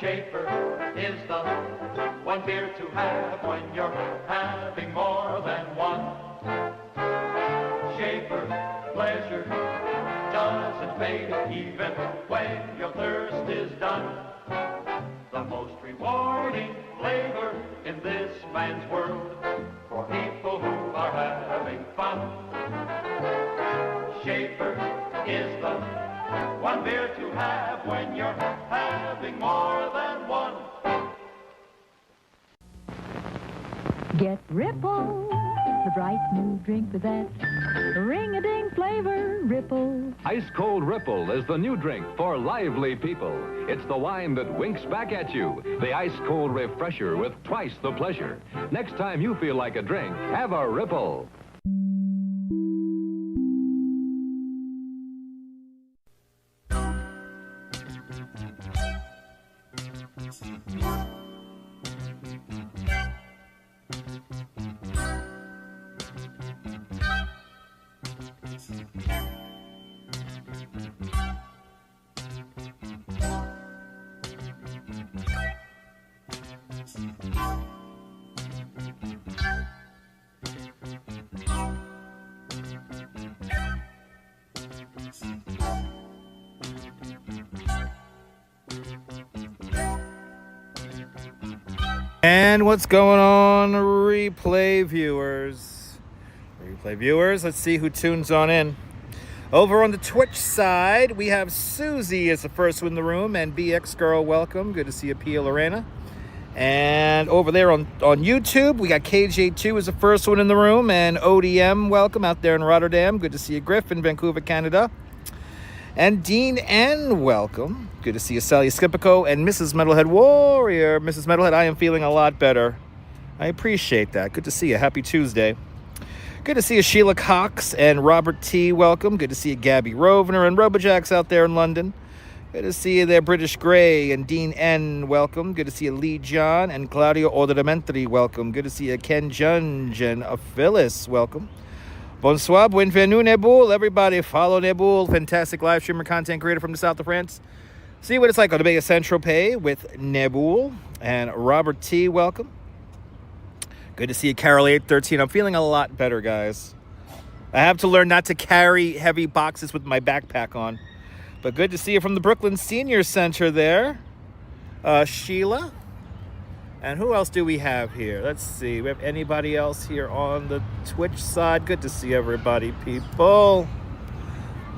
Schaefer is the one beer to have when you're having more than one. Schaefer, pleasure doesn't fade even when your thirst is done. The most rewarding flavor in this man's world for people who are having fun. Schaefer is the one beer to have when you're having more than one. Get Ripple, the bright new drink with that ring-a-ding flavor. Ripple. Ice Cold Ripple is the new drink for lively people. It's the wine that winks back at you. The ice cold refresher with twice the pleasure. Next time you feel like a drink, have a Ripple. And what's going on, replay viewers? Replay viewers, let's see who tunes on in. Over on the Twitch side, we have Susie as the first one in the room, and BX Girl, welcome. Good to see you, Pia Lorena. And over there on YouTube, we got KJ2 as the first one in the room, and ODM, welcome out there in Rotterdam. Good to see you, Griff in Vancouver, Canada. And Dean N, welcome. Good to see you, Sally Skipico and Mrs. Metalhead Warrior. Mrs. Metalhead, I am feeling a lot better. I appreciate that. Good to see you. Happy Tuesday. Good to see you, Sheila Cox and Robert T, welcome. Good to see you, Gabby Rovner and Robojax out there in London. Good to see you there, British Grey and Dean N, welcome. Good to see you, Lee John and Claudio Ordamentri, welcome. Good to see you, Ken Junge and Phyllis, welcome. Bonsoir, bienvenue, Nebul. Everybody follow Nebul, fantastic live streamer, content creator from the south of France. See what it's like on the Bay of Saint-Tropez with Nebul and Robert T, welcome. Good to see you, Carol 813. I'm feeling a lot better, guys. I have to learn not to carry heavy boxes with my backpack on. But good to see you from the Brooklyn Senior Center there, Sheila. And who else do we have here? Let's see. We have anybody else here on the Twitch side? Good to see everybody, people.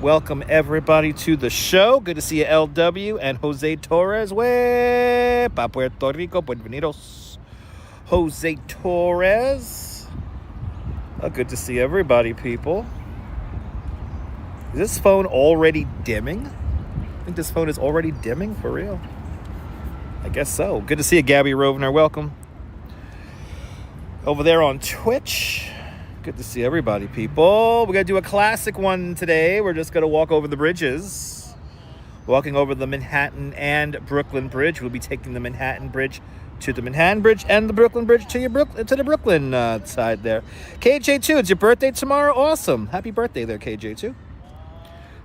Welcome everybody to the show. Good to see you, LW and Jose Torres. Pa Puerto Rico, bienvenidos. Jose Torres. Good to see everybody, people. Is this phone already dimming? I think this phone is already dimming, for real. I guess so. Good to see you, Gabby Rovner. Welcome. Over there on Twitch. Good to see everybody, people. We're going to do a classic one today. We're just going to walk over the bridges. Walking over the Manhattan and Brooklyn Bridge. We'll be taking the Manhattan Bridge to the Manhattan Bridge and the Brooklyn Bridge to the Brooklyn side there. KJ2, it's your birthday tomorrow? Awesome. Happy birthday there, KJ2.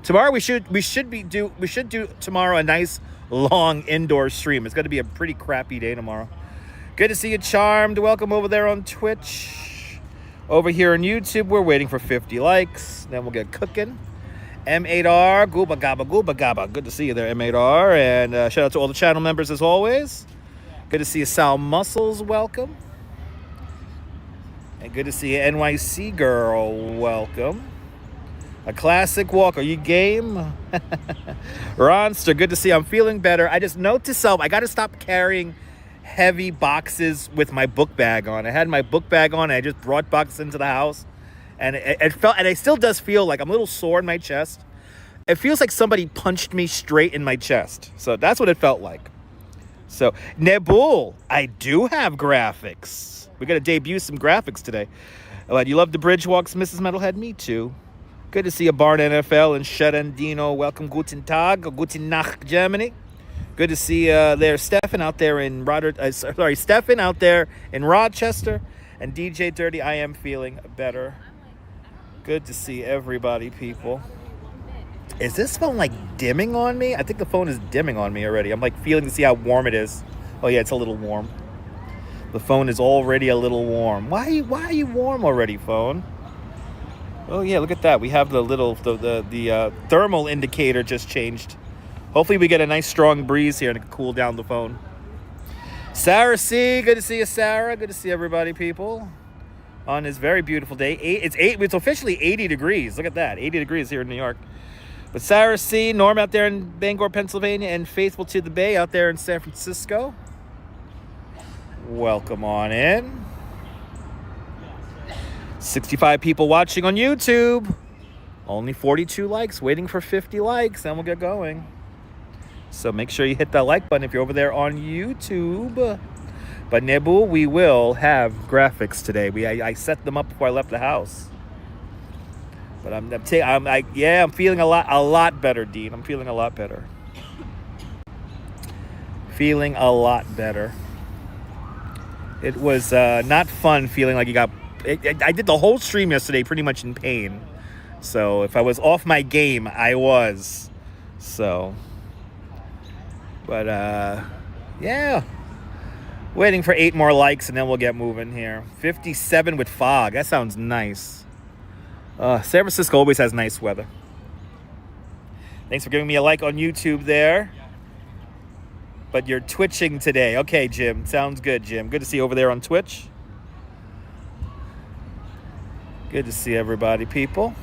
Tomorrow we should do tomorrow a nice long indoor stream. It's going to be a pretty crappy day tomorrow. Good to see you, Charmed. Welcome over there on Twitch. Over here on YouTube, we're waiting for 50 likes. Then we'll get cooking. M8R, Gooba Gaba, Gooba Gaba. Good to see you there, M8R. And shout out to all the channel members as always. Good to see you, Sal Muscles. Welcome. And good to see you, NYC Girl. Welcome. A classic walk. Are you game? Ronster, good to see you. I'm feeling better. I just note to self, I got to stop carrying heavy boxes with my book bag on. I had my book bag on, and I just brought boxes into the house. And it felt, and it still does feel like I'm a little sore in my chest. It feels like somebody punched me straight in my chest. So that's what it felt like. So, Nebul, I do have graphics. We're going to debut some graphics today. You love the bridge walks, Mrs. Metalhead? Me too. Good to see you, Barn NFL and Sherendino. Welcome, Guten Tag, Guten Nacht, Germany. Good to see there, Stefan out there in Stefan out there in Rochester, and DJ Dirty. I am feeling better. Good to see everybody, people. Is this phone like dimming on me? I think the phone is dimming on me already. I'm like feeling to see how warm it is. Oh yeah, it's a little warm. The phone is already a little warm. Why are you warm already, phone? Oh yeah, look at that. We have the little the thermal indicator just changed. Hopefully we get a nice strong breeze here to cool down the phone. Sarah C, good to see you, Sarah. Good to see everybody, people, on this very beautiful day. It's officially 80 degrees. Look at that, 80 degrees here in New York. But Sarah C, Norm out there in Bangor, Pennsylvania, and Faithful to the Bay out there in San Francisco. Welcome on in. 65 people watching on YouTube. Only 42 likes, waiting for 50 likes, and we'll get going. So make sure you hit that like button if you're over there on YouTube. But Nebu, we will have graphics today. I set them up before I left the house. But I'm feeling a lot better, Dean. I'm feeling a lot better. Feeling a lot better. It was not fun feeling like you got... I did the whole stream yesterday pretty much in pain. So if I was off my game, I was. So... But, yeah. Waiting for 8 more likes and then we'll get moving here. 57 with fog. That sounds nice. San Francisco always has nice weather. Thanks for giving me a like on YouTube there. But you're twitching today. Okay, Jim. Sounds good, Jim. Good to see you over there on Twitch. Good to see everybody, people.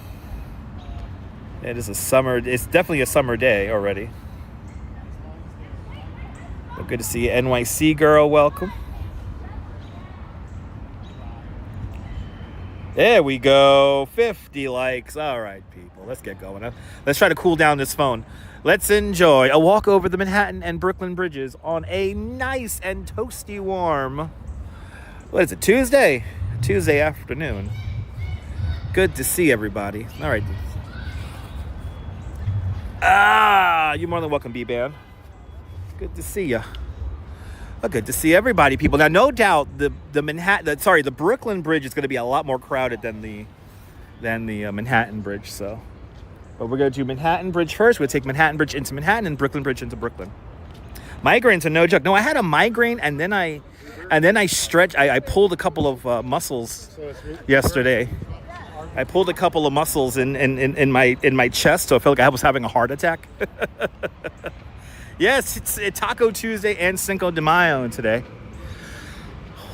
It is a summer... It's definitely a summer day already. But good to see you, NYC girl. Welcome. There we go. 50 likes. All right, people. Let's get going. Let's try to cool down this phone. Let's enjoy a walk over the Manhattan and Brooklyn bridges on a nice and toasty warm... What is it? Tuesday? Tuesday afternoon. Good to see everybody. All right. You're more than welcome, B-Band. Good to see you. Oh, good to see everybody, people. Now, no doubt the Brooklyn Bridge is going to be a lot more crowded than the Manhattan Bridge. So, but we're going to do Manhattan Bridge first. We'll take Manhattan Bridge into Manhattan and Brooklyn Bridge into Brooklyn. Migraines are no joke. No, I had a migraine and then I stretched. I pulled a couple of muscles yesterday. I pulled a couple of muscles in my chest, so I felt like I was having a heart attack. Yes, it's Taco Tuesday and Cinco de Mayo today.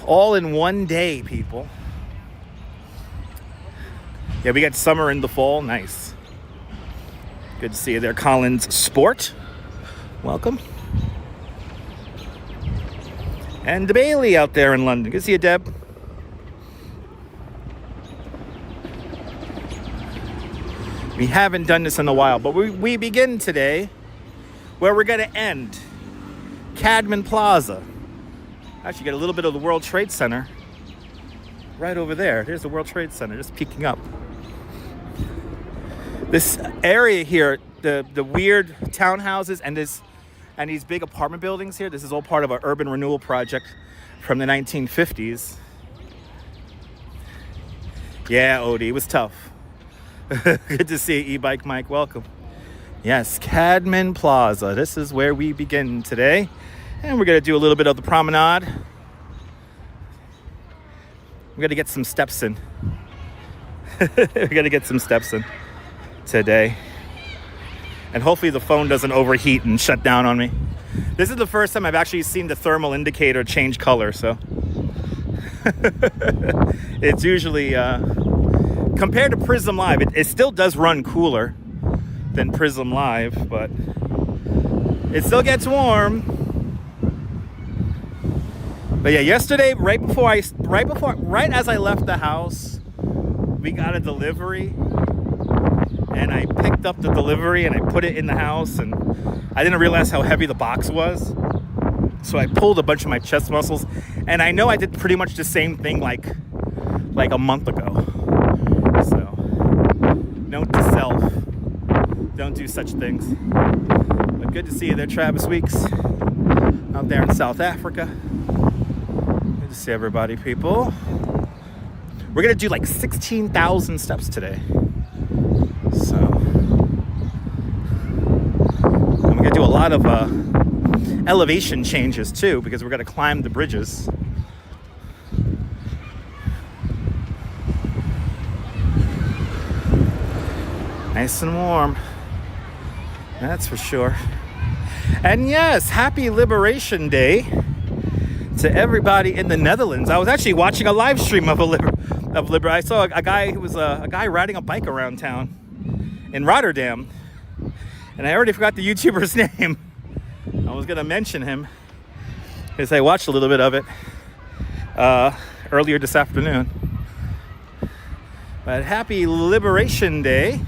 All in one day, people. Yeah, we got summer in the fall. Nice. Good to see you there, Collins Sport. Welcome. And Bailey out there in London. Good to see you, Deb. We haven't done this in a while, but we begin today where we're going to end. Cadman Plaza. Actually, get a little bit of the World Trade Center right over there. There's the World Trade Center just peeking up. This area here, the weird townhouses and these big apartment buildings here, this is all part of an urban renewal project from the 1950s. Yeah, Odie, it was tough. Good to see you, E-Bike Mike. Welcome. Yes, Cadman Plaza. This is where we begin today. And we're going to do a little bit of the promenade. We're going to get some steps in. We're going to get some steps in today. And hopefully the phone doesn't overheat and shut down on me. This is the first time I've actually seen the thermal indicator change color, so. It's usually, compared to Prism Live, it still does run cooler than Prism Live, but it still gets warm. But yeah, yesterday, right as I left the house, we got a delivery, and I picked up the delivery and I put it in the house, and I didn't realize how heavy the box was, so I pulled a bunch of my chest muscles, and I know I did pretty much the same thing like a month ago. So, note to self. Don't do such things. But good to see you there, Travis Weeks, out there in South Africa. Good to see everybody, people. We're gonna do like 16,000 steps today. So, lot of elevation changes too, because we're going to climb the bridges. Nice and warm, that's for sure. And yes, happy Liberation Day to everybody in the Netherlands. I was actually watching a live stream of I saw a guy who was a guy riding a bike around town in Rotterdam, and I already forgot the YouTuber's name. I was gonna mention him because I watched a little bit of it earlier this afternoon. But happy Liberation Day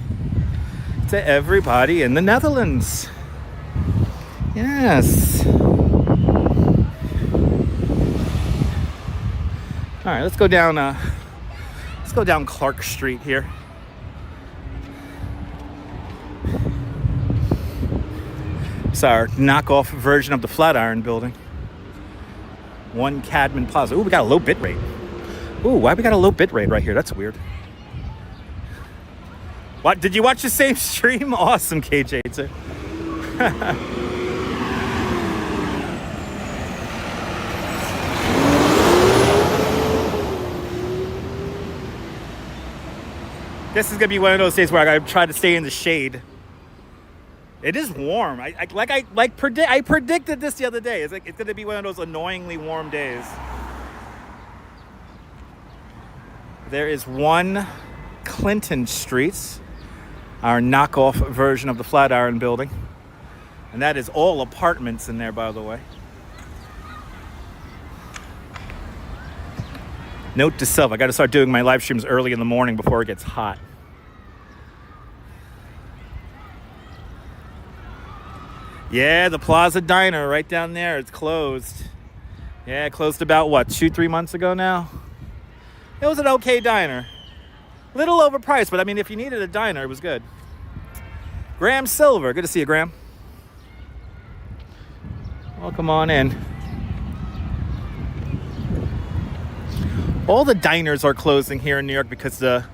to everybody in the Netherlands. Yes. All right, let's go down Clark Street here. It's our knockoff version of the Flatiron Building. One Cadman Plaza. Ooh, we got a low bit rate. Ooh, why we got a low bit rate right here? That's weird. What? Did you watch the same stream? Awesome, KJ too. This is gonna be one of those days where I gotta try to stay in the shade. It is warm. I predicted this the other day. It's gonna be one of those annoyingly warm days. There is one Clinton Street, our knockoff version of the Flatiron Building, and that is all apartments in there, by the way. Note to self, I got to start doing my live streams early in the morning before it gets hot. Yeah, the Plaza Diner right down there, it's closed. Yeah, it closed about, what, 2-3 months ago now? It was an okay diner. Little overpriced, but I mean, if you needed a diner, it was good. Graham Silver, good to see you, Graham. Welcome on in. All the diners are closing here in New York because the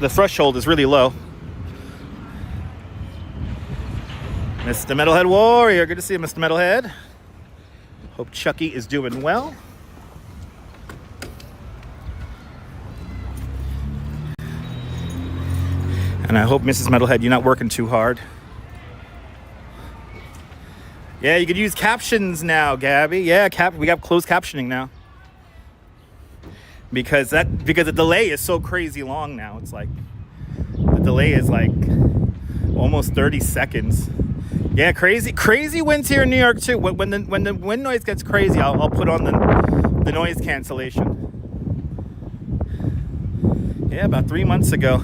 threshold is really low. Mr. Metalhead Warrior, good to see you, Mr. Metalhead. Hope Chucky is doing well. And I hope, Mrs. Metalhead, you're not working too hard. Yeah, you could use captions now, Gabby. Yeah, we got closed captioning now. Because the delay is so crazy long now. It's like the delay is like almost 30 seconds. Yeah, crazy winds here in New York too. When the wind noise gets crazy, I'll put on the noise cancellation. Yeah, about 3 months ago,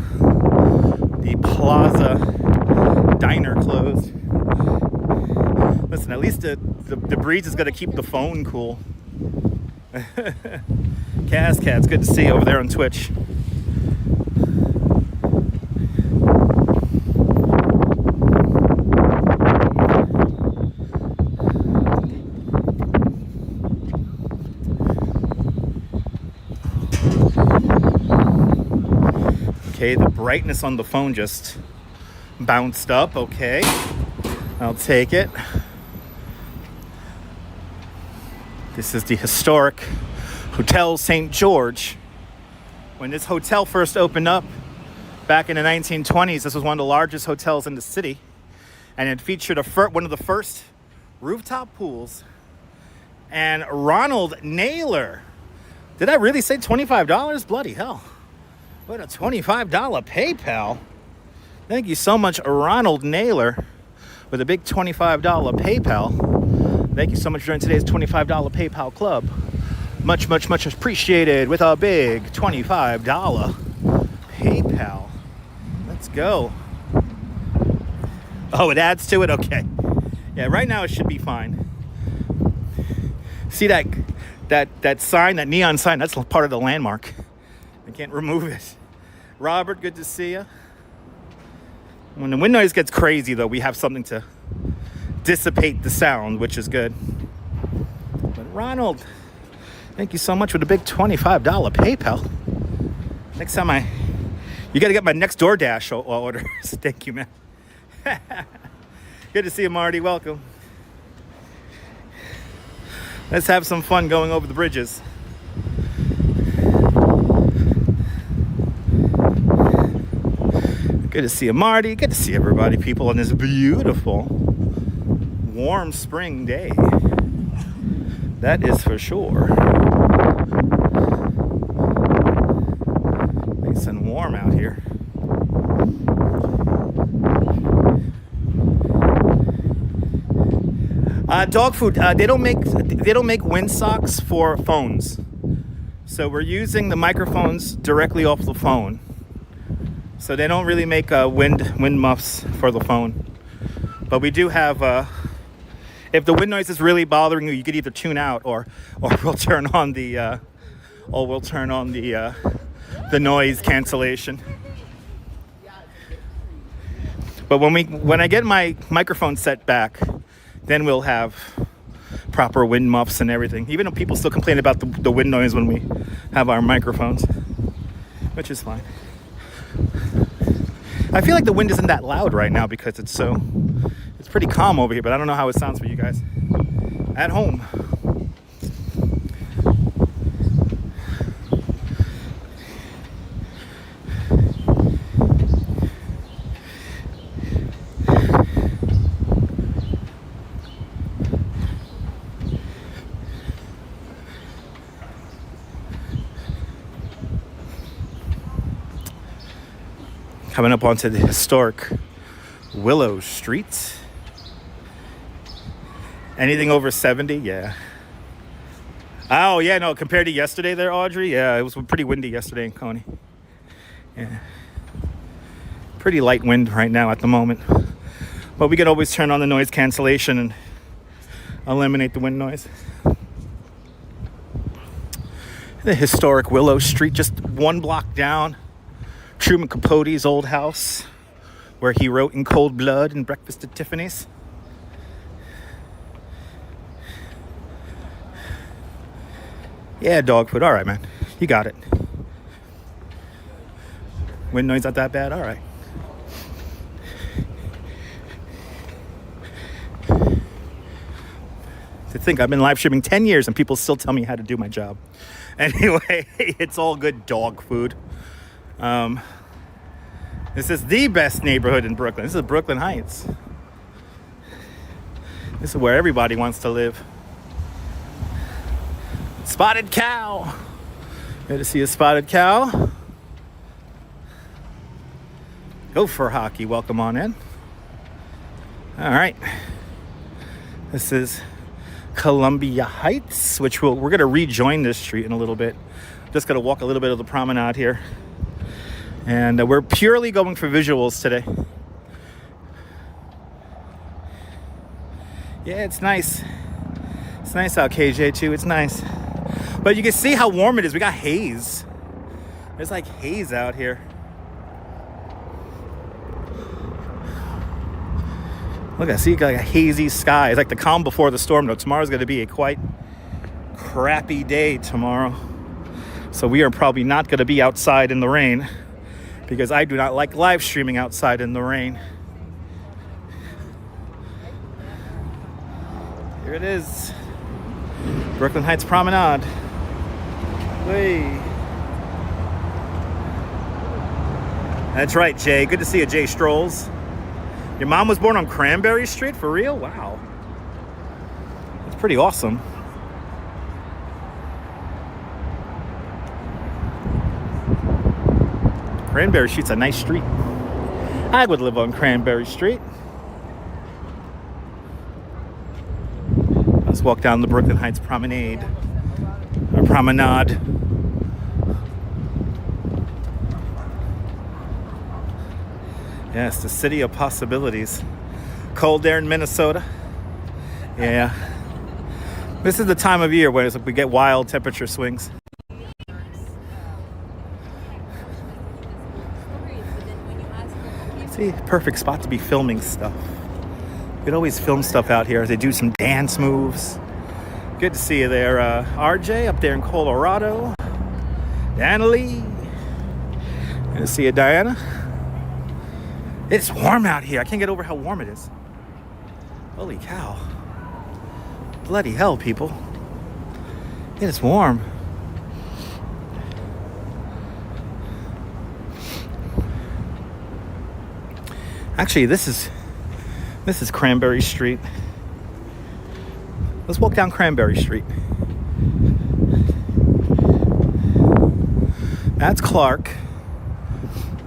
the Plaza Diner closed. Listen, at least the breeze is going to keep the phone cool. Cat's good to see you over there on Twitch. Okay, the brightness on the phone just bounced up. Okay, I'll take it. This is the historic Hotel St. George. When this hotel first opened up back in the 1920s, this was one of the largest hotels in the city. And it featured one of the first rooftop pools. And Ronald Naylor. Did I really say $25? Bloody hell. What a $25 PayPal. Thank you so much, Ronald Naylor, with a big $25 PayPal. Thank you so much for joining today's $25 PayPal club. Much, much, much appreciated with a big $25 PayPal. Let's go. Oh, it adds to it? Okay. Yeah, right now it should be fine. See that sign, that neon sign? That's part of the landmark. I can't remove it. Robert, good to see you. When the wind noise gets crazy, though, we have something to dissipate the sound, which is good. But Ronald, thank you so much for the big $25 PayPal. Next time you got to get my next DoorDash orders. Thank you, man. Good to see you, Marty. Welcome. Let's have some fun going over the bridges. Good to see you, Marty. Good to see everybody, people, on this beautiful, warm spring day. That is for sure. Nice and warm out here. Dog food. They don't make wind socks for phones, so we're using the microphones directly off the phone. So they don't really make wind muffs for the phone. But we do have. If the wind noise is really bothering you, you could either tune out or we'll turn on the the noise cancellation. But when I get my microphone set back, then we'll have proper wind muffs and everything. Even though people still complain about the wind noise when we have our microphones, which is fine. I feel like the wind isn't that loud right now because it's pretty calm over here, but I don't know how it sounds for you guys at home. Coming up onto the historic Willow Street. Anything over 70? Yeah. Oh, yeah, no, compared to yesterday there, Audrey, yeah, it was pretty windy yesterday in Coney. Yeah. Pretty light wind right now at the moment. But we could always turn on the noise cancellation and eliminate the wind noise. The historic Willow Street, just one block down. Truman Capote's old house, where he wrote In Cold Blood and Breakfast at Tiffany's. Yeah, dog food. All right, man. You got it. Wind noise not that bad? All right. To think I've been live streaming 10 years and people still tell me how to do my job. Anyway, it's all good dog food. This is the best neighborhood in Brooklyn. This is Brooklyn Heights. This is where everybody wants to live. Spotted cow. Good to see a spotted cow. Go for hockey. Welcome on in. All right. This is Columbia Heights, which we're going to rejoin this street in a little bit. Just going to walk a little bit of the promenade here. And we're purely going for visuals today. Yeah, it's nice. It's nice out, KJ, too. It's nice. But you can see how warm it is. We got haze. There's like haze out here. Look, I see like a hazy sky. It's like the calm before the storm, though. Tomorrow's going to be a quite crappy day tomorrow. So we are probably not going to be outside in the rain, because I do not like live streaming outside in the rain. Here it is. Brooklyn Heights Promenade. Hey. That's right, Jay. Good to see you, Jay Strolls. Your mom was born on Cranberry Street? For real? Wow. That's pretty awesome. Cranberry Street's a nice street. I would live on Cranberry Street. Let's walk down the Brooklyn Heights Promenade. Or Promenade. Yes, the city of possibilities. Cold air in Minnesota. Yeah. This is the time of year when we get wild temperature swings. See, perfect spot to be filming stuff. You could always film stuff out here as they do some dance moves. Good to see you there, RJ, up there in Colorado. Diana Lee. Good to see you, Diana. It's warm out here. I can't get over how warm it is. Holy cow. Bloody hell, people. It is warm. Actually, this is Cranberry Street. Let's walk down Cranberry Street. That's Clark.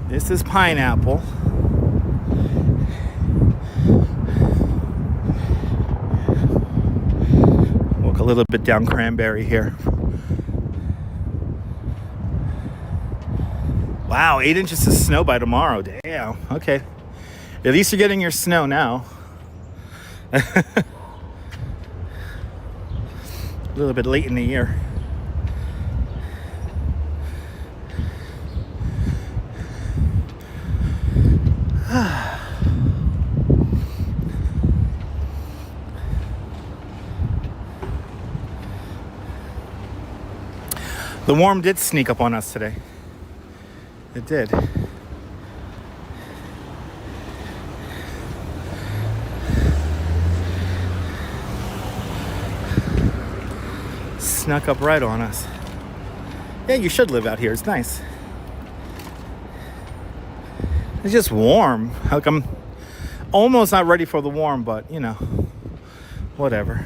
This is Pineapple. Walk a little bit down Cranberry here. Wow, 8 inches of snow by tomorrow. Damn. Okay. At least you're getting your snow now. A little bit late in the year. The warm did sneak up on us today. It did. Snuck up right on us. Yeah, you should live out here. It's nice. It's just warm. Like I'm almost not ready for the warm, but you know, whatever.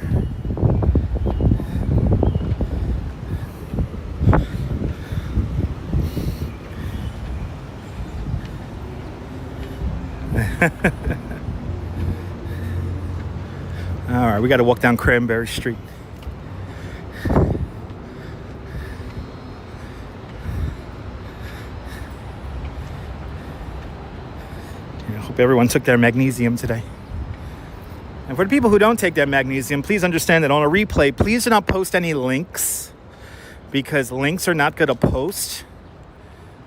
All right, we got to walk down Cranberry Street. I hope everyone took their magnesium today. And for the people who don't take their magnesium, please understand that on a replay, please do not post any links, because links are not going to post.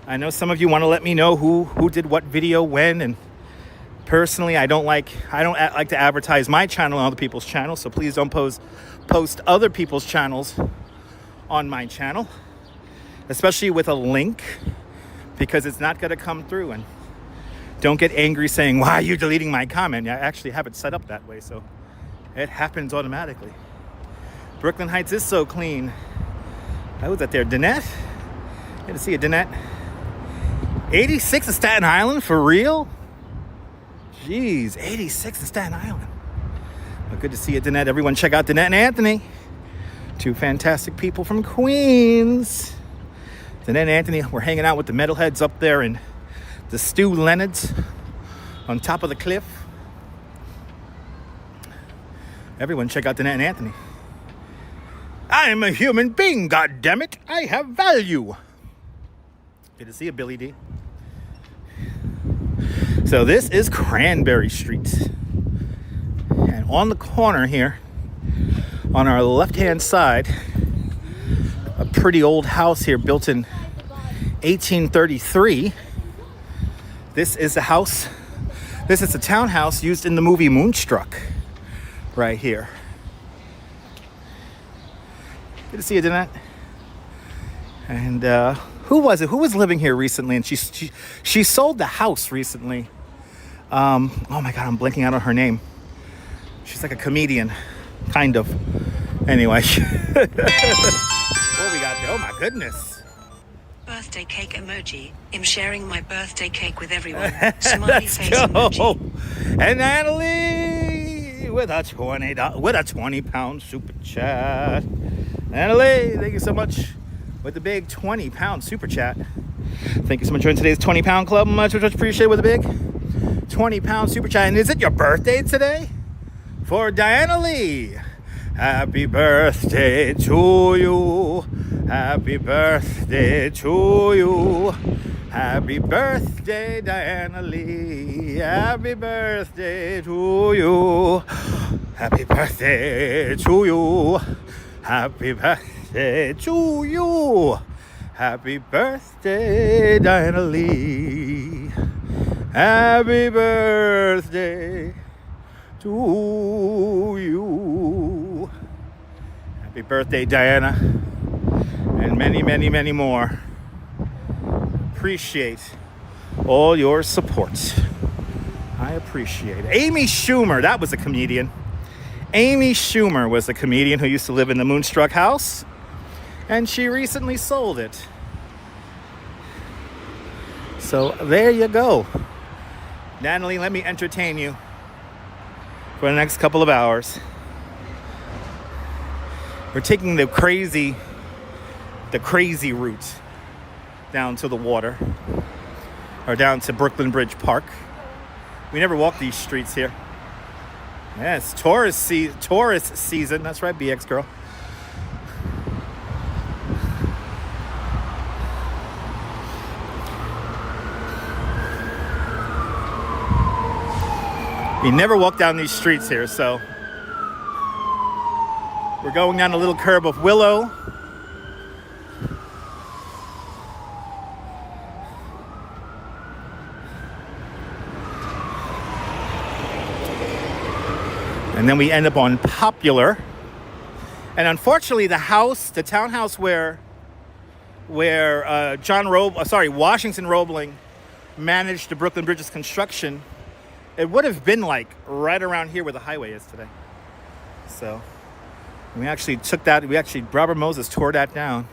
I know some of you want to let me know who did what video when, and personally, I don't like to advertise my channel on other people's channels, so please don't post other people's channels on my channel, especially with a link, because it's not going to come through. And don't get angry saying, why are you deleting my comment? I actually have it set up that way, so it happens automatically. Brooklyn Heights is so clean. I was at there. Danette? Good to see you, Danette. 86 in Staten Island, for real? Jeez, 86 in Staten Island. Well, good to see you, Danette. Everyone check out Danette and Anthony. Two fantastic people from Queens. Danette and Anthony, we're hanging out with the metalheads up there in the Stu Leonard's on top of the cliff. Everyone check out Danette and Anthony. I am a human being, goddammit. I have value. Good to see you, Billy D. So this is Cranberry Street. And on the corner here, on our left-hand side, a pretty old house here built in 1833. This is a house, this is a townhouse used in the movie Moonstruck right here. Good to see you, Danette. And who was it? Who was living here recently? And she sold the house recently. Oh my God, I'm blanking out on her name. She's like a comedian, kind of. Anyway. What we got there? Oh my goodness. Birthday cake emoji. I'm sharing my birthday cake with everyone. Smiley Let's face go. emoji. And Natalie with a £20 super chat. Natalie, thank you so much with the big 20-pound super chat. Thank you so much for joining today's 20-pound club. Much appreciated with a big 20-pound super chat. And is it your birthday today? For Diana Lee. Happy birthday to you. Happy birthday to you. Happy birthday, Diana Lee. Happy birthday to you. Happy birthday to you. Happy birthday to you. Happy birthday, Diana Lee. Happy birthday to you. Happy birthday, Diana. And many, many, many more. Appreciate all your support. I appreciate it. Amy Schumer, that was a comedian. Amy Schumer was a comedian who used to live in the Moonstruck house, and she recently sold it. So there you go. Natalie, let me entertain you for the next couple of hours. We're taking the crazy route down to the water, or down to Brooklyn Bridge Park. We never walk these streets here. Yes, tourist season. That's right, BX girl. You never walk down these streets here, so we're going down a little curb of Willow. And then we end up on Popular. And unfortunately, the townhouse where Washington Roebling managed the Brooklyn Bridge's construction, it would have been like right around here where the highway is today. So we actually Robert Moses tore that down,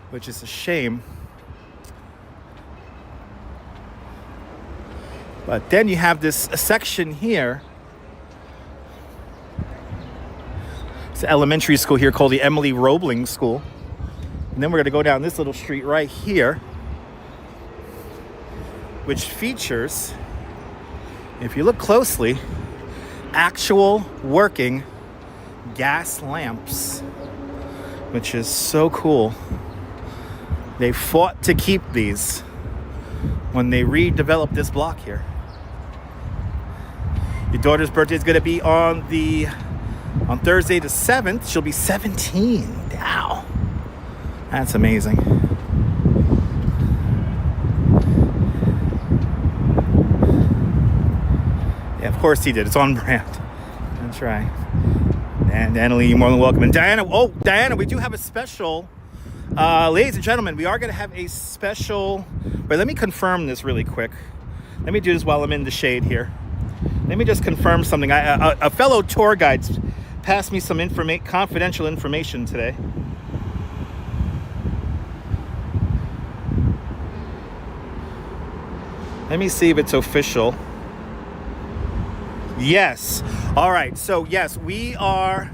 which is a shame. But then you have this section here. It's an elementary school here called the Emily Roebling School. And then we're going to go down this little street right here, which features, if you look closely, actual working gas lamps, which is so cool. They fought to keep these when they redeveloped this block here. Your daughter's birthday is going to be on Thursday the 7th. She'll be 17. Wow. That's amazing. Yeah, of course he did. It's on brand. That's right. And Annalie, you're more than welcome. And Diana, we do have a special. Ladies and gentlemen, we are going to have a special. Wait, let me confirm this really quick. Let me do this while I'm in the shade here. Let me just confirm something. A fellow tour guide passed me some confidential information today. Let me see if it's official. Yes. All right. So yes, we are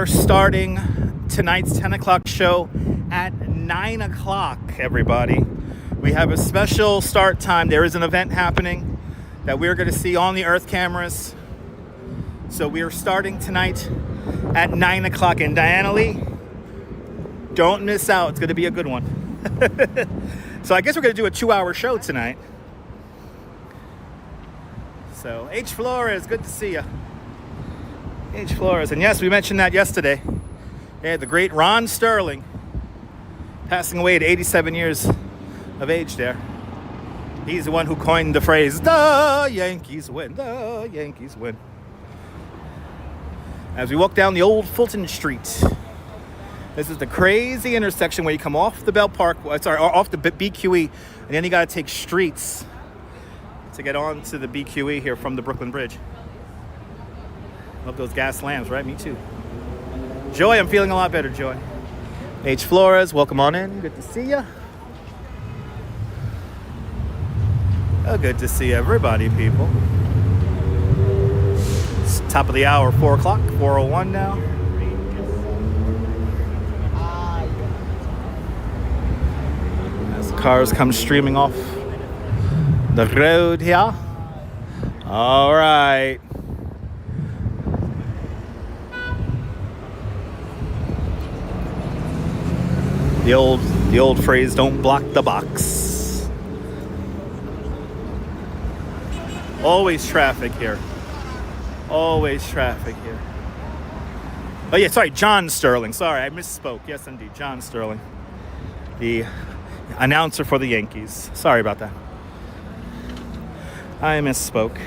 starting tonight's 10 o'clock show at 9 o'clock, everybody. We have a special start time. There is an event happening that we're going to see on the Earth cameras. So we are starting tonight at 9 o'clock. And Diana Lee, don't miss out. It's going to be a good one. So I guess we're going to do a 2-hour show tonight. So H. Flores, good to see you. H. Flores. And yes, we mentioned that yesterday. Yeah, the great Ron Sterling passing away at 87 years of age there. He's the one who coined the phrase, "The Yankees win, the Yankees win." As we walk down the old Fulton Street. This is the crazy intersection where you come off the Bell Park, off the BQE, and then you got to take streets to get on to the BQE here from the Brooklyn Bridge. Love those gas lamps, right? Me too. Joy, I'm feeling a lot better, Joy. H. Flores, welcome on in. Good to see you. Oh, good to see everybody, people. It's top of the hour, 4 o'clock, 4:01 now. As the cars come streaming off the road here. All right. The old phrase, don't block the box. Always traffic here. Always traffic here. Oh yeah, sorry, John Sterling. Sorry, I misspoke. Yes, indeed, John Sterling. The announcer for the Yankees. Sorry about that. I misspoke.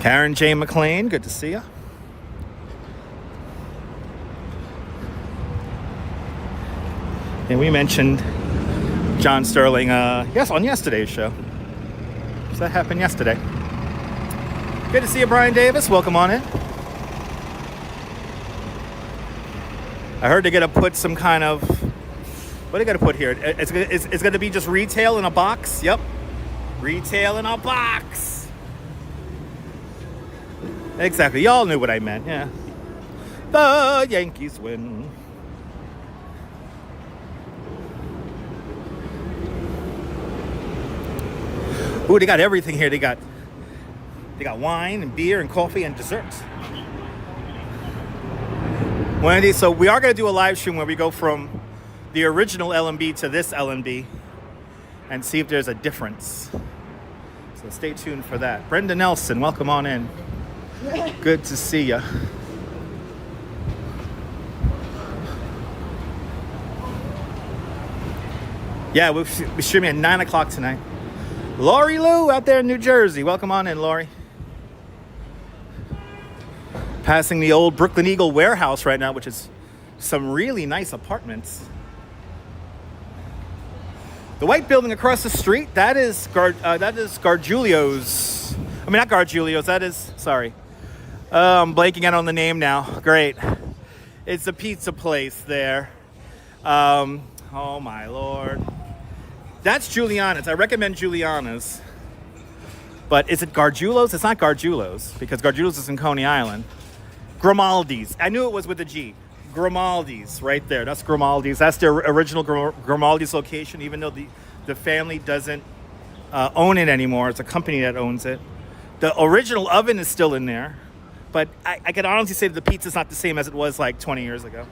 Karen J. McLean, good to see you. And we mentioned John Sterling, yes, on yesterday's show. So that happened yesterday. Good to see you, Brian Davis. Welcome on in. I heard they're going to put some kind of... What are they going to put here? It's going to be just retail in a box? Yep. Retail in a box. Exactly. Y'all knew what I meant, yeah. The Yankees win. Ooh, they got everything here. They got wine and beer and coffee and desserts. Wendy, so we are going to do a live stream where we go from the original LMB to this LMB and see if there's a difference. So stay tuned for that. Brenda Nelson, welcome on in. Good to see you. Yeah, we'll be streaming at 9 o'clock tonight. Lori Lou out there in New Jersey. Welcome on in, Lori. Passing the old Brooklyn Eagle warehouse right now, which is some really nice apartments. The white building across the street, that is Gargiulio's. I mean, not Gargiulio's, that is, sorry. I'm blanking out on the name now. Great. It's a pizza place there. Oh my Lord. That's Giuliana's. I recommend Giuliana's. But is it Gargiulo's? It's not Gargiulo's, because Gargiulo's is in Coney Island. Grimaldi's. I knew it was with a G. Grimaldi's, right there. That's Grimaldi's. That's their original Grimaldi's location, even though the family doesn't own it anymore. It's a company that owns it. The original oven is still in there, but I can honestly say that the pizza's not the same as it was like 20 years ago.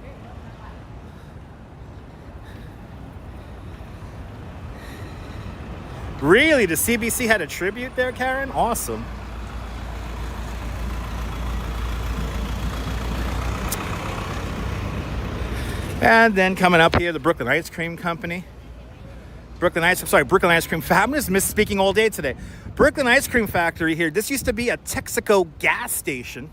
Really? The CBC had a tribute there, Karen? Awesome. And then coming up here, the Brooklyn Ice Cream Company. Brooklyn Ice Cream Factory. I'm just misspeaking all day today. Brooklyn Ice Cream Factory here. This used to be a Texaco gas station.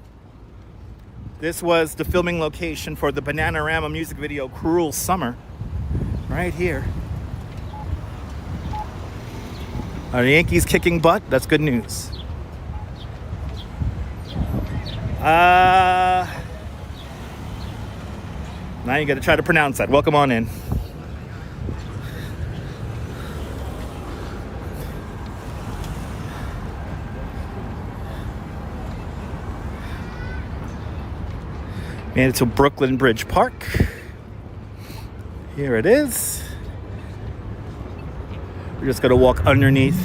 This was the filming location for the Bananarama music video, Cruel Summer. Right here. Are the Yankees kicking butt? That's good news. Now you got to try to pronounce that. Welcome on in. Made it to Brooklyn Bridge Park. Here it is. We're just going to walk underneath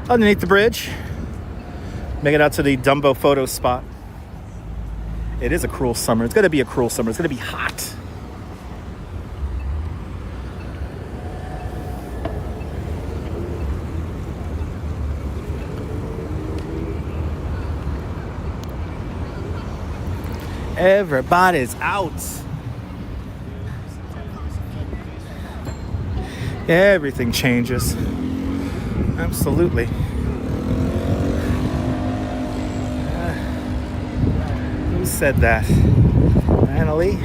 the bridge. Make it out to the Dumbo photo spot. It is a cruel summer. It's going to be a cruel summer. It's going to be hot. Everybody's out. Everything changes. Absolutely. Who said that? Annalie?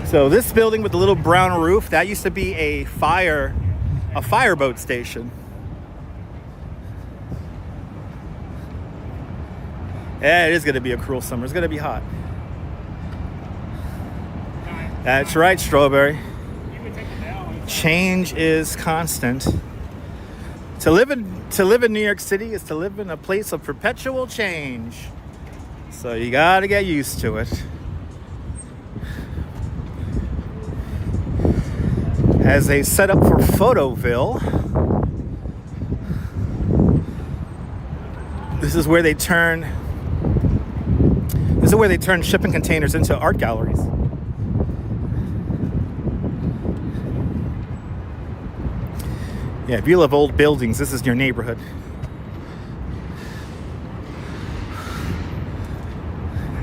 So this building with the little brown roof, that used to be a fireboat station. Yeah, it is going to be a cruel summer. It's going to be hot. That's right, Strawberry. Change is constant. To live in New York City is to live in a place of perpetual change. So you got to get used to it. As they set up for Photoville, this is where they turn shipping containers into art galleries. Yeah, if you love old buildings, this is your neighborhood.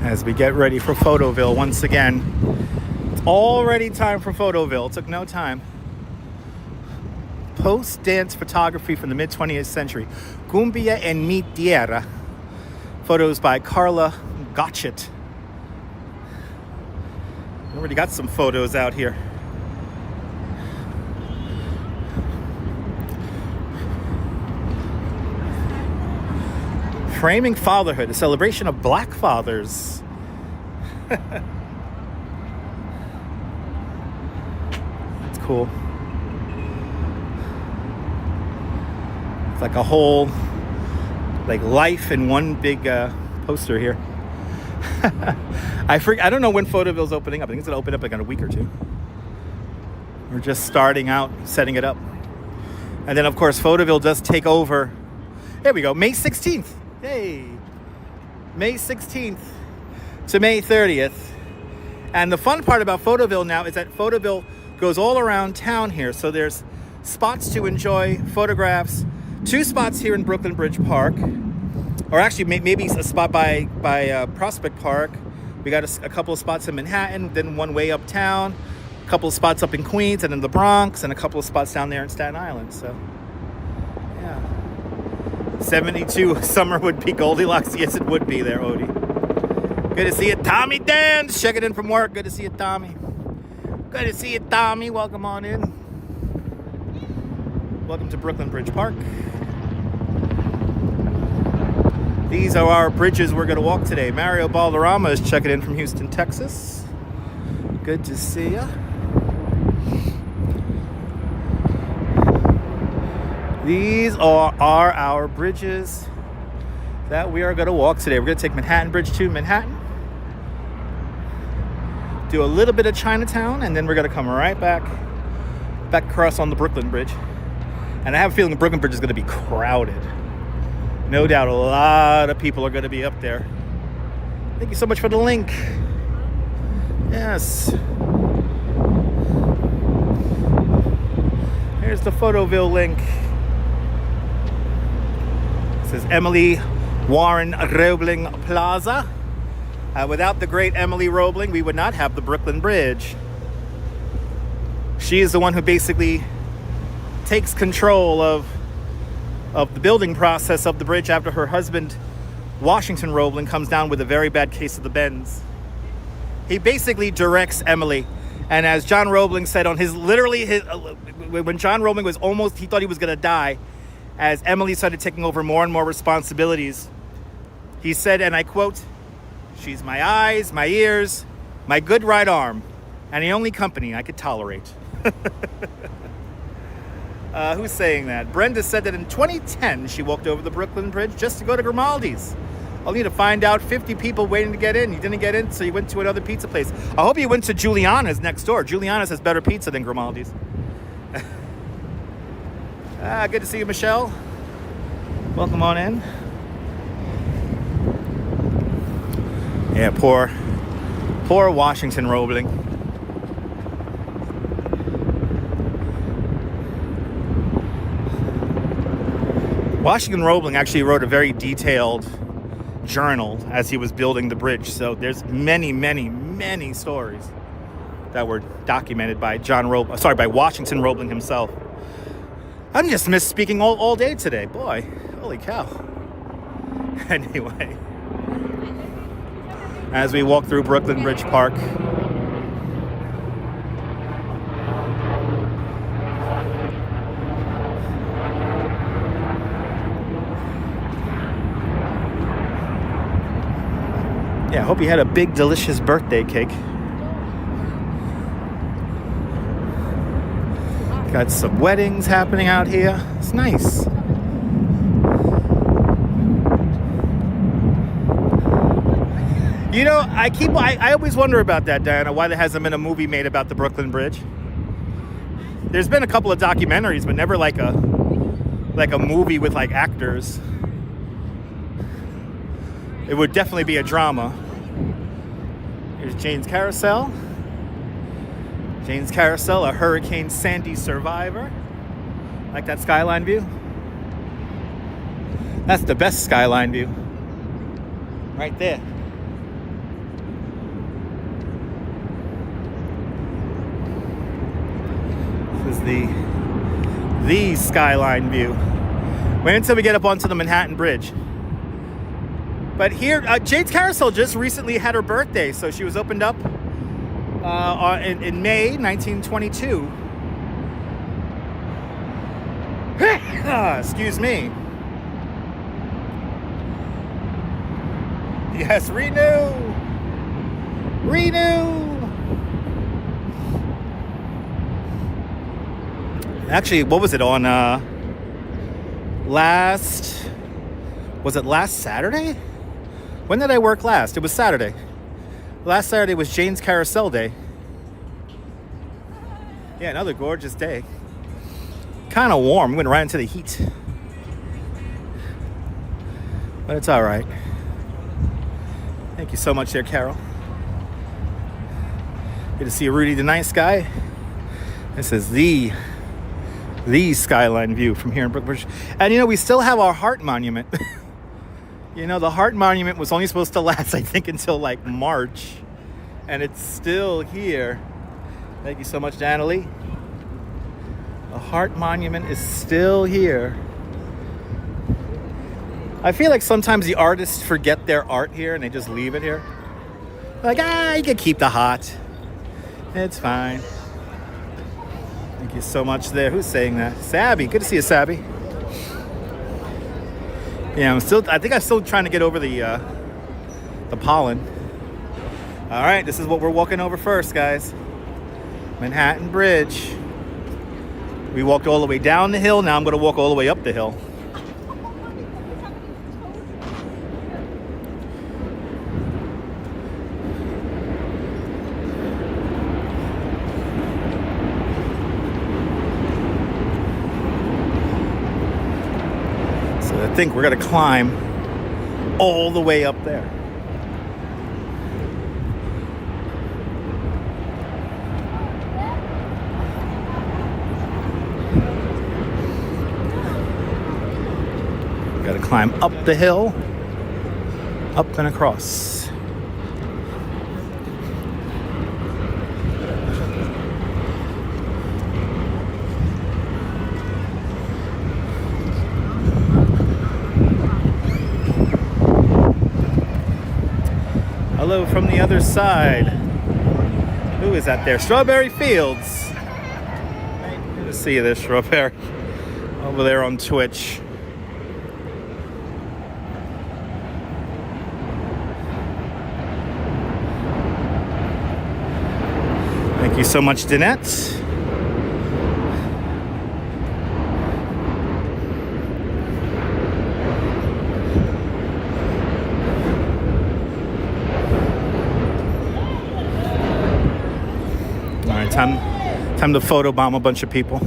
As we get ready for Photoville once again. It's already time for Photoville. It took no time. Post-dance photography from the mid-20th century. Cumbia en mi tierra. Photos by Carla Gotchit. We already got some photos out here. Framing Fatherhood, a celebration of Black fathers. It's cool. It's like a whole, like, life in one big poster here. I don't know when Photoville's opening up. I think it's gonna open up like in a week or two. We're just starting out, setting it up. And then of course Photoville does take over. There we go, May 16th. Hey, May 16th to May 30th. And the fun part about Photoville now is that Photoville goes all around town here. So there's spots to enjoy photographs. 2 spots here in Brooklyn Bridge Park. Or actually maybe a spot by Prospect Park. We got a couple of spots in Manhattan, then one way uptown. A couple of spots up in Queens and in the Bronx. And a couple of spots down there in Staten Island. So, yeah. 72 summer would be Goldilocks. Yes, it would be there, Odie. Good to see you, Tommy Dance. Checking in from work. Good to see you, Tommy. Good to see you, Tommy. Welcome on in. Welcome to Brooklyn Bridge Park. These are our bridges we're going to walk today. Mario Balderrama is checking in from Houston, Texas. Good to see ya. These are our bridges that we are going to walk today. We're going to take Manhattan Bridge to Manhattan, do a little bit of Chinatown, and then we're going to come right back across on the Brooklyn Bridge. And I have a feeling the Brooklyn Bridge is going to be crowded. No doubt a lot of people are going to be up there. Thank you so much for the link. Yes. Here's the Photoville link. It says Emily Warren Roebling Plaza. Without the great Emily Roebling, we would not have the Brooklyn Bridge. She is the one who basically takes control of the building process of the bridge after her husband, Washington Roebling, comes down with a very bad case of the bends. He basically directs Emily. And as John Roebling said on when John Roebling was he thought he was going to die, as Emily started taking over more and more responsibilities, he said, and I quote, "She's my eyes, my ears, my good right arm, and the only company I could tolerate." Who's saying that? Brenda said that in 2010, she walked over the Brooklyn Bridge just to go to Grimaldi's. Only to find out 50 people waiting to get in. He didn't get in, so he went to another pizza place. I hope he went to Giuliana's next door. Giuliana's has better pizza than Grimaldi's. Good to see you, Michelle. Welcome on in. Yeah, poor Washington Roebling. Washington Roebling actually wrote a very detailed journal as he was building the bridge. So there's many, many, many stories that were documented by by Washington Roebling himself. I'm just misspeaking all day today. Boy, holy cow. Anyway, as we walk through Brooklyn Bridge Park, yeah, I hope you had a big, delicious birthday cake. Got some weddings happening out here. It's nice. You know, I always wonder about that, Diana, why there hasn't been a movie made about the Brooklyn Bridge. There's been a couple of documentaries, but never like a movie with like actors. It would definitely be a drama. Here's Jane's Carousel. Jane's Carousel, a Hurricane Sandy survivor. Like that skyline view? That's the best skyline view. Right there. This is the skyline view. Wait until we get up onto the Manhattan Bridge. But here, Jade's Carousel just recently had her birthday, so she was opened up in May 1922. Excuse me. Yes, renew. Actually, what was it on last Saturday? When did I work last? It was Saturday. Last Saturday was Jane's Carousel Day. Yeah, another gorgeous day. Kind of warm. We went right into the heat. But it's all right. Thank you so much there, Carol. Good to see Rudy the Nice Guy. This is the skyline view from here in Brooklyn. And you know, we still have our Heart Monument. You know, the Heart Monument was only supposed to last, I think, until like March. And it's still here. Thank you so much, Dana Lee. The Heart Monument is still here. I feel like sometimes the artists forget their art here and they just leave it here. Like, you can keep the heart. It's fine. Thank you so much there. Who's saying that? Sabby. Good to see you, Sabby. Yeah, I think I'm still trying to get over the pollen. All right, this is what we're walking over first, guys. Manhattan Bridge. We walked all the way down the hill. Now I'm going to walk all the way up the hill. So I think we're going to climb all the way up there. Got to climb up the hill, up and across. Hello from the other side. Who is that there? Strawberry Fields. Good to see you there, Strawberry. Over there on Twitch. Thank you so much, Danette. All right, time to photobomb a bunch of people.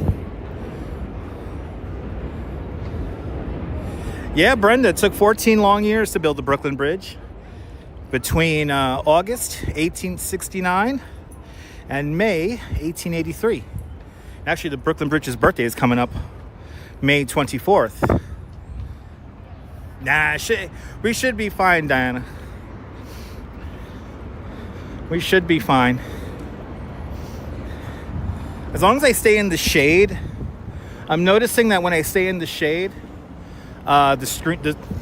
Yeah, Brenda, it took 14 long years to build the Brooklyn Bridge. Between August 1869 and May 1883. Actually, the Brooklyn Bridge's birthday is coming up May 24th. Nah, we should be fine, Diana. We should be fine. As long as I stay in the shade. I'm noticing that when I stay in the shade, the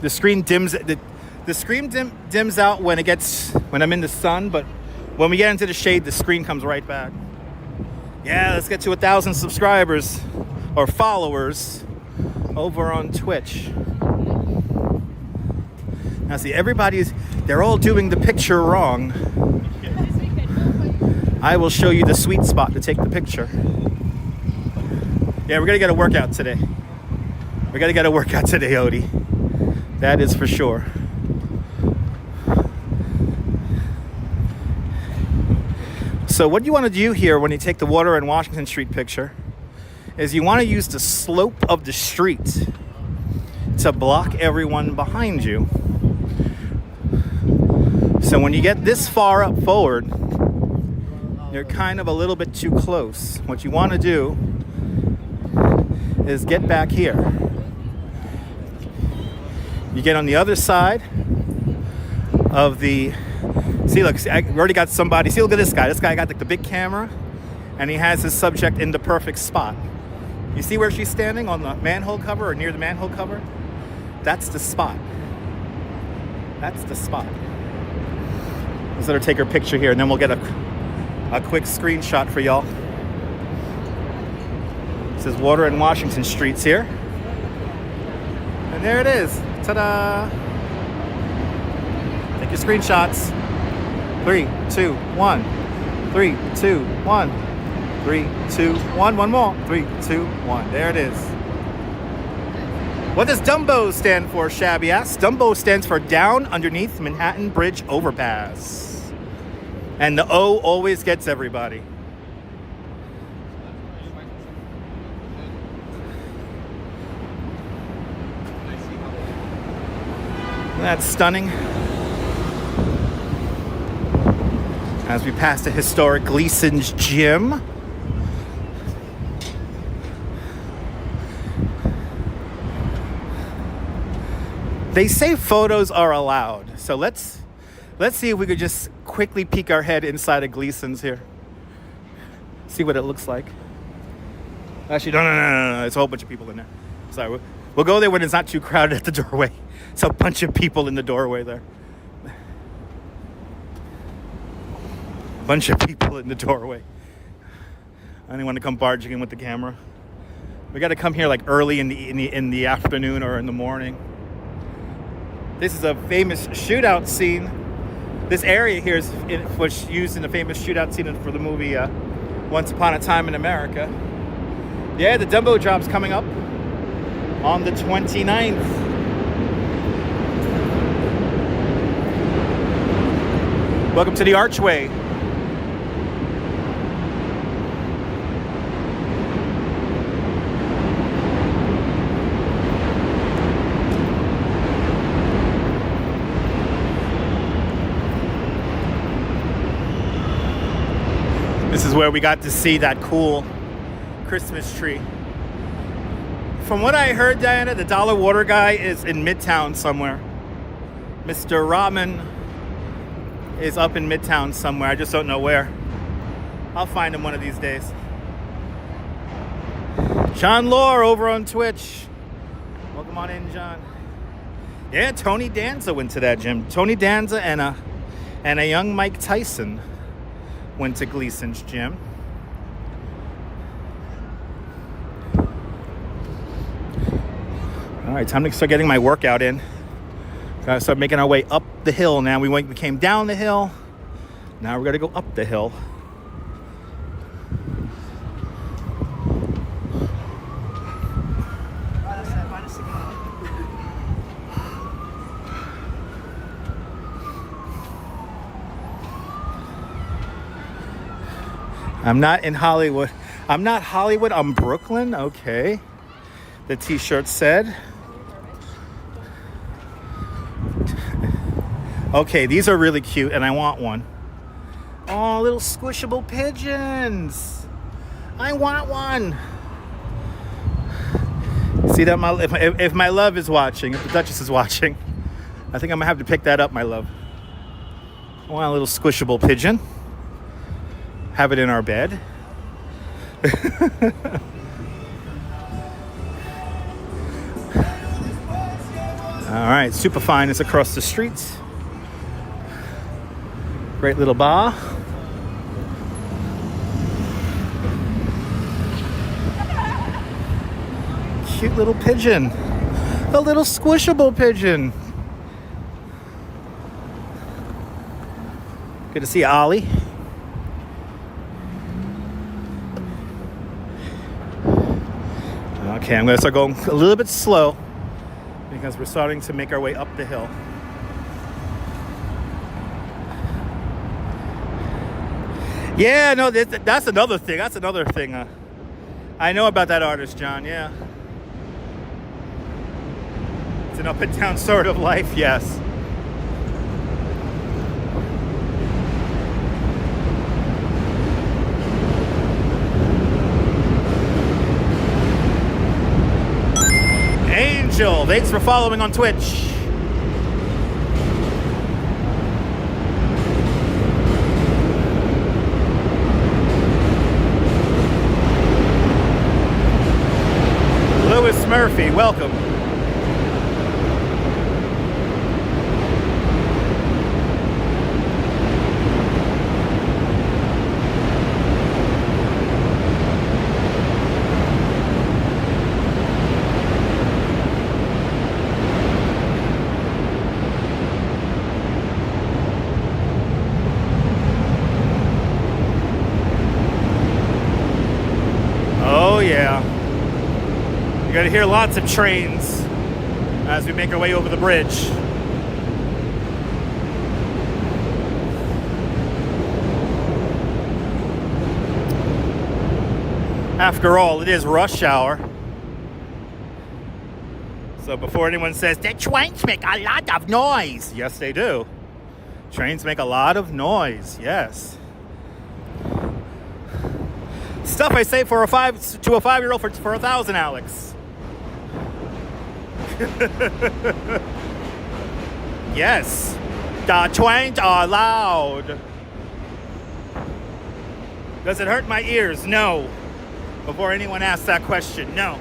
screen dims. The screen dims out when I'm in the sun, but when we get into the shade, the screen comes right back. Yeah, let's get to 1,000 subscribers or followers over on Twitch. Now see, they're all doing the picture wrong. I will show you the sweet spot to take the picture. Yeah, we're gonna get a workout today. We gotta get a workout today, Odie. That is for sure. So what you want to do here when you take the Water and Washington Street picture is you want to use the slope of the street to block everyone behind you. So when you get this far up forward, you're kind of a little bit too close. What you want to do is get back here. You get on the other side of the... See, look, we already got somebody. See, look at this guy. This guy got like the big camera, and he has his subject in the perfect spot. You see where she's standing on the manhole cover or near the manhole cover? That's the spot. That's the spot. Let's let her take her picture here, and then we'll get a quick screenshot for y'all. It says water in Washington streets here. And there it is. Ta-da! Take your screenshots. 3, 2, 1. 3, 2, 1. 3, 2, 1. One more. 3, 2, 1. There it is. What does Dumbo stand for, Shabby asks? Dumbo stands for Down Underneath Manhattan Bridge Overpass. And the O always gets everybody. That's stunning. As we pass the historic Gleason's Gym. They say photos are allowed, so let's see if we could just quickly peek our head inside of Gleason's here. See what it looks like. Actually, no. It's a whole bunch of people in there. Sorry, we'll go there when it's not too crowded at the doorway. It's a bunch of people in the doorway there. Bunch of people in the doorway. I didn't want to come barging in with the camera. We got to come here like early in the afternoon or in the morning. This is a famous shootout scene. This area here was used in the famous shootout scene for the movie Once Upon a Time in America. Yeah, the Dumbo drop's coming up on the 29th. Welcome to the Archway. This is where we got to see that cool Christmas tree. From what I heard, Diana, the Dollar Water guy is in Midtown somewhere. Mr. Rahman is up in Midtown somewhere. I just don't know where. I'll find him one of these days. John Lore over on Twitch. Welcome on in, John. Yeah, Tony Danza went to that gym. Tony Danza and a young Mike Tyson went to Gleason's gym. All right, time to start getting my workout in. Gotta start making our way up the hill now. We came down the hill. Now we're gonna go up the hill. I'm not in Hollywood. I'm not Hollywood, I'm Brooklyn. Okay. The t-shirt said. Okay, these are really cute and I want one. Oh, little squishable pigeons. I want one. See that, if my love is watching, if the Duchess is watching, I think I'm gonna have to pick that up, my love. I want a little squishable pigeon. Have it in our bed. All right, Superfine is across the street. Great little bar. Cute little pigeon. A little squishable pigeon. Good to see you, Ollie. Okay, I'm gonna start going a little bit slow because we're starting to make our way up the hill. Yeah, no, that's another thing. That's another thing. I know about that artist, John, yeah. It's an up and down sort of life, yes. Angel, thanks for following on Twitch. Lewis Murphy, welcome. yeah. You're gonna hear lots of trains as we make our way over the bridge. After all, it is rush hour. So before anyone says, the trains make a lot of noise. Yes, they do. Trains make a lot of noise, yes. Stuff I say for a 5-year-old for 1,000, Alex. Yes, the trains are loud. Does it hurt my ears? No. Before anyone asks that question, no.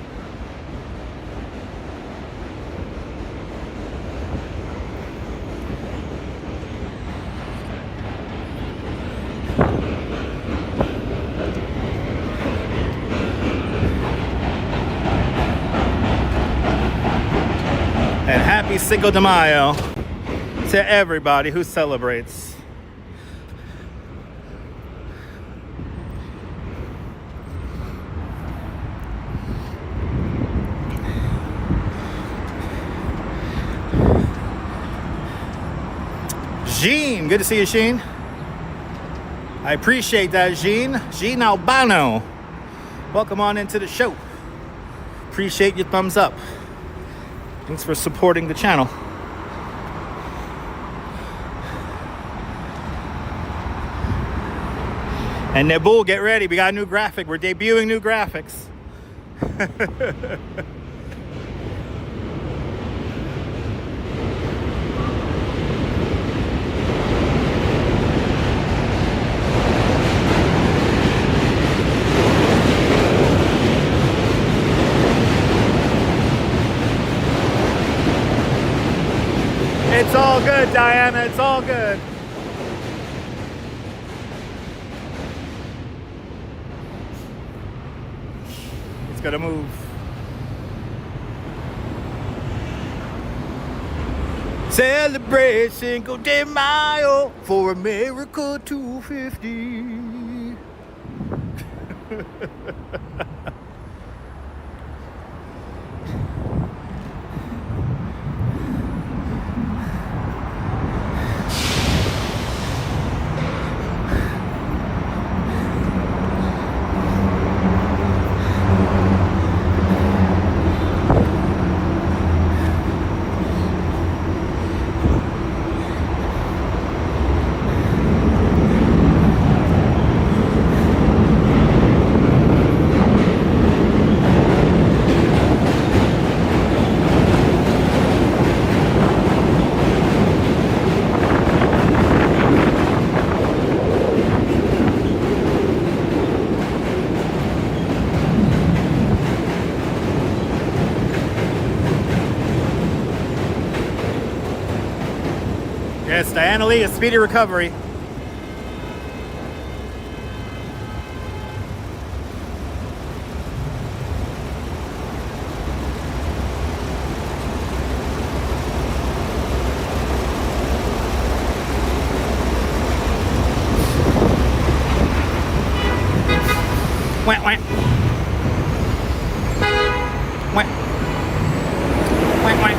And happy Cinco de Mayo to everybody who celebrates. Jean, good to see you, Jean. I appreciate that, Jean. Jean Albano. Welcome on into the show. Appreciate your thumbs up. Thanks for supporting the channel. And Nebul, get ready. We got a new graphic. We're debuting new graphics. It's all good, Diana. It's all good. It's gotta move. Celebrate Cinco de Mayo for America 250. Yes, Diana Lee, a speedy recovery. Wah, wah. Wah. Wah, wah.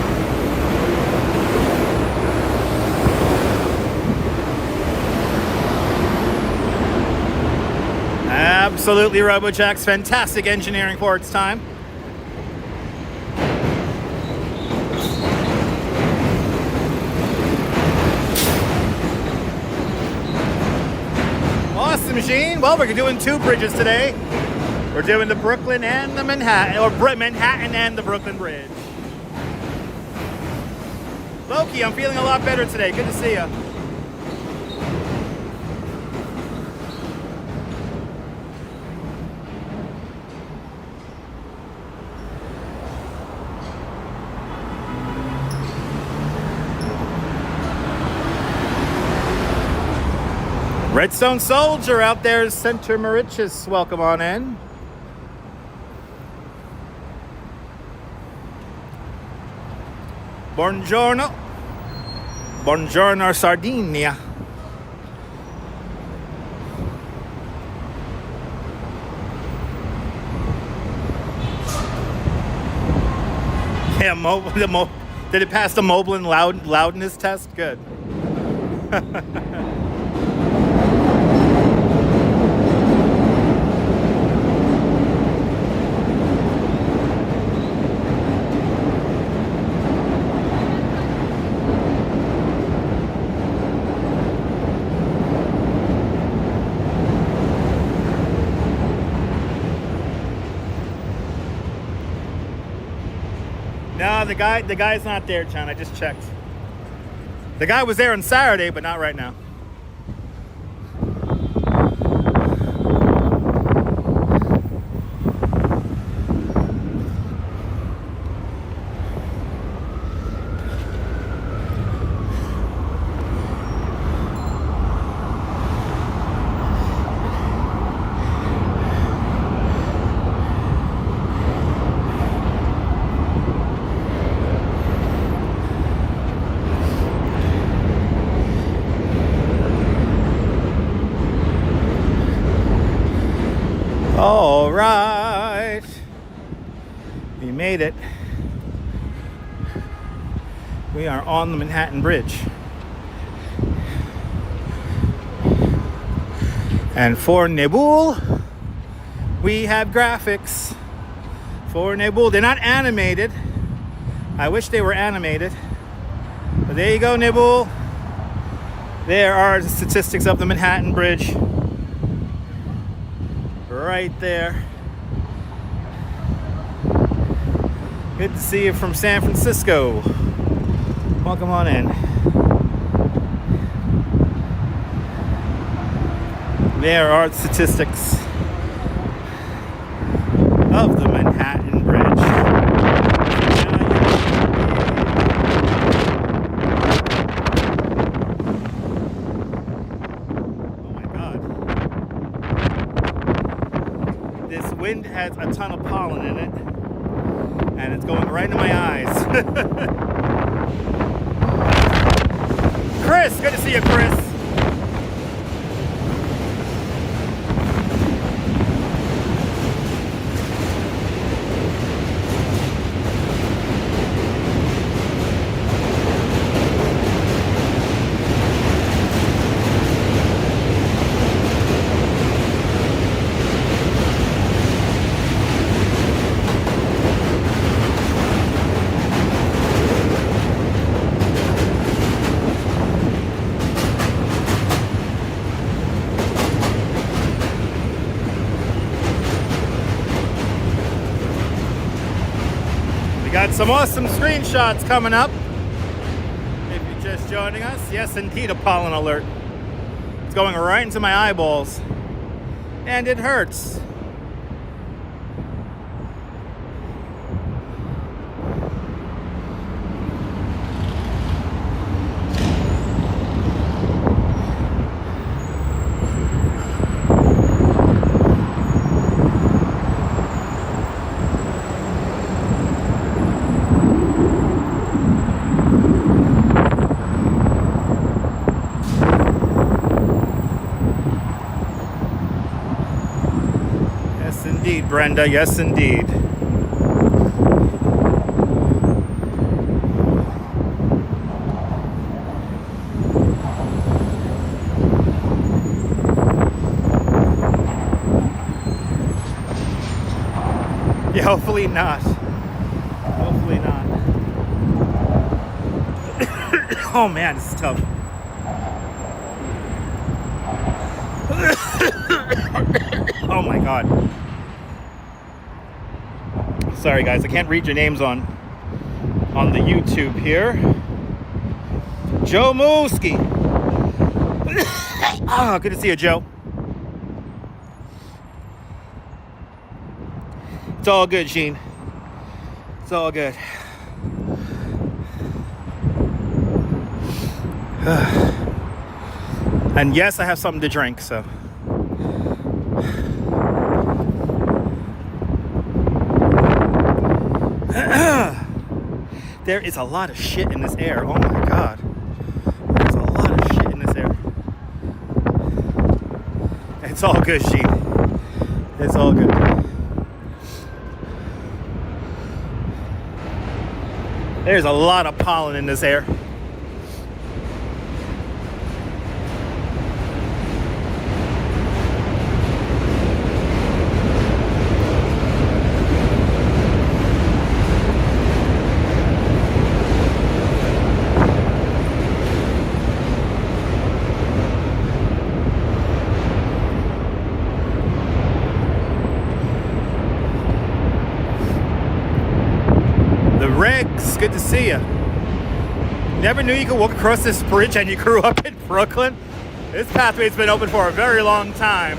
Absolutely, RoboJack's fantastic engineering for its time. Awesome, Jean. Well, we're doing two bridges today. We're doing the Brooklyn and the Manhattan, or Manhattan and the Brooklyn Bridge. Loki, I'm feeling a lot better today. Good to see you. Redstone Soldier out there, Center Mauritius. Welcome on in. Buongiorno. Buongiorno, Sardinia. Yeah, did it pass the mobile and loudness test? Good. No, the guy's not there, John. I just checked. The guy was there on Saturday, but not right now. All right, we made it. We are on the Manhattan Bridge. And for Nebul, we have graphics. For Nebul, they're not animated. I wish they were animated. But there you go, Nebul. There are the statistics of the Manhattan Bridge. Right there. Good to see you from San Francisco. Welcome on in. There are statistics of the Manhattan Bridge. Wind has a ton of pollen in it, and it's going right into my eyes. Chris, good to see you, Chris. Got some awesome screenshots coming up. If you're just joining us, yes, indeed, a pollen alert. It's going right into my eyeballs, and it hurts. Indeed, Brenda, yes indeed. Yeah, hopefully not. Hopefully not. Oh man, this is tough. Oh my god. Sorry guys, I can't read your names on the YouTube here. Joe Mooski. Ah, good to see you, Joe. It's all good, Gene. It's all good. And yes, I have something to drink, so. There is a lot of shit in this air. Oh my god. There's a lot of shit in this air. It's all good, Sheep. It's all good. There's a lot of pollen in this air. Good to see you. Never knew you could walk across this bridge and you grew up in Brooklyn. This pathway's been open for a very long time.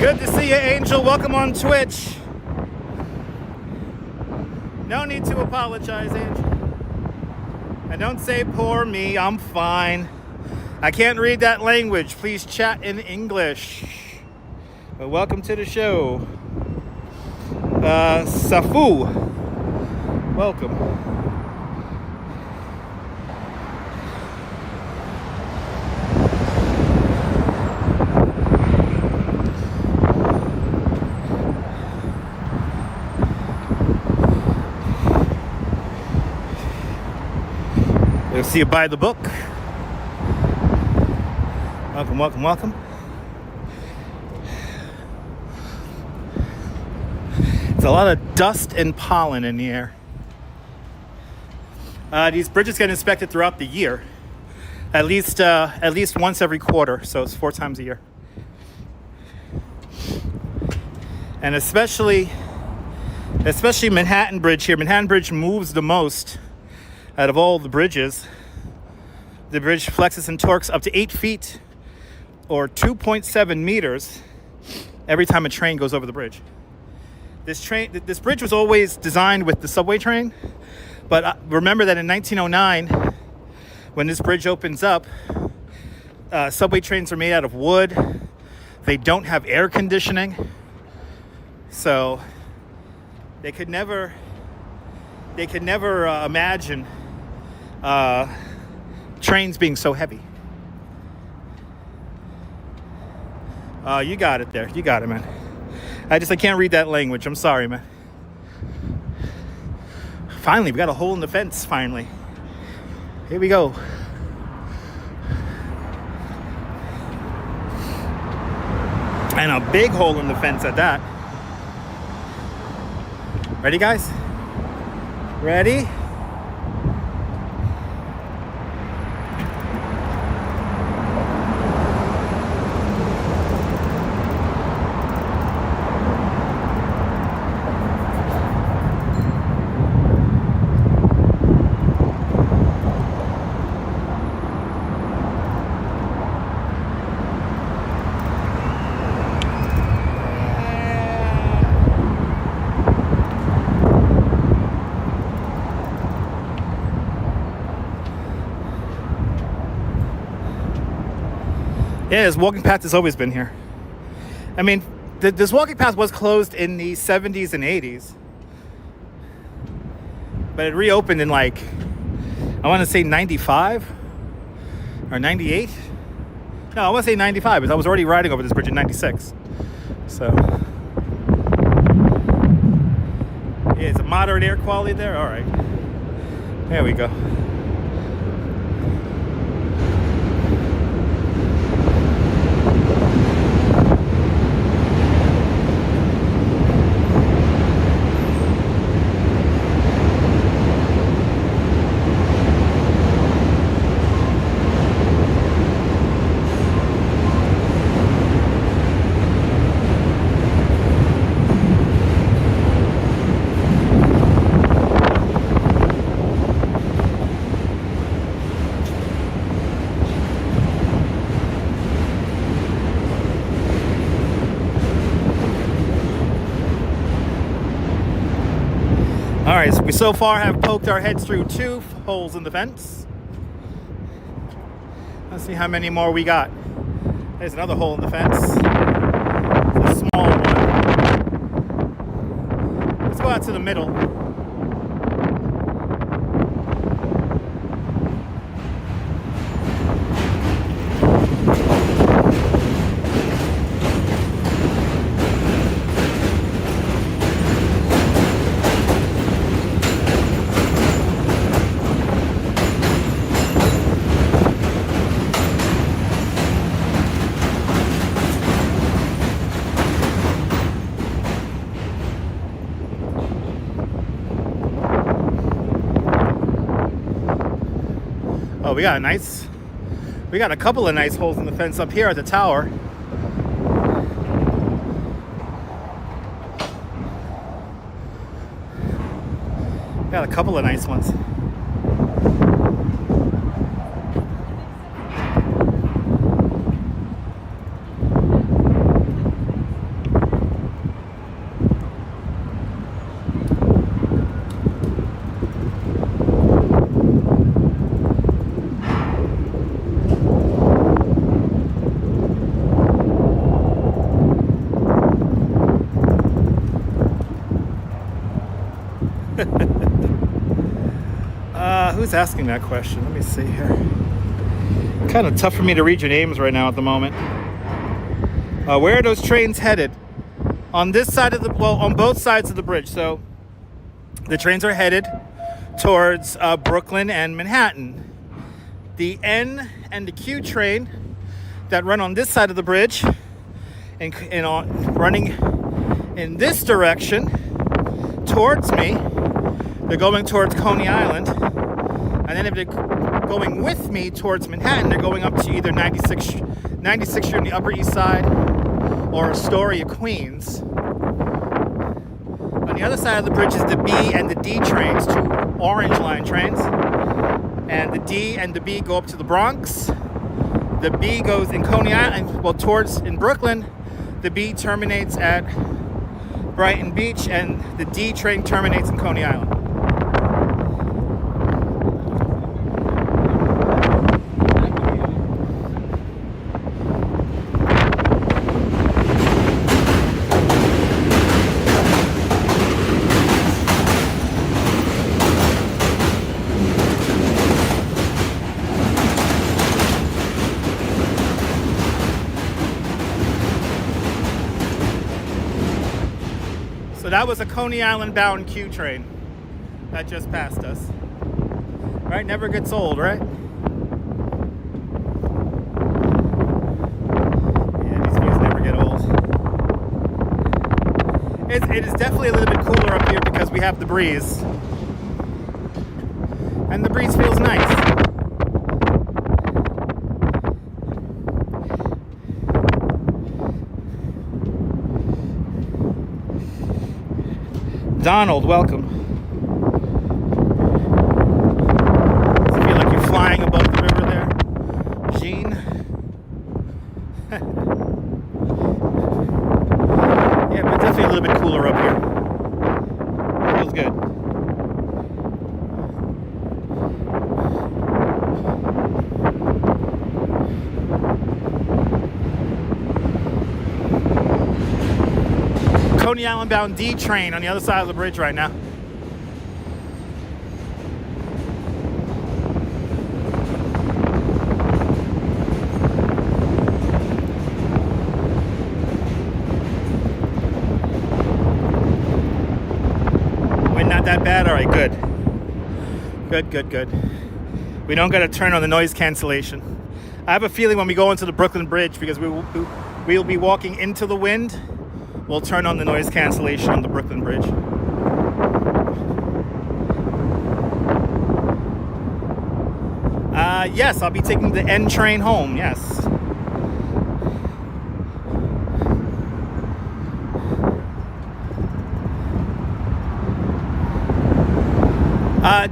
Good to see you, Angel. Welcome on Twitch. No need to apologize, Angel. And don't say poor me, I'm fine. I can't read that language. Please chat in English. But welcome to the show. Safu, welcome. We'll see you by the book. Welcome, welcome, welcome. It's a lot of dust and pollen in the air. These bridges get inspected throughout the year, at least once every quarter, so it's 4 times a year. And especially Manhattan Bridge here. Manhattan Bridge moves the most out of all the bridges. The bridge flexes and torques up to 8 feet or 2.7 meters every time a train goes over the bridge. This bridge was always designed with the subway train, but remember that in 1909, when this bridge opens up, subway trains are made out of wood. They don't have air conditioning, so they could never imagine trains being so heavy. You got it there. You got it, man. I can't read that language. I'm sorry, man. Finally, we got a hole in the fence, finally. Here we go. And a big hole in the fence at that. Ready, guys? Ready? Yeah, this walking path has always been here. I mean, this walking path was closed in the 70s and 80s. But it reopened in I want to say 95 or 98. No, I want to say 95 because I was already riding over this bridge in 96. So, yeah, it's a moderate air quality there. All right. There we go. All right, so we so far have poked our heads through 2 holes in the fence. Let's see how many more we got. There's another hole in the fence. It's a small one. go out to the middle. Oh, we got a couple of nice holes in the fence up here at the tower. Got a couple of nice ones. Who's asking that question? Let me see here. Kind of tough for me to read your names right now at the moment. Where are those trains headed? On this side of the, well, on both sides of the bridge. So the trains are headed towards Brooklyn and Manhattan. The N and the Q train that run on this side of the bridge and running in this direction towards me, they're going towards Coney Island. And then if they're going with me towards Manhattan, they're going up to either 96th Street on the Upper East Side or Astoria, Queens. On the other side of the bridge is the B and the D trains, two Orange Line trains. And the D and the B go up to the Bronx. The B goes in Coney Island, well, in Brooklyn. The B terminates at Brighton Beach, and the D train terminates in Coney Island. That was a Coney Island bound Q train that just passed us. Right? Never gets old, right? Yeah, these views never get old. It is definitely a little bit cooler up here because we have the breeze. And the breeze feels nice. Donald, welcome. Does it feel like you're flying above the river there? Jean? Yeah, but definitely a little bit cooler up here. Feels good. Coney Island bound D train on the other side of the bridge right now. Wind not that bad? All right, good. Good. We don't got to turn on the noise cancellation. I have a feeling when we go into the Brooklyn Bridge, because we'll be walking into the wind, we'll turn on the noise cancellation on the Brooklyn Bridge. Yes, I'll be taking the N train home, yes.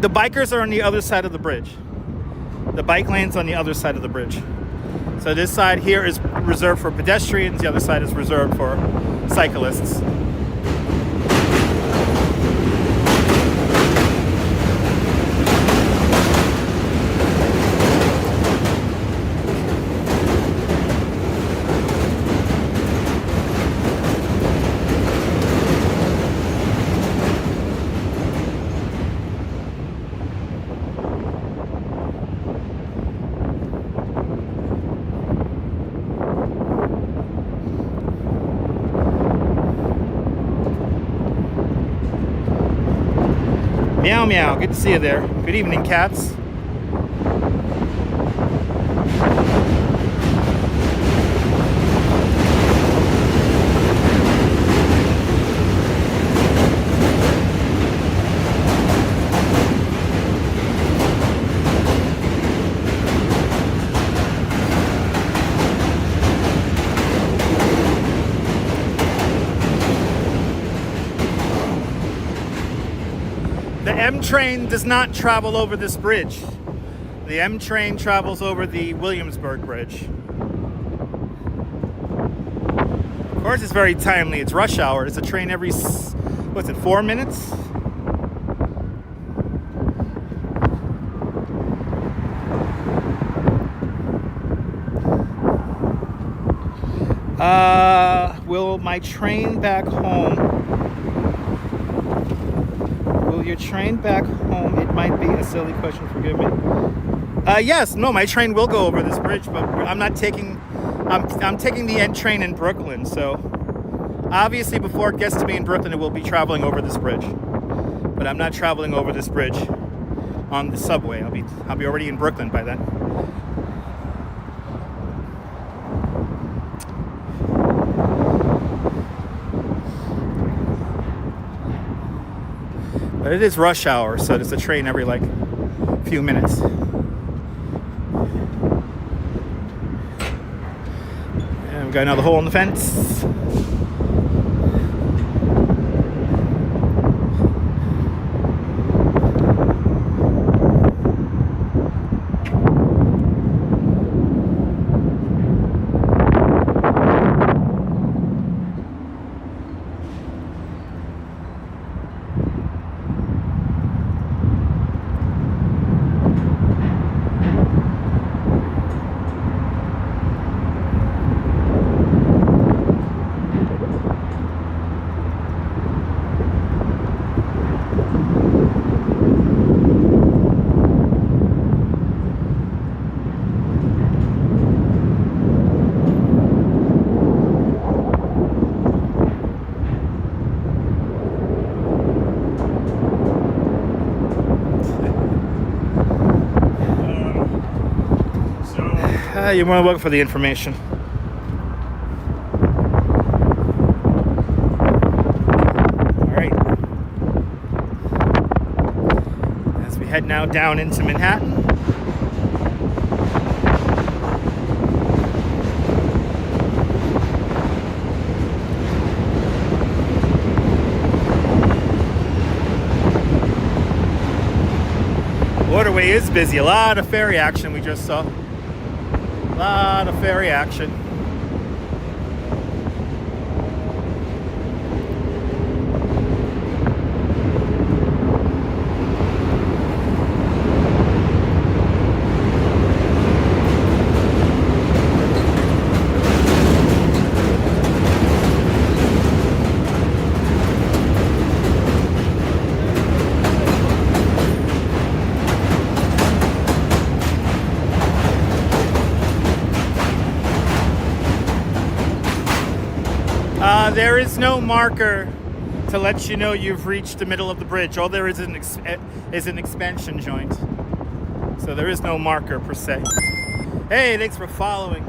The bikers are on the other side of the bridge. The bike lane's on the other side of the bridge. So this side here is reserved for pedestrians, the other side is reserved for cyclists. Meow meow. Good to see you there. Good evening, cats. The M train does not travel over this bridge. The M train travels over the Williamsburg Bridge. Of course, it's very timely. It's rush hour. It's a train every, what's it, 4 minutes? Will my train back home? Will your train back home? It might be a silly question, forgive me. Yes, no, my train will go over this bridge, but I'm not taking, I'm taking the N train in Brooklyn, so obviously before it gets to me in Brooklyn, it will be traveling over this bridge. But I'm not traveling over this bridge on the subway. I'll be already in Brooklyn by then. But it is rush hour, so there's a train every like few minutes. And we've got another hole in the fence. You want to look for the information. All right. As we head now down into Manhattan. Waterway is busy. A lot of ferry action we just saw. A lot of ferry action. There is no marker to let you know you've reached the middle of the bridge. All there is an expansion joint. So there is no marker per se. Hey, thanks for following.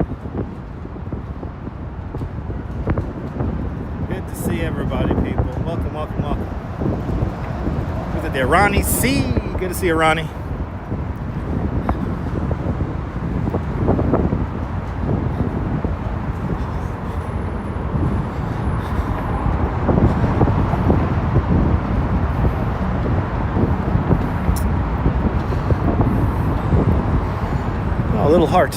Good to see everybody, people. Welcome, welcome, welcome. Who's it there? Ronnie C. Good to see you, Ronnie. Little heart.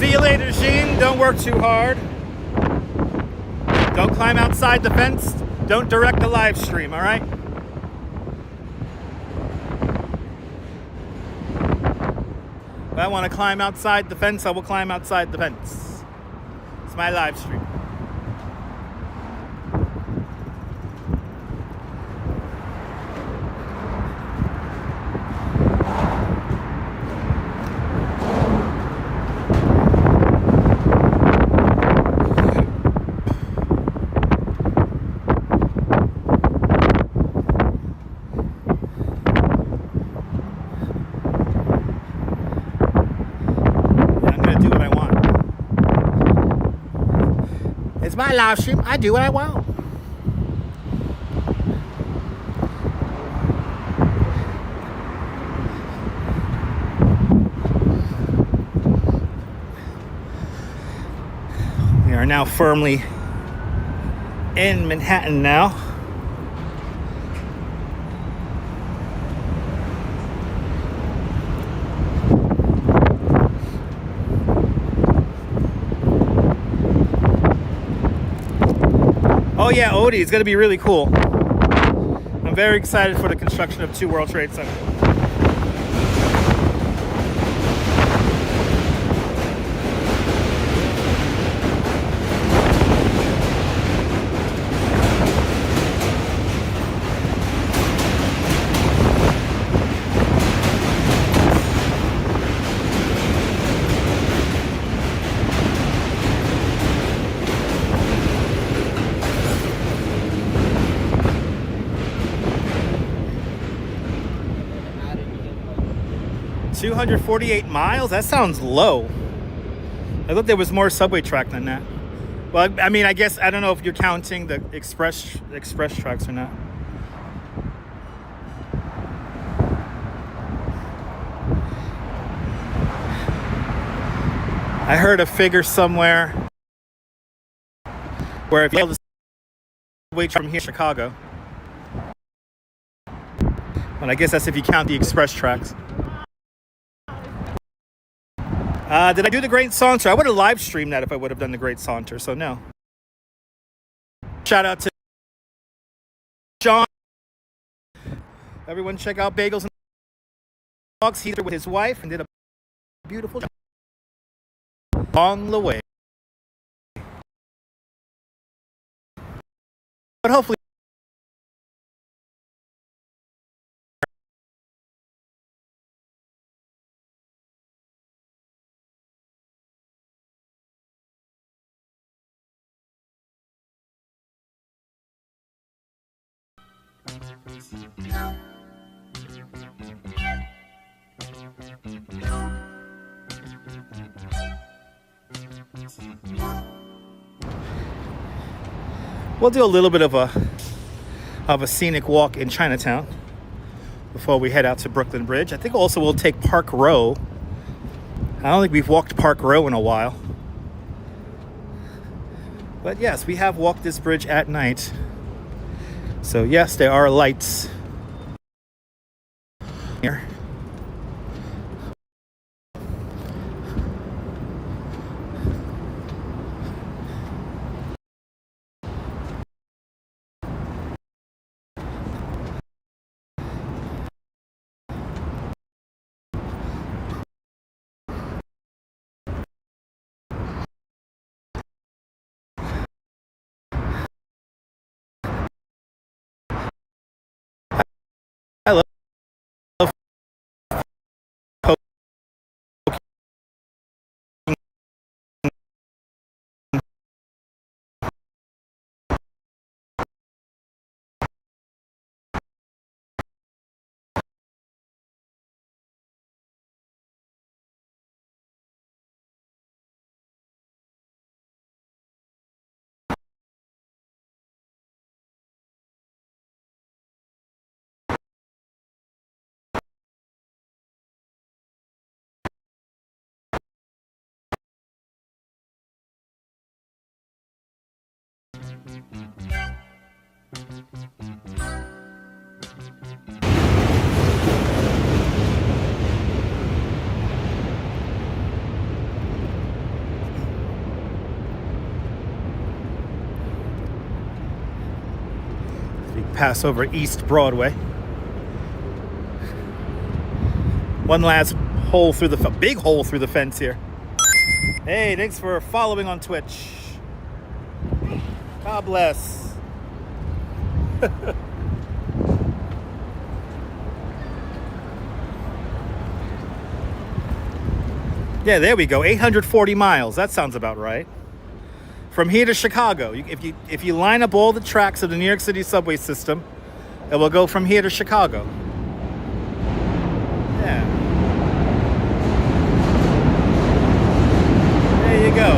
See you later, Jean. Don't work too hard. Don't climb outside the fence. Don't direct the live stream, all right? If I want to climb outside the fence, I will climb outside the fence. It's my live stream. My live stream, I do what I want. We are now firmly in Manhattan now. Oh yeah, Odie, it's going to be really cool. I'm very excited for the construction of 2 World Trade Center. $248 miles? That sounds low. I thought there was more subway track than that. Well, I mean, I guess, I don't know if you're counting the express tracks or not. I heard a figure somewhere where if you the subway from here to Chicago, and I guess that's if you count the express tracks. Did I do the Great Saunter? I would have live streamed that if I would have done the Great Saunter, so no. Shout out to John. Everyone check out Bagels and Dogs. He's here with his wife and did a beautiful job along the way. But hopefully we'll do a little bit of a scenic walk in Chinatown before we head out to Brooklyn Bridge. I think also we'll take Park Row. I don't think we've walked Park Row in a while. But yes, we have walked this bridge at night. So yes, there are lights here. I love pass over East Broadway. One last hole through the big hole through the fence here. Hey, thanks for following on Twitch. God bless. Yeah, there we go. 840 miles. That sounds about right. From here to Chicago. If you line up all the tracks of the New York City subway system, it will go from here to Chicago. Yeah. There you go.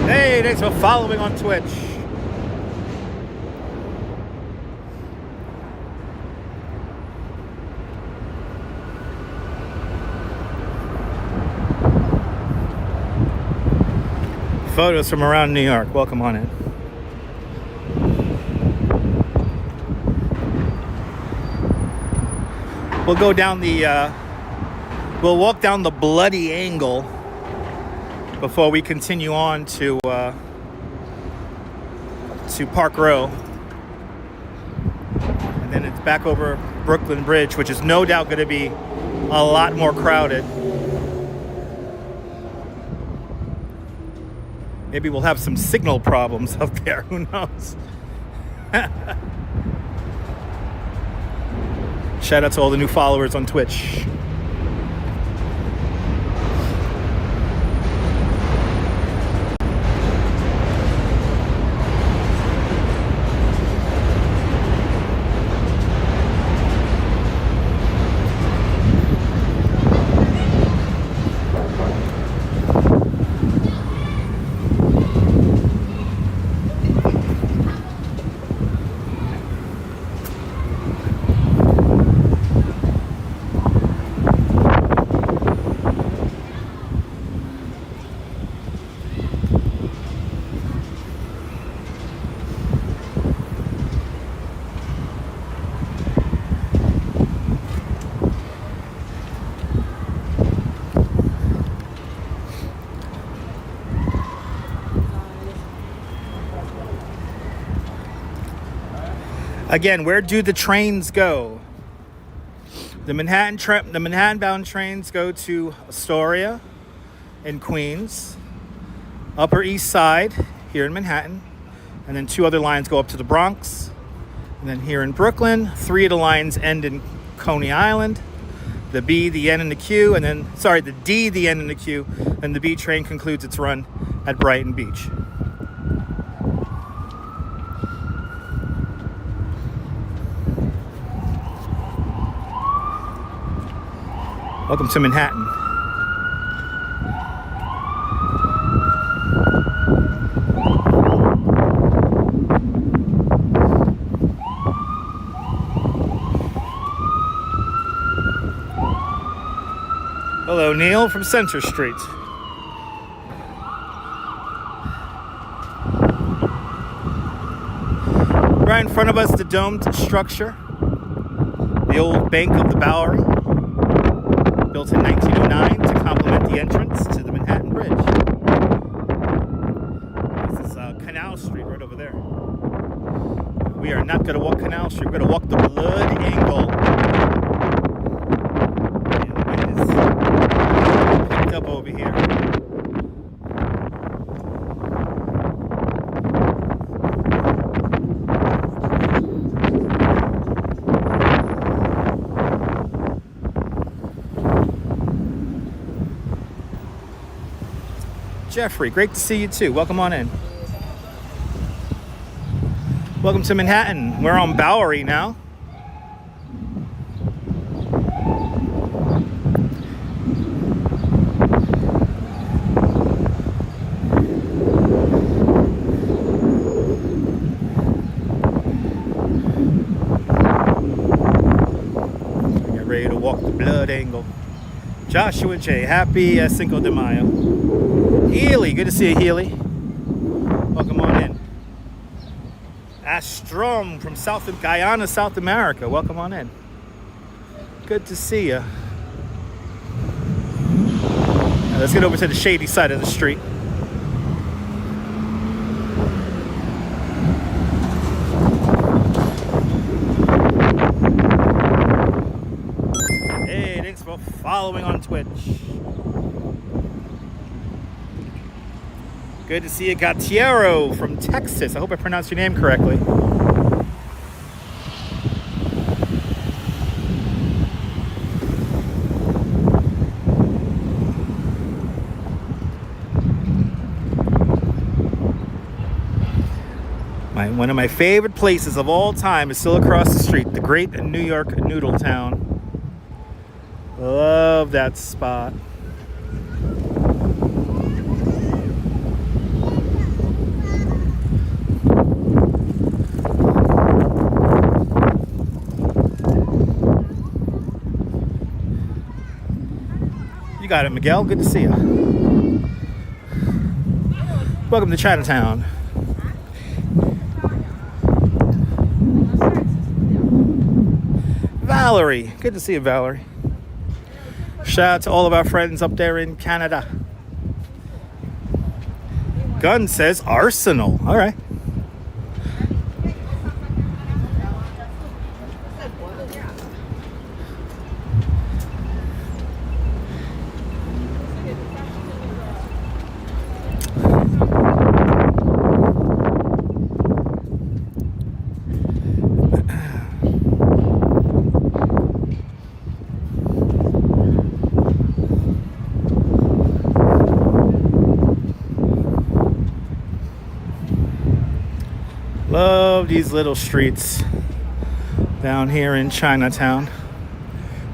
Hey, thanks for following on Twitch. Photos from around New York. Welcome on in. We'll go down the, we'll walk down the bloody angle before we continue on to Park Row. And then it's back over Brooklyn Bridge, which is no doubt going to be a lot more crowded. Maybe we'll have some signal problems up there. Who knows? Shout out to all the new followers on Twitch. Again, where do the trains go? The Manhattan-bound trains go to Astoria in Queens, Upper East Side here in Manhattan, and then 2 other lines go up to the Bronx. And then here in Brooklyn, 3 of the lines end in Coney Island. The B, the N, and the Q, and then, sorry, the D, the N, and the Q, and the B train concludes its run at Brighton Beach. Welcome to Manhattan. Hello, Neil from Center Street. Right in front of us, the domed structure, the old Bank of the Bowery, built in 1909 to complement the entrance to the Manhattan Bridge. This is Canal Street right over there. We are not going to walk Canal Street. We're going to walk the Blood Angle. And the wind is picked up over here. Jeffrey, great to see you too. Welcome on in. Welcome to Manhattan. We're on Bowery now. Get ready to walk the Blood Angle. Joshua J, happy Cinco de Mayo. Healy, good to see you, Healy. Welcome on in. Astrom from Guyana, South America. Welcome on in. Good to see you. Let's get over to the shady side of the street. Hey, thanks for following on Twitch. Good to see you, Gatiero from Texas. I hope I pronounced your name correctly. One of my favorite places of all time is still across the street, the great New York Noodle Town. Love that spot. You got it, Miguel. Good to see you. Welcome to Chinatown. Valerie. Good to see you, Valerie. Shout out to all of our friends up there in Canada. Gun says Arsenal. All right. Love these little streets down here in Chinatown.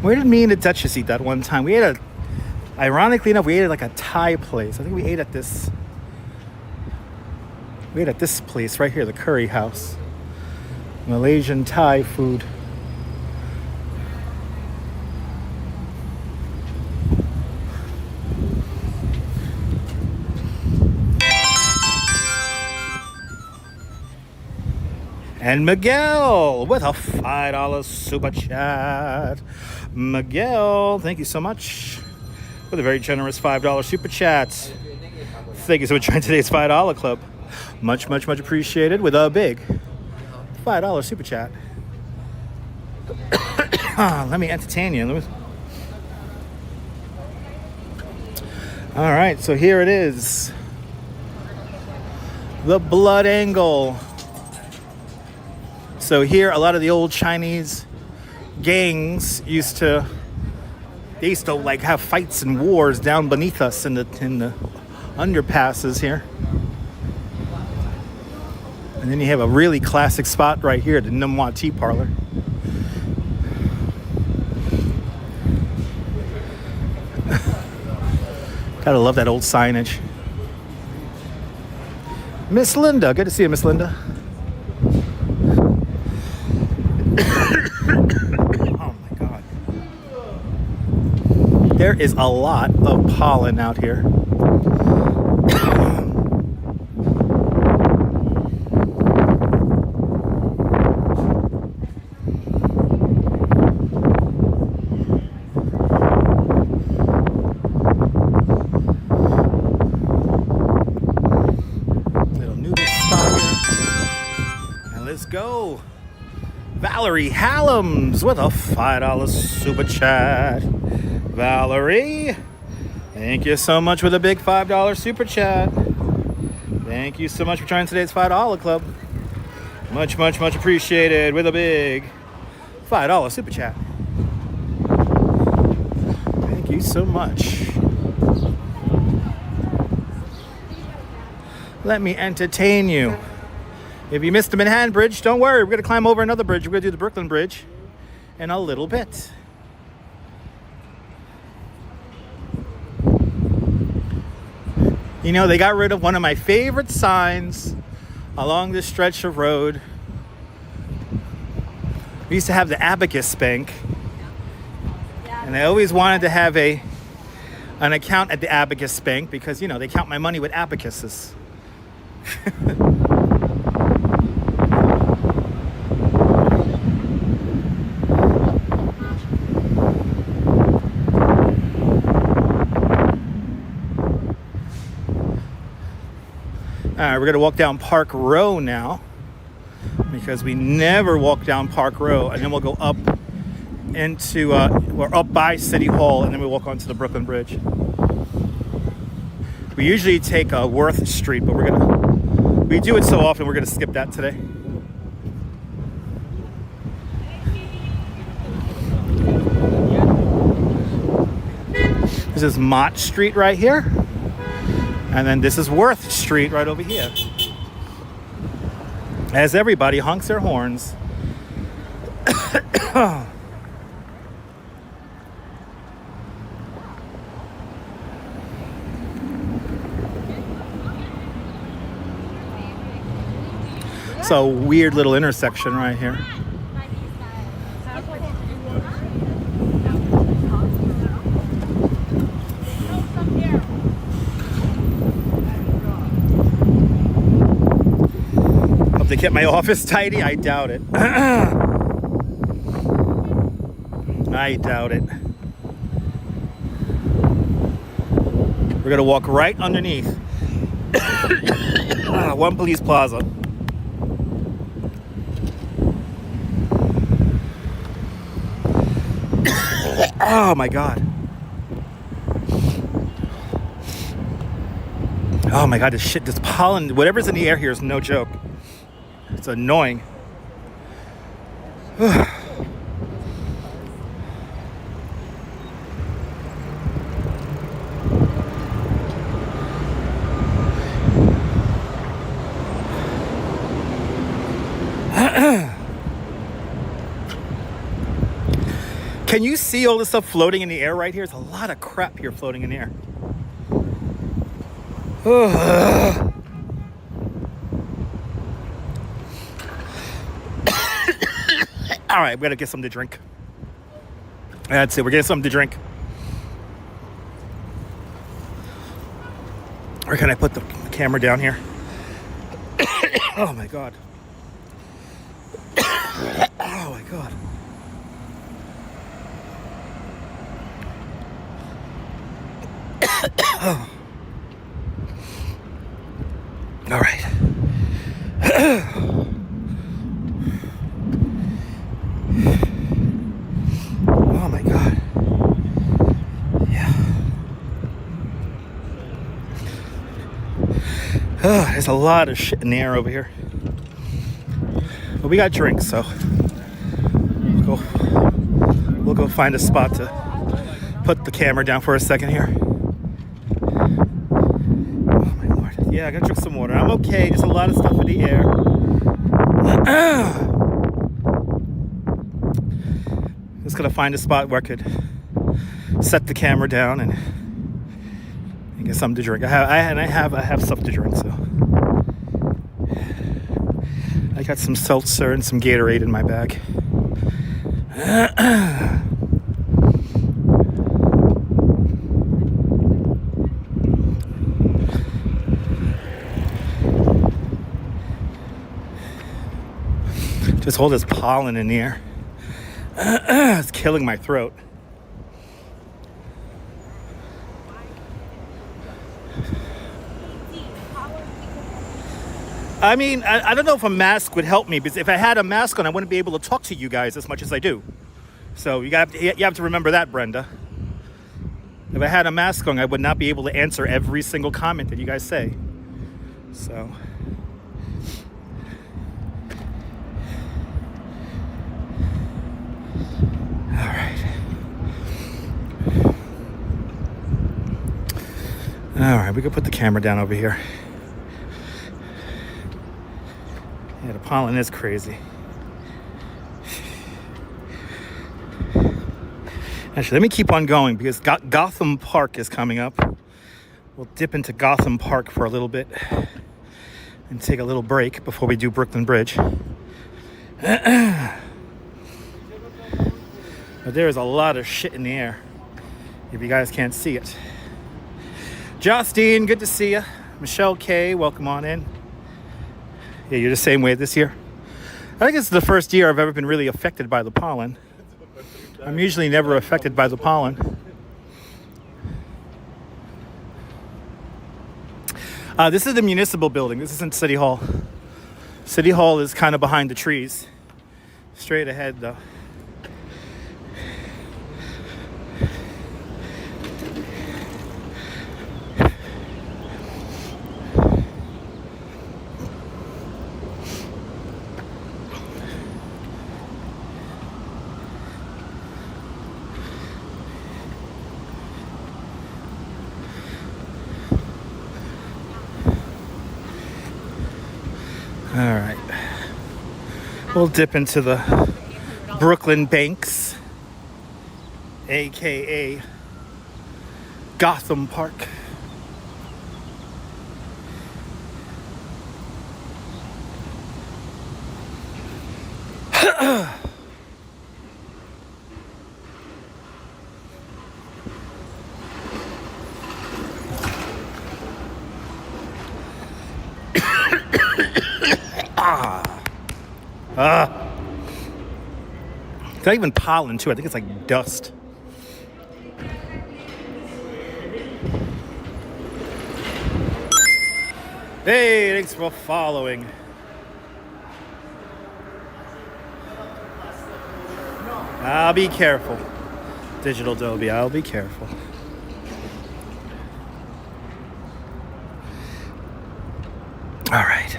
Where did me and the Duchess eat that one time? We ate ironically enough, we ate at like a Thai place. I think we ate at this place right here, the Curry House. Malaysian Thai food. And Miguel with a $5 super chat. Miguel, thank you so much for the very generous $5 super chat. Thank you so much for joining today's $5 club. Much, much, much appreciated with a big $5 super chat. Let me entertain you. All right, so here it is. The Blood Angle. So here, a lot of the old Chinese gangs used to like have fights and wars down beneath us in the underpasses here. And then you have a really classic spot right here, the Numwa Tea Parlor. Gotta love that old signage. Miss Linda, good to see you, Miss Linda. There is a lot of pollen out here. Little noodle spot here. And let's go. Valerie Hallams with a $5 super chat. Valerie, thank you so much for the big $5 super chat. Thank you so much for joining today's $5 club. Much, much, much appreciated with a big $5 super chat. Thank you so much. Let me entertain you. If you missed the Manhattan Bridge, don't worry. We're going to climb over another bridge. We're going to do the Brooklyn Bridge in a little bit. You know, they got rid of one of my favorite signs along this stretch of road. We used to have the Abacus Bank. And I always wanted to have an account at the Abacus Bank because, you know, they count my money with abacuses. We're going to walk down Park Row now, because we never walk down Park Row, and then we'll go up into, we're up by City Hall, and then we walk onto the Brooklyn Bridge. We usually take Worth Street, but we do it so often, we're gonna skip that today. This is Mott Street right here, and then this is Worth Street right over here. As everybody honks their horns. It's a weird little intersection right here. Hope they kept my office tidy. I doubt it. I doubt it. We're gonna walk right underneath One Police Plaza. Oh my God. Oh my God, this pollen, whatever's in the air here is no joke. It's annoying. Can you see all this stuff floating in the air right here? There's a lot of crap here floating in the air. All right, we gotta get something to drink. That's it, we're getting something to drink. Where can I put the camera down here? Oh my God. Oh my God. All right. Oh my God. Yeah. Oh, there's a lot of shit in the air over here. But we got drinks, so we'll go find a spot to put the camera down for a second here. Yeah, I gotta drink some water. I'm okay. There's a lot of stuff in the air. Just gonna find a spot where I could set the camera down and get something to drink. I have stuff to drink, so I got some seltzer and some Gatorade in my bag. Just all this pollen in the air. It's killing my throat. I mean, I don't know if a mask would help me, because if I had a mask on, I wouldn't be able to talk to you guys as much as I do. So you have to remember that, Brenda. If I had a mask on, I would not be able to answer every single comment that you guys say. So... All right, we can put the camera down over here. Yeah, the pollen is crazy. Actually, let me keep on going, because Gotham Park is coming up. We'll dip into Gotham Park for a little bit and take a little break before we do Brooklyn Bridge. But there is a lot of shit in the air, if you guys can't see it. Justine, good to see you. Michelle K, welcome on in. Yeah, you're the same way this year. I think it's the first year I've ever been really affected by the pollen. I'm usually never affected by the pollen. This is the municipal building. This isn't City Hall. City Hall is kind of behind the trees. Straight ahead, though. All right, we'll dip into the Brooklyn Banks, aka Gotham Park. It's not even pollen, too. I think it's like dust. Hey, thanks for following. I'll be careful. Digital Dobie, I'll be careful. All right.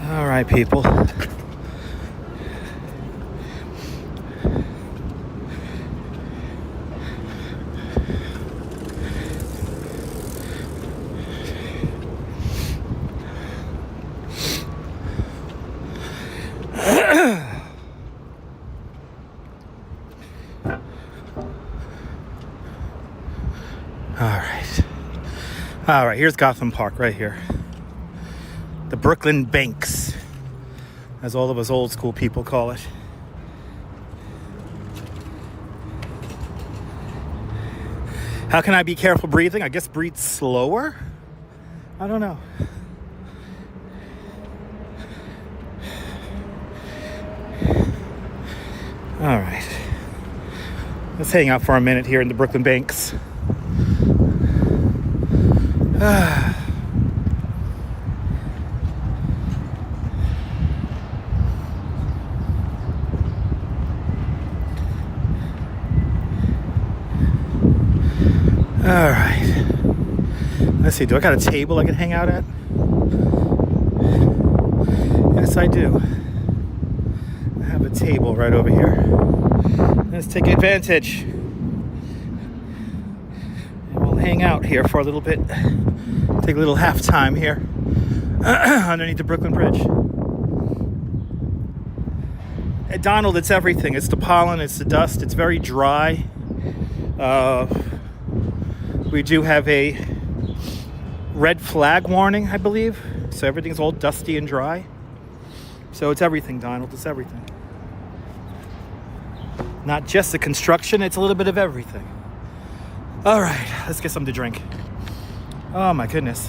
All right, people. All right, here's Gotham Park right here. The Brooklyn Banks, as all of us old school people call it. How can I be careful breathing? I guess breathe slower? I don't know. All right. Let's hang out for a minute here in the Brooklyn Banks. All right. Let's see. Do I got a table I can hang out at? Yes, I do. I have a table right over here. Let's take advantage. And we'll hang out here for a little bit. Take a little half time here underneath the Brooklyn Bridge. At Donald, it's everything. It's the pollen. It's the dust. It's very dry. We do have a red flag warning, I believe. So everything's all dusty and dry. So it's everything, Donald. It's everything. Not just the construction. It's a little bit of everything. All right. Let's get something to drink. Oh, my goodness.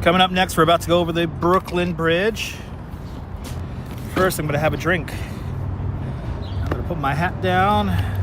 Coming up next, we're about to go over the Brooklyn Bridge. First, I'm going to have a drink. I'm going to put my hat down.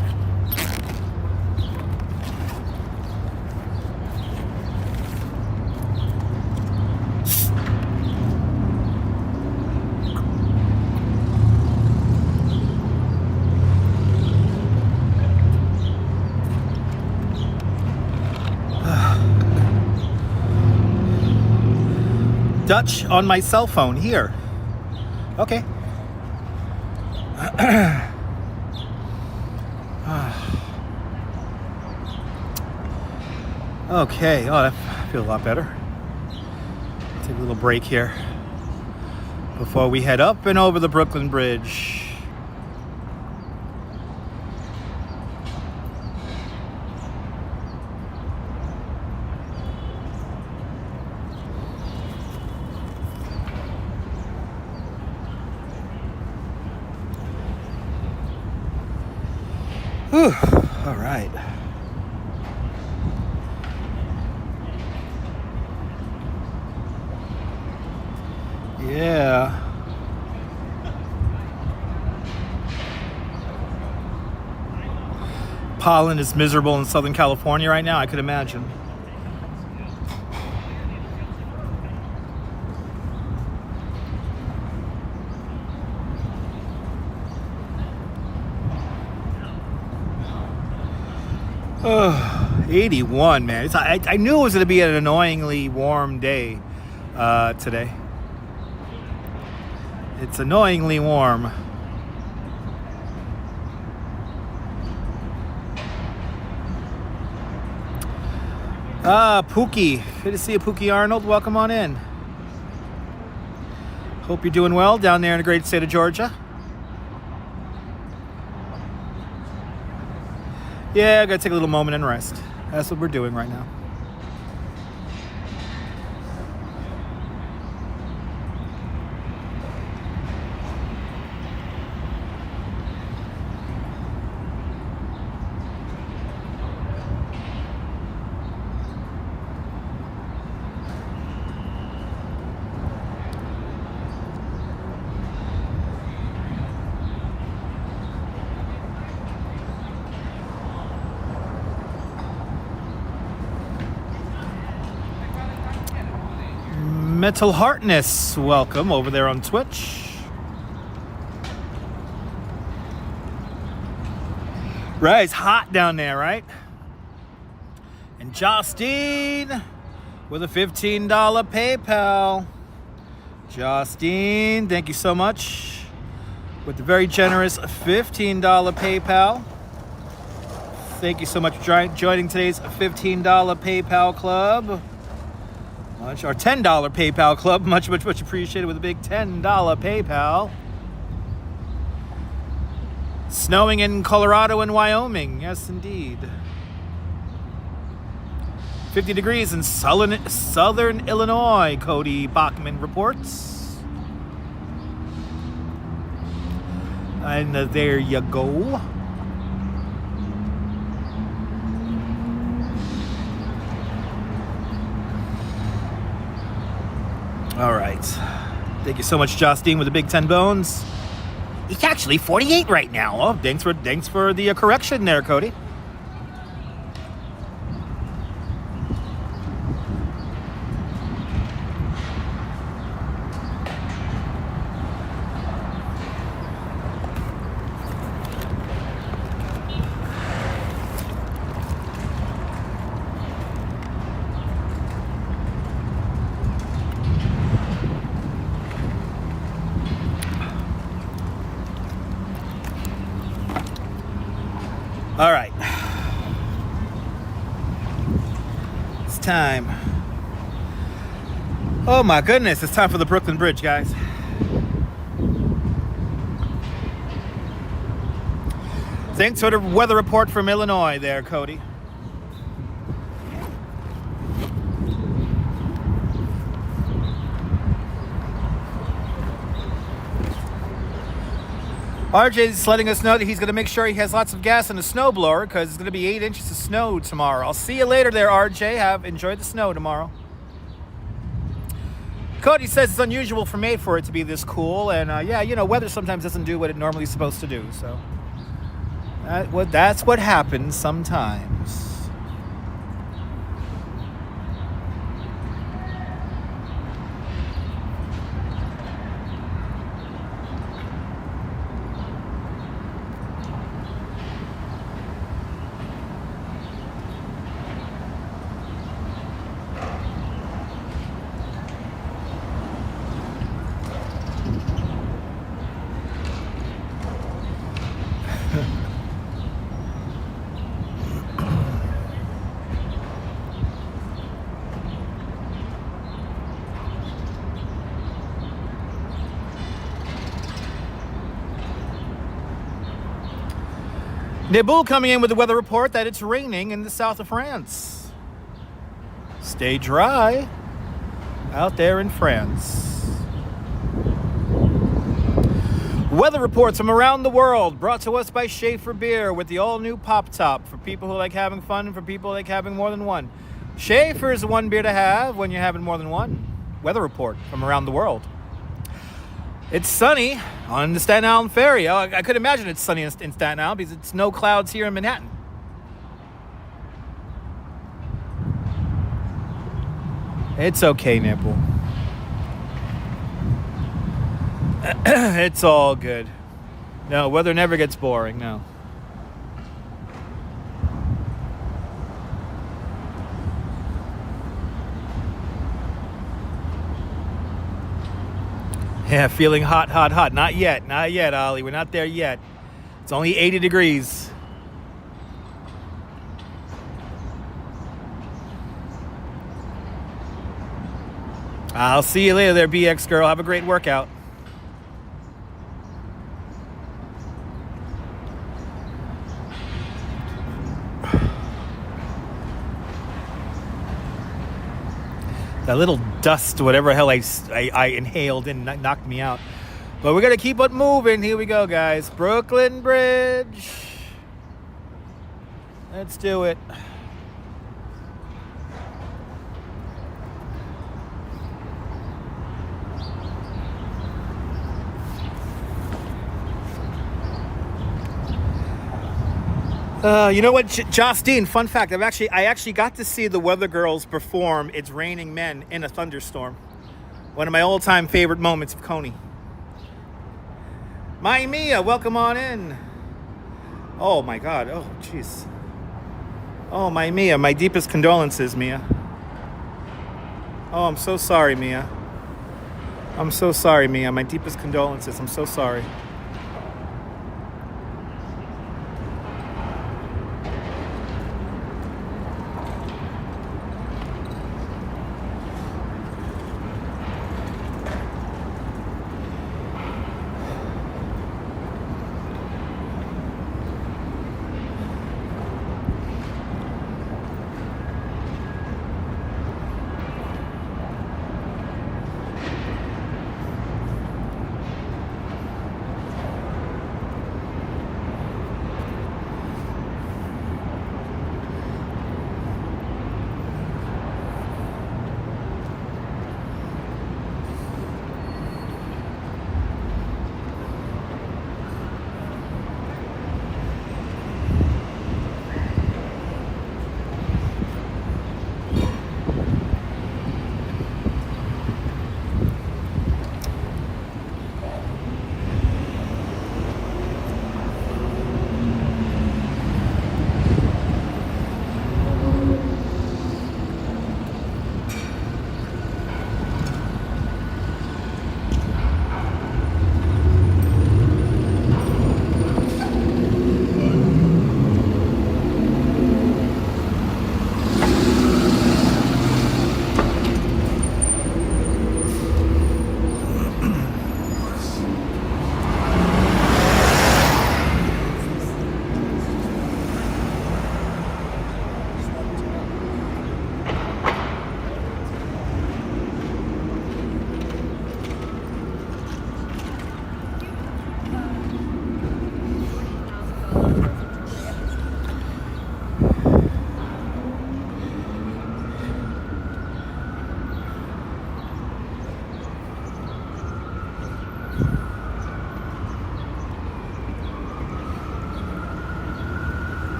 Dutch on my cell phone here. Okay. Okay. Oh, I feel a lot better. Take a little break here before we head up and over the Brooklyn Bridge. Whew. All right. Yeah. Pollen is miserable in Southern California right now, I could imagine. Oh, 81, man. I knew it was going to be an annoyingly warm day today. It's annoyingly warm. Pookie. Good to see you, Pookie Arnold. Welcome on in. Hope you're doing well down there in the great state of Georgia. Yeah, I gotta take a little moment and rest. That's what we're doing right now. Metal Heartness, welcome over there on Twitch. Right, it's hot down there, right? And Justine with a $15 PayPal. Justine, thank you so much. With the very generous $15 PayPal. Thank you so much for joining today's $15 PayPal club. Our $10 PayPal club, much appreciated with a big $10 PayPal. Snowing in Colorado and Wyoming, yes indeed. 50 degrees in southern Illinois, Cody Bachman reports. And there you go. All right. Thank you so much, Justine, with the big 10 bones. It's actually 48 right now. Oh, thanks for the correction there, Cody. All right. It's time. Oh my goodness, it's time for the Brooklyn Bridge, guys. Thanks for the weather report from Illinois there, Cody. RJ's letting us know that he's going to make sure he has lots of gas in the snowblower because it's going to be 8 inches of snow tomorrow. I'll see you later there, RJ. Enjoy the snow tomorrow. Cody says it's unusual for May for it to be this cool. And yeah, you know, weather sometimes doesn't do what it normally is supposed to do. So that's what happens sometimes. Nibble coming in with the weather report that it's raining in the south of France. Stay dry out there in France. Weather reports from around the world brought to us by Schaefer Beer with the all-new Pop Top for people who like having fun and for people who like having more than one. Schaefer is the one beer to have when you're having more than one. Weather report from around the world. It's sunny on the Staten Island Ferry. Oh, I could imagine it's sunny in Staten Island because it's no clouds here in Manhattan. It's okay, Nipple. It's all good. No, weather never gets boring, no. Yeah, feeling hot, hot, hot. Not yet, Ollie. We're not there yet. It's only 80 degrees. I'll see you later there, BX girl. Have a great workout. That little dust, whatever hell I inhaled and knocked me out. But we're going to keep it moving. Here we go, guys. Brooklyn Bridge. Let's do it. You know what, Justine? Fun fact: I actually got to see the Weather Girls perform "It's Raining Men" in a thunderstorm. One of my all-time favorite moments of Coney. My Mia, welcome on in. Oh my God! Oh jeez. Oh my Mia, my deepest condolences, Mia. Oh, I'm so sorry, Mia. I'm so sorry, Mia. My deepest condolences. I'm so sorry.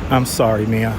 I'm sorry, Mia.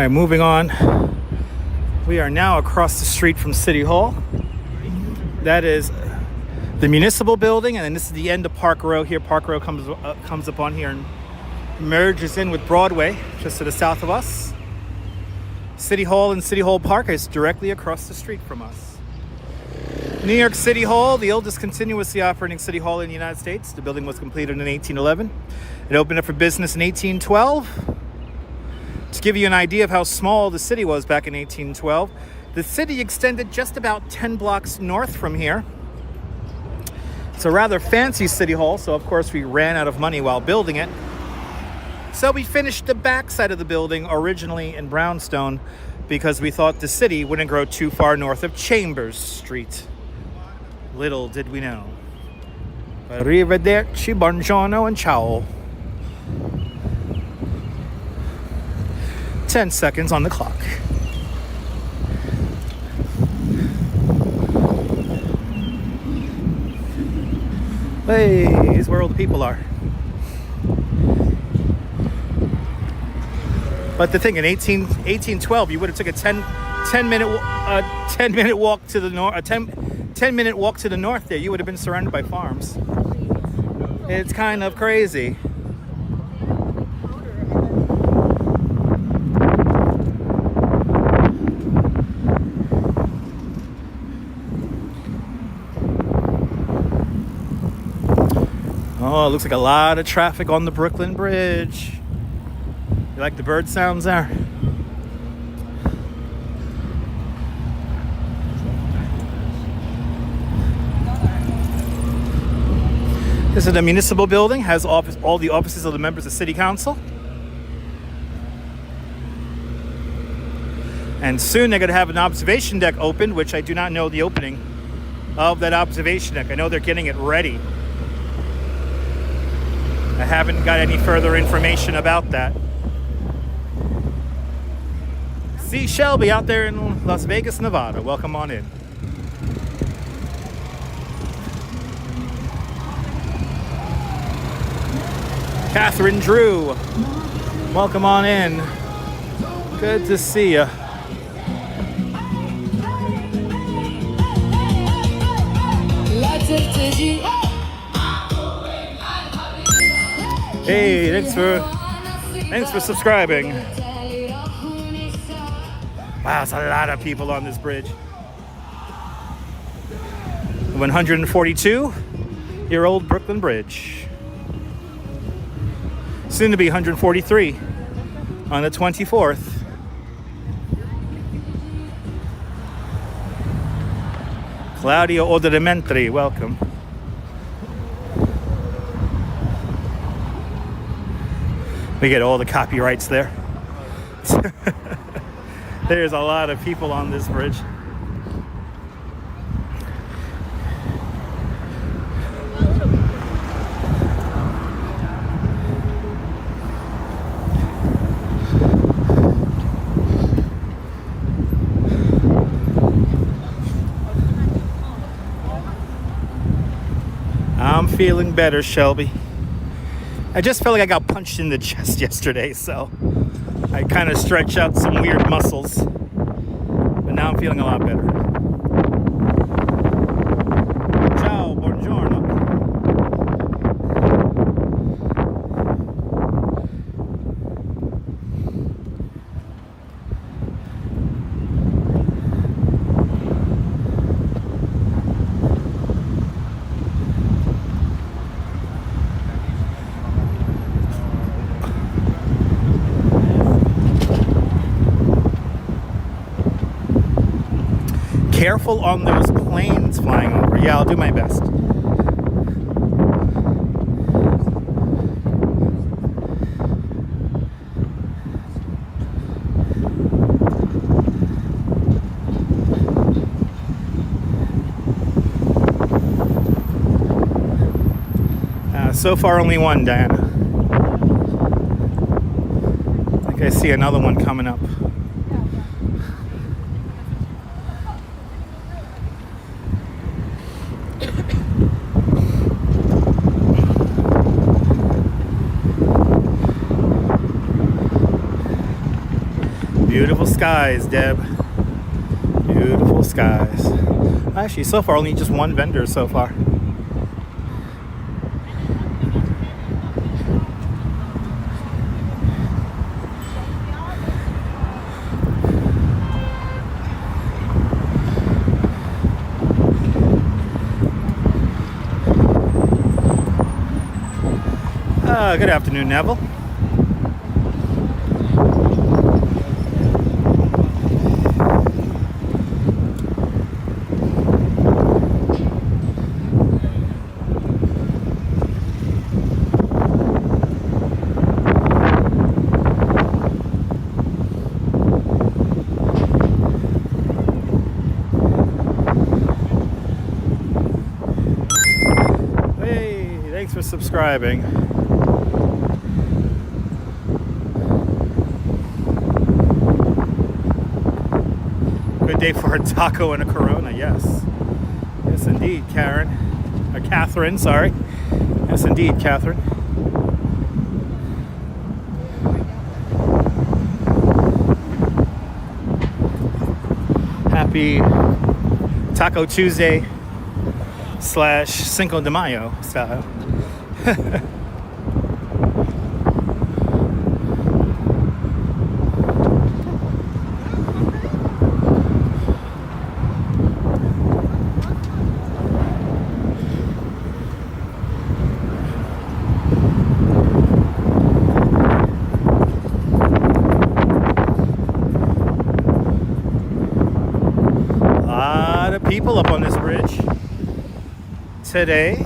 right, moving on. We are now across the street from City Hall. That is the municipal building, and then this is the end of Park Row. Here, Park Row comes upon here and merges in with Broadway, just to the south of us. City Hall and City Hall Park is directly across the street from us. New York City Hall, the oldest continuously operating city hall in the United States. The building was completed in 1811. It opened up for business in 1812. To give you an idea of how small the city was back in 1812, the city extended just about 10 blocks north from here. It's a rather fancy city hall, so of course we ran out of money while building it. So we finished the back side of the building originally in brownstone because we thought the city wouldn't grow too far north of Chambers Street. Little did we know. Arrivederci, buongiorno, and ciao. 10 seconds on the clock. Hey, here's where all the people are. But the thing, in 1812, you would have took a 10 minute walk to the north, a 10 minute walk to the north there. You would have been surrounded by farms. It's kind of crazy. Oh, it looks like a lot of traffic on the Brooklyn Bridge. You like the bird sounds there? This is the municipal building, has all the offices of the members of City Council. And soon they're going to have an observation deck opened, which I do not know the opening of that observation deck. I know they're getting it ready. I haven't got any further information about that. See Shelby out there in Las Vegas, Nevada. Welcome on in. Catherine Drew, welcome on in. Good to see you. Hey, thanks for subscribing. Wow, it's a lot of people on this bridge. 142-year-old Brooklyn Bridge. Soon to be 143 on the 24th. Claudio Oderementri, welcome. We get all the copyrights there. There's a lot of people on this bridge. I'm feeling better, Shelby. I just felt like I got punched in the chest yesterday, so I kind of stretched out some weird muscles. But now I'm feeling a lot better. Ciao, buongiorno. Careful on those planes flying over. Yeah, I'll do my best. So far, only one, Diana. I think I see another one coming up. Beautiful skies, Deb. Beautiful skies. Actually, so far, only just one vendor so far. Good afternoon, Neville. Hey, thanks for subscribing. Good day for a taco and a Corona, yes. Yes, indeed, Karen. Or Catherine, sorry. Yes, indeed, Catherine. Happy Taco Tuesday / Cinco de Mayo style. People up on this bridge today.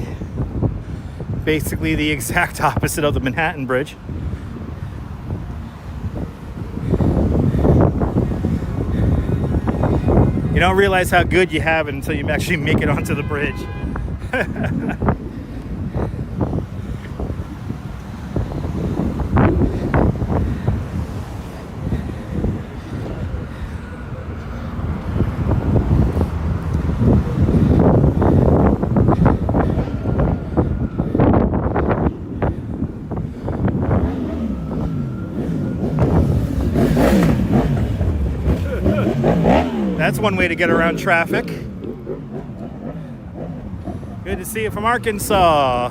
Basically the exact opposite of the Manhattan Bridge. You don't realize how good you have it until you actually make it onto the bridge. That's one way to get around traffic. Good to see you from Arkansas.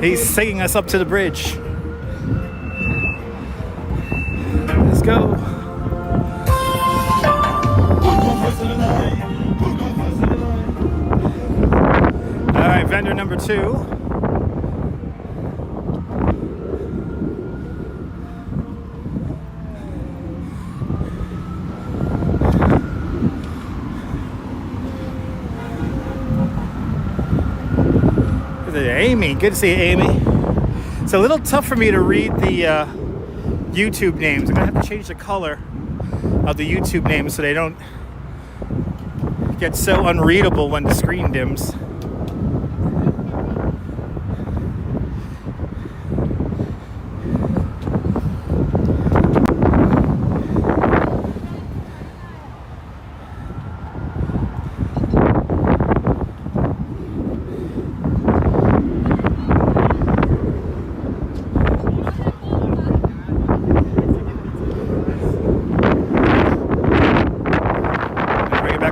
He's singing us up to the bridge. Let's go. All right, vendor number 2. Amy, good to see you, Amy. It's a little tough for me to read the YouTube names. I'm gonna have to change the color of the YouTube names so they don't get so unreadable when the screen dims.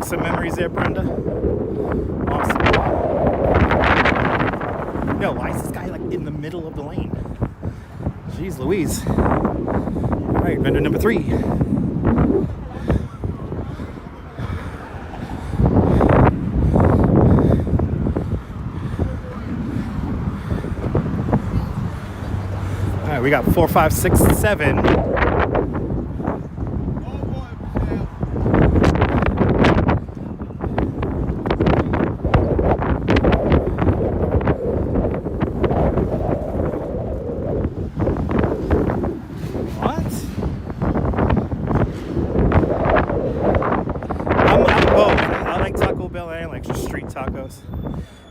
Some memories there, Brenda. Awesome. Yo, why is this guy like in the middle of the lane? Jeez Louise. All right, vendor number 3. All right, we got 4, 5, 6, 7.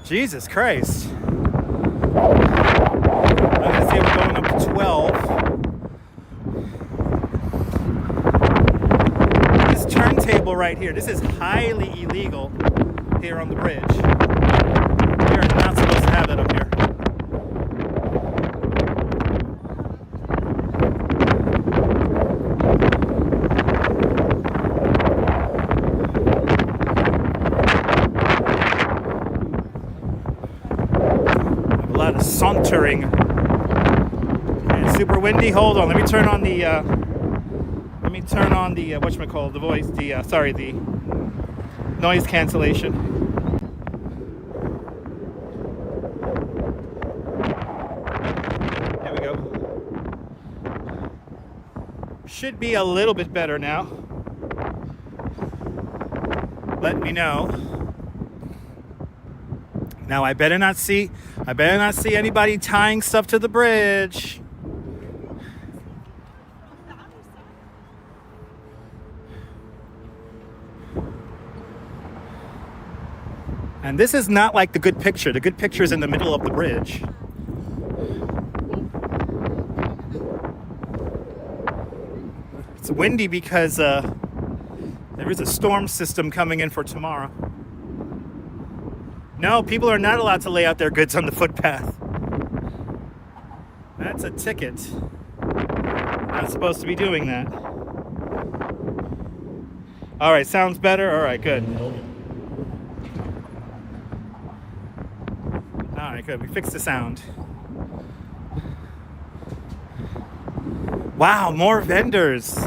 Jesus Christ. I'm gonna say we're going up to 12. This turntable right here. This is highly illegal here on the bridge. We are not supposed to have that up here. A lot of sauntering. And it's super windy. Hold on, let me turn on the whatchamacallit, the voice, the noise cancellation. There we go. Should be a little bit better now. Let me know. Now I better not see anybody tying stuff to the bridge. And this is not like the good picture. The good picture is in the middle of the bridge. It's windy because there is a storm system coming in for tomorrow. No, people are not allowed to lay out their goods on the footpath. That's a ticket. Not supposed to be doing that. All right, sounds better? All right, good. All right, good. We fixed the sound. Wow, more vendors.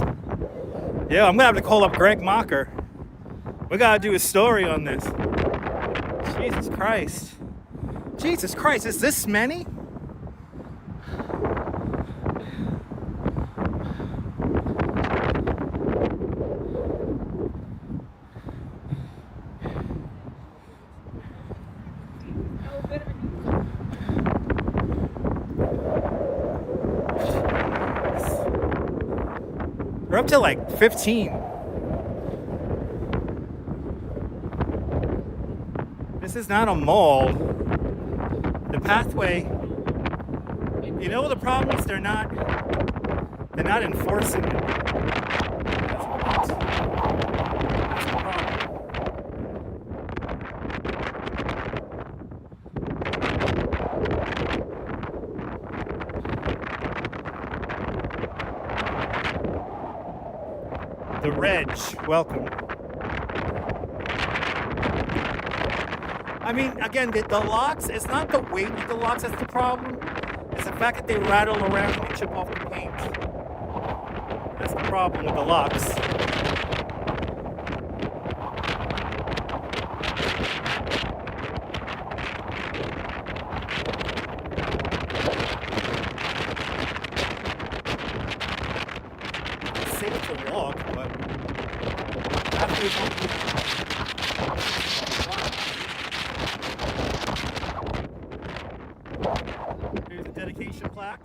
Yeah, I'm gonna have to call up Greg Mocker. We gotta do a story on this. Jesus Christ. Jesus Christ, is this many? We're up to like 15. This is not a mall. The pathway, you know, the problem is they're not enforcing it. That's the problem. The Reg, welcome. I mean, again, the locks, it's not the weight of the locks that's the problem. It's the fact that they rattle around and they chip off the paint. That's the problem with the locks. It's safe to walk, but here's a dedication plaque.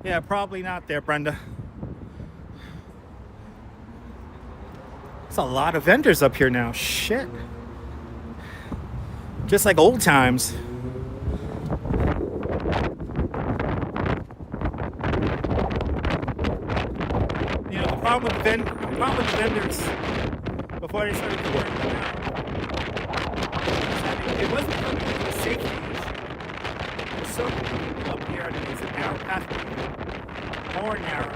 Yeah, probably not there, Brenda. There's a lot of vendors up here now. Shit. Just like old times. You know, the problem with the vendors before they started to work it wasn't becoming a safety issue. There's so many people up here and it's a narrow pathway. More narrow.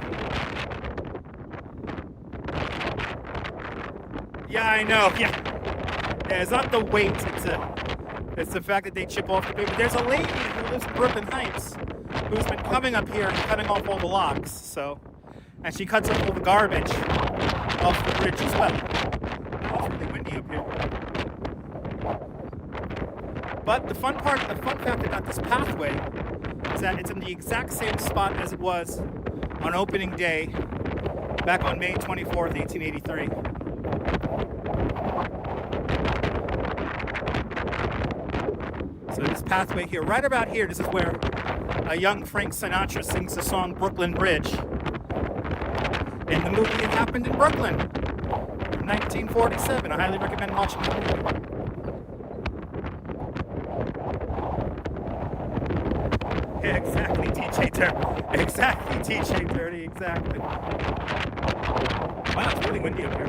Yeah, I know. Yeah, it's not the weight. It's the fact that they chip off the paper. There's a lady who lives in Brooklyn Heights who's been coming up here and cutting off all the locks. So, and she cuts up all the garbage off the bridge as well. It's really windy up here. But the fun fact about this pathway is that it's in the exact same spot as it was on opening day back on May 24th, 1883. So this pathway here, right about here, this is where a young Frank Sinatra sings the song Brooklyn Bridge. In the movie It Happened in Brooklyn, in 1947. I highly recommend watching the movie. Exactly, DJ Dirty. Exactly, DJ Dirty. Exactly. Wow, it's really windy up here.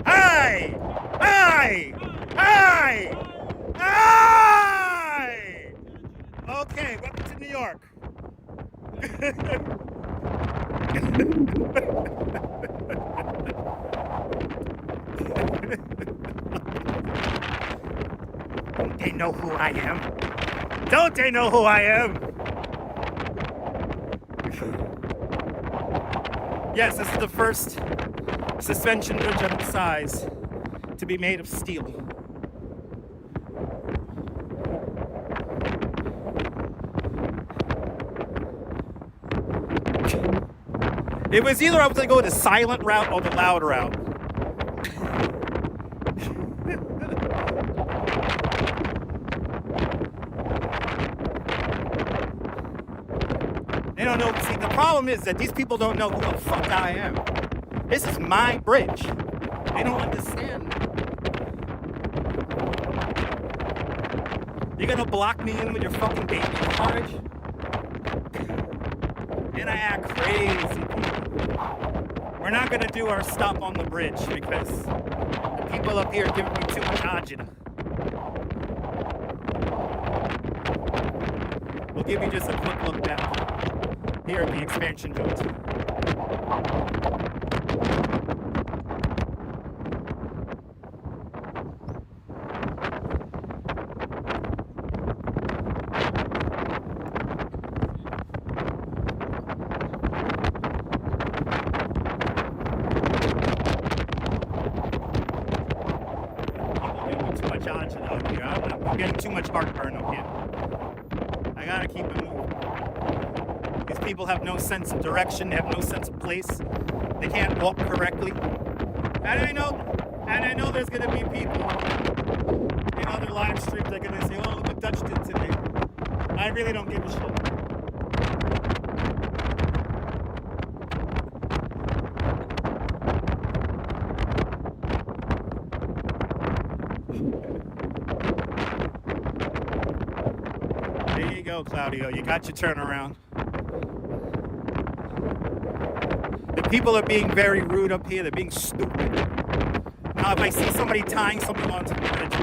Hey! Hey! Hey! Hey! Okay, welcome to New York. Don't they know who I am? Don't they know who I am? Yes, this is the first suspension bridge of its size to be made of steel. It was either I was going to go the silent route or the loud route. They don't know. See, the problem is that these people don't know who the fuck I am. This is my bridge. They don't understand. You're going to block me in with your fucking baby carriage? And I act crazy. We're not going to do our stop on the bridge because the people up here are giving me too much agita. We'll give you just a quick look down here at the expansion joint. I'm getting too much heartburn up here. I gotta keep it moving. These people have no sense of direction, they have no sense of place. They can't walk correctly. And I know there's gonna be people in other live streams that are gonna say, oh, look what Dutch did today. I really don't give a shit. There you go, Claudio. You got your turnaround. The people are being very rude up here. They're being stupid. Now, if I see somebody tying something onto the bridge,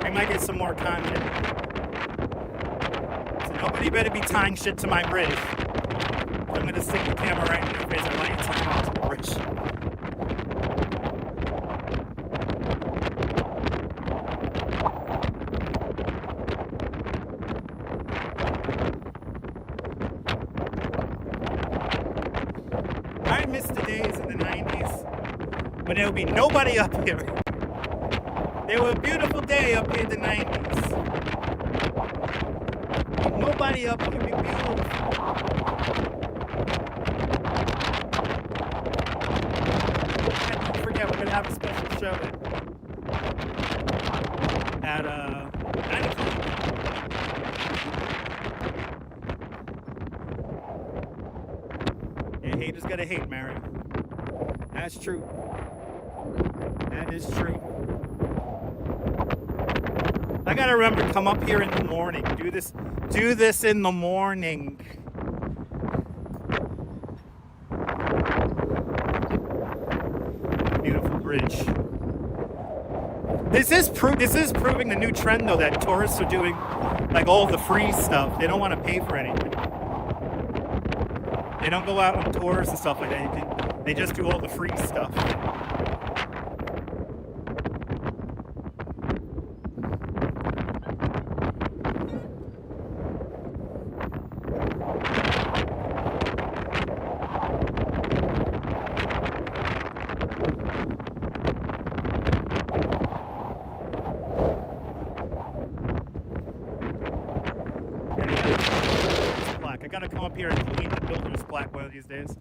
I might get some more content. So nobody better be tying shit to my bridge. I'm going to stick the camera right in your face and let you tie onto the bridge. I miss the days in the 90s when there would be nobody up here. There was a beautiful day up here in the 90s. Nobody up here, it'd be beautiful. And don't forget, we're going to have a special show at 9 o'clock. Yeah, haters gotta hate, Mario. That's true. That is true. I gotta remember to come up here in the morning. Do this in the morning. Beautiful bridge. This is proving the new trend though, that tourists are doing like all the free stuff. They don't want to pay for anything. They don't go out on tours and stuff like that. They just do all the free stuff. I gotta come up here and clean the builder's plaque one of these days.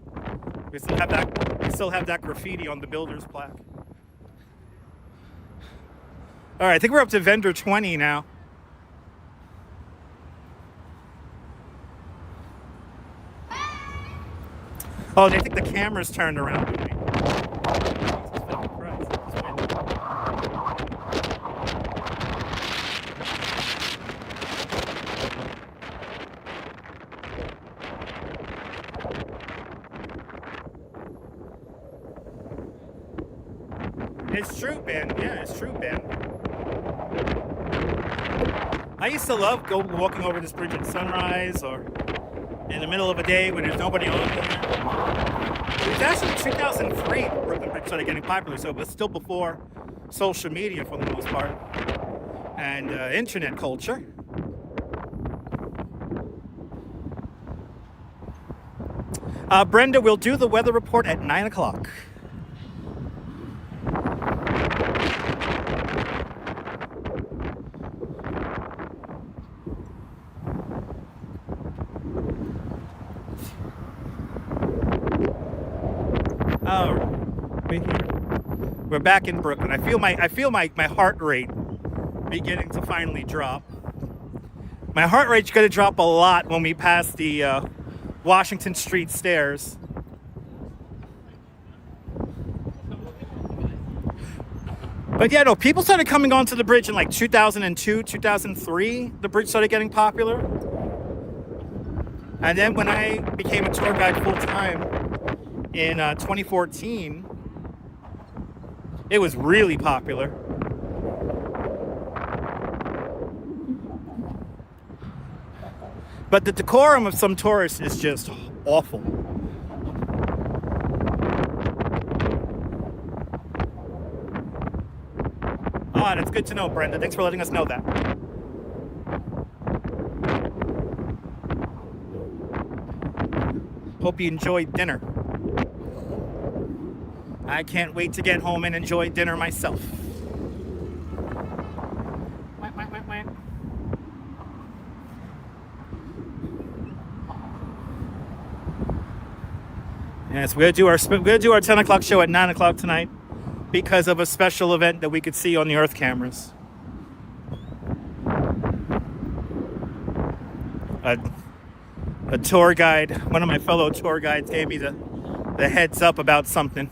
We still have that graffiti on the builder's plaque. All right, I think we're up to vendor 20 now. Oh, they think the camera's turned around with me. It's true, Ben. Yeah, it's true, Ben. I used to love walking over this bridge at sunrise or in the middle of a day when there's nobody on there. It was actually 2003 Brooklyn Bridge started getting popular, so it was still before social media for the most part and internet culture. Brenda, we'll do the weather report at 9 o'clock. We're back in Brooklyn. I feel my heart rate beginning to finally drop. My heart rate's going to drop a lot when we pass the Washington Street stairs. But yeah, no, people started coming onto the bridge in like 2002, 2003. The bridge started getting popular. And then when I became a tour guide full time in 2014, it was really popular. But the decorum of some tourists is just awful. Ah, that's good to know, Brenda. Thanks for letting us know that. Hope you enjoyed dinner. I can't wait to get home and enjoy dinner myself. Yes, we're gonna do our 10 o'clock show at 9 o'clock tonight because of a special event that we could see on the Earth cameras. A tour guide, one of my fellow tour guides, gave me the heads up about something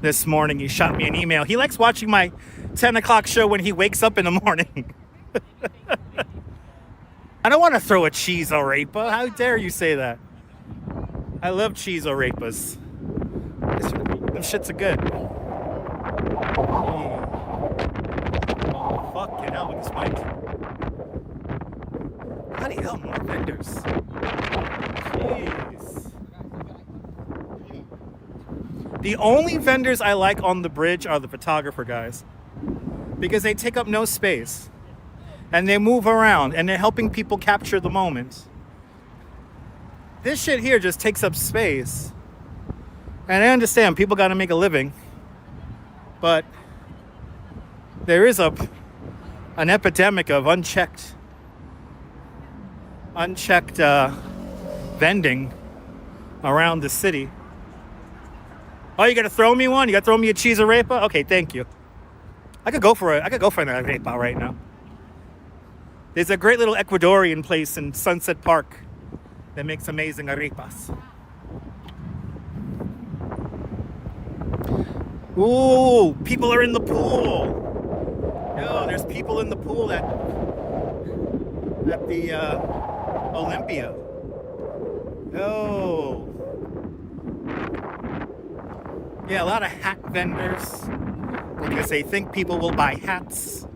this morning. He shot me an email. He likes watching my 10 o'clock show when he wakes up in the morning. I don't want to throw a cheese arepa. How dare you say that? I love cheese arepas. Them shits are good. Oh, fucking hell with this mic. Bloody hell, more vendors. Jeez. The only vendors I like on the bridge are the photographer guys. Because they take up no space. And they move around. And they're helping people capture the moments. This shit here just takes up space. And I understand people got to make a living. But there is an epidemic of unchecked vending around the city. Oh, you gonna throw me one? You gotta throw me a cheese arepa? Okay, thank you. I could go for an arepa right now. There's a great little Ecuadorian place in Sunset Park that makes amazing arepas. Ooh, people are in the pool. Yo, there's people in the pool at the Olympia. Oh. Yeah, a lot of hat vendors because they think people will buy hats.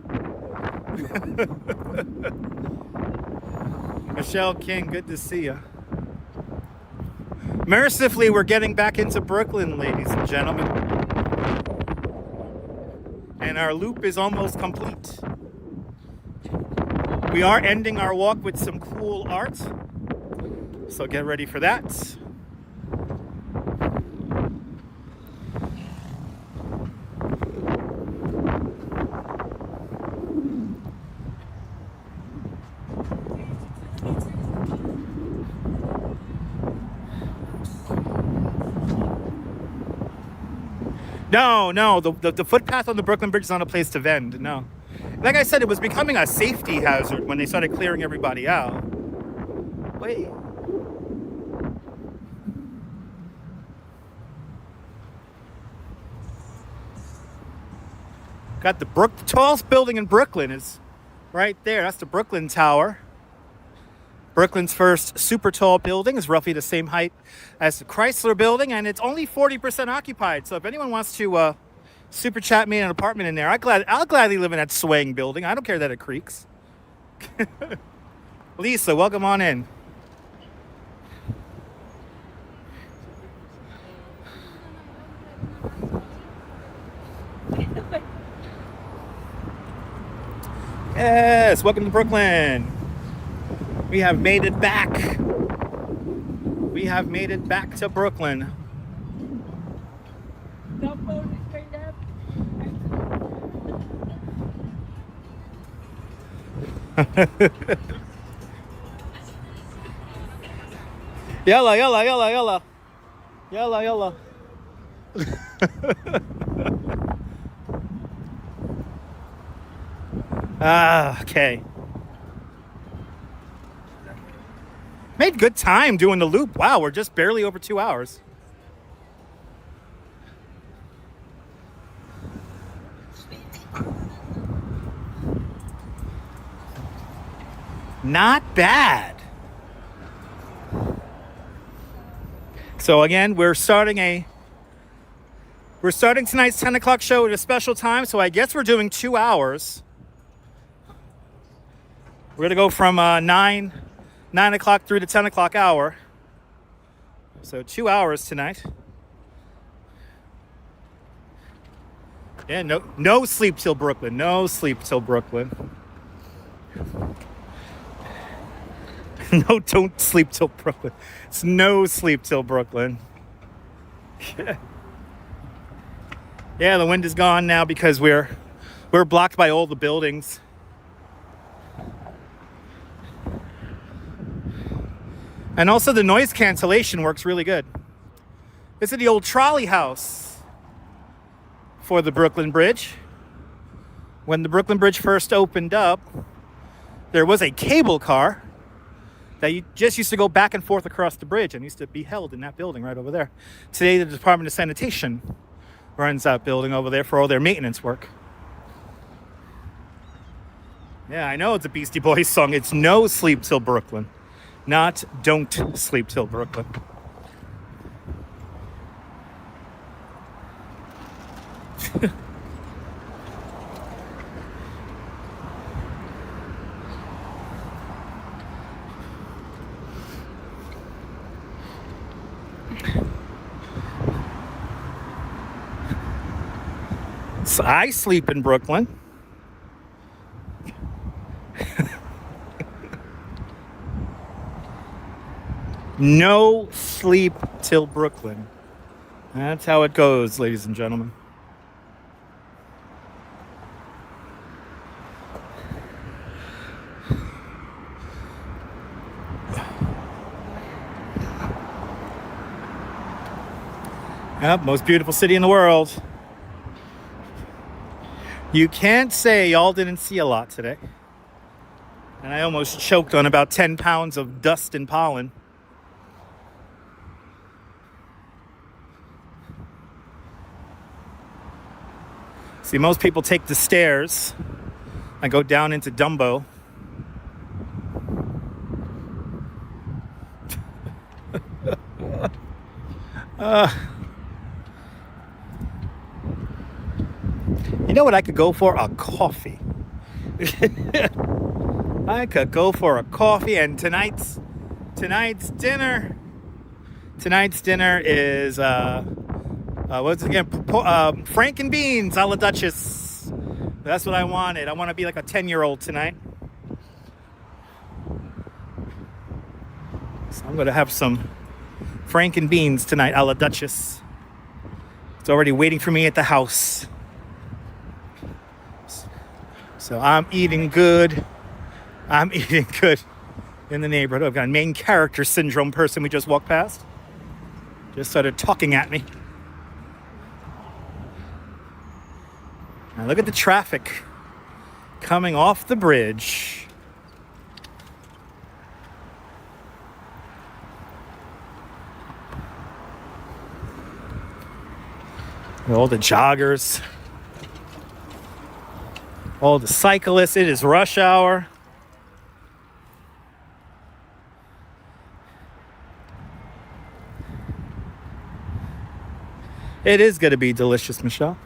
Michelle King, good to see you. Mercifully, we're getting back into Brooklyn, ladies and gentlemen. And our loop is almost complete. We are ending our walk with some cool art. So get ready for that. No, the footpath on the Brooklyn Bridge is not a place to vend, no. Like I said, it was becoming a safety hazard when they started clearing everybody out. Wait. Got the tallest building in Brooklyn is right there. That's the Brooklyn Tower. Brooklyn's first super tall building is roughly the same height as the Chrysler Building, and it's only 40% occupied. So if anyone wants to super chat me an apartment in there, I'll gladly live in that swaying building. I don't care that it creaks. Lisa, welcome on in. Yes, welcome to Brooklyn. We have made it back. We have made it back to Brooklyn. Yalla, yalla, yalla, yalla. Yalla, yalla. Okay. Made good time doing the loop. Wow, we're just barely over 2 hours. Not bad. So again, we're starting tonight's 10 o'clock show at a special time. So I guess we're doing 2 hours. We're gonna go from 9 o'clock through the 10 o'clock hour. So 2 hours tonight. Yeah, no sleep till Brooklyn. No sleep till Brooklyn. No, don't sleep till Brooklyn. It's no sleep till Brooklyn. Yeah, the wind is gone now because we're blocked by all the buildings. And also the noise cancellation works really good. This is the old trolley house for the Brooklyn Bridge. When the Brooklyn Bridge first opened up, there was a cable car that you just used to go back and forth across the bridge and used to be held in that building right over there. Today, the Department of Sanitation runs that building over there for all their maintenance work. Yeah, I know it's a Beastie Boys song. It's no sleep till Brooklyn. Not don't sleep till Brooklyn. So I sleep in Brooklyn. No sleep till Brooklyn. That's how it goes, ladies and gentlemen. Yep, most beautiful city in the world. You can't say y'all didn't see a lot today. And I almost choked on about 10 pounds of dust and pollen. See, most people take the stairs and go down into Dumbo. You know what I could go for? A coffee. I could go for a coffee. And tonight's dinner is what's it again? Frank and beans a la Duchess. That's what I wanted. I want to be like a 10-year-old tonight. So I'm gonna have some Frank and beans tonight a la Duchess. It's already waiting for me at the house. So I'm eating good. I'm eating good in the neighborhood. I've got a main character syndrome person we just walked past. Just started talking at me. Now look at the traffic coming off the bridge. All the joggers. All the cyclists. It is rush hour. It is going to be delicious, Michelle.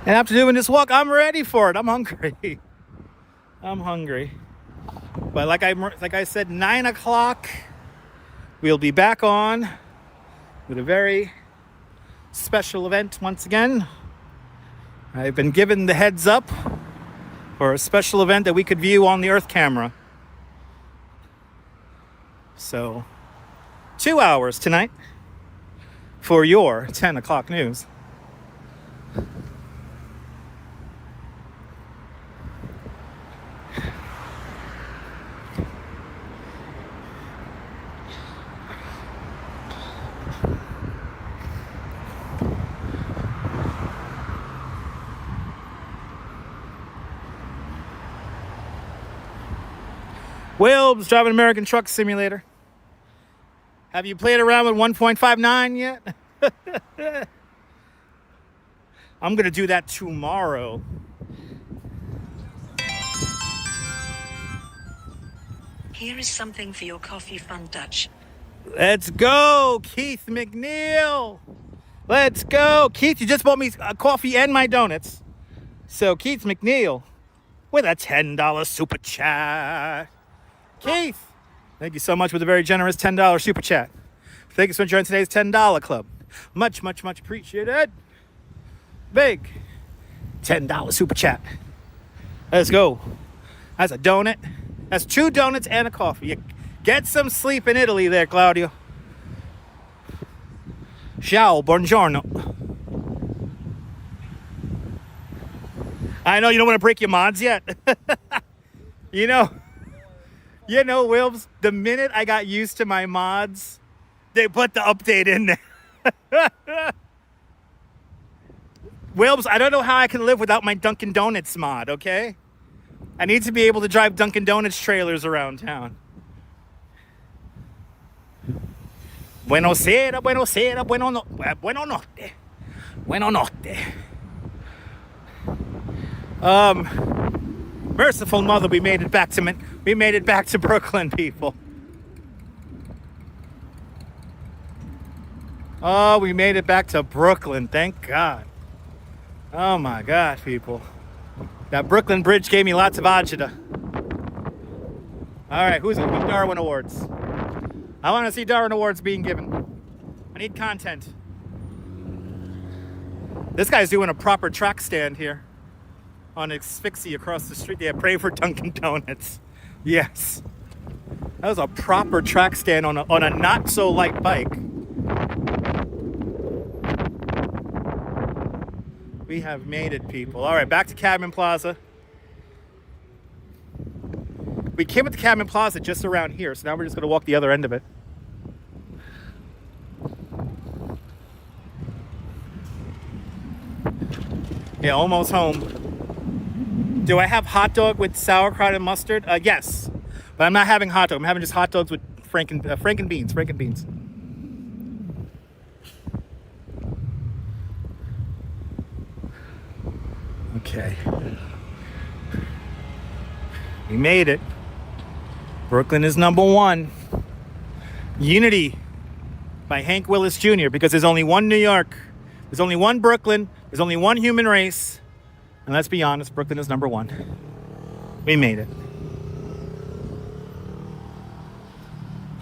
And after doing this walk, I'm ready for it. I'm hungry. I'm hungry. But like I said, 9 o'clock, we'll be back on with a very special event once again. I've been given the heads up for a special event that we could view on the Earth camera. So, 2 hours tonight for your 10 o'clock news. Wilbs driving American Truck Simulator. Have you played around with 1.59 yet? I'm going to do that tomorrow. Here is something for your coffee fun, Dutch. Let's go, Keith McNeil. Let's go. Keith, you just bought me a coffee and my donuts. So, Keith McNeil with a $10 super chat. Keith, thank you so much for the very generous $10 super chat. Thank you for joining today's $10 club. Much, much, much appreciated. Big $10 super chat. Let's go. That's a donut. That's 2 donuts and a coffee. Get some sleep in Italy there, Claudio. Ciao, buongiorno. I know you don't want to break your mods yet. You know, Wilbs, the minute I got used to my mods, they put the update in there. Wilbs, I don't know how I can live without my Dunkin' Donuts mod, okay? I need to be able to drive Dunkin' Donuts trailers around town. Buenos sera, buenos sera, buenos notte. Buenos notte. Merciful mother, we made it back to Brooklyn, people. Oh, we made it back to Brooklyn, thank God. Oh my God, people. That Brooklyn Bridge gave me lots of agita. All right, who's going to win Darwin Awards? I want to see Darwin Awards being given. I need content. This guy's doing a proper track stand here on Asphyxia across the street. Yeah, pray for Dunkin' Donuts. Yes. That was a proper track stand on a not-so-light bike. We have made it, people. All right, back to Cadman Plaza. We came at the Cadman Plaza just around here, so now we're just going to walk the other end of it. Yeah, almost home. Do I have hot dog with sauerkraut and mustard? Yes, but I'm not having hot dog. I'm having just hot dogs with franken beans. Okay. We made it. Brooklyn is #1. Unity by Hank Willis Jr. because there's only one New York. There's only one Brooklyn. There's only one human race. And let's be honest, Brooklyn is #1. We made it.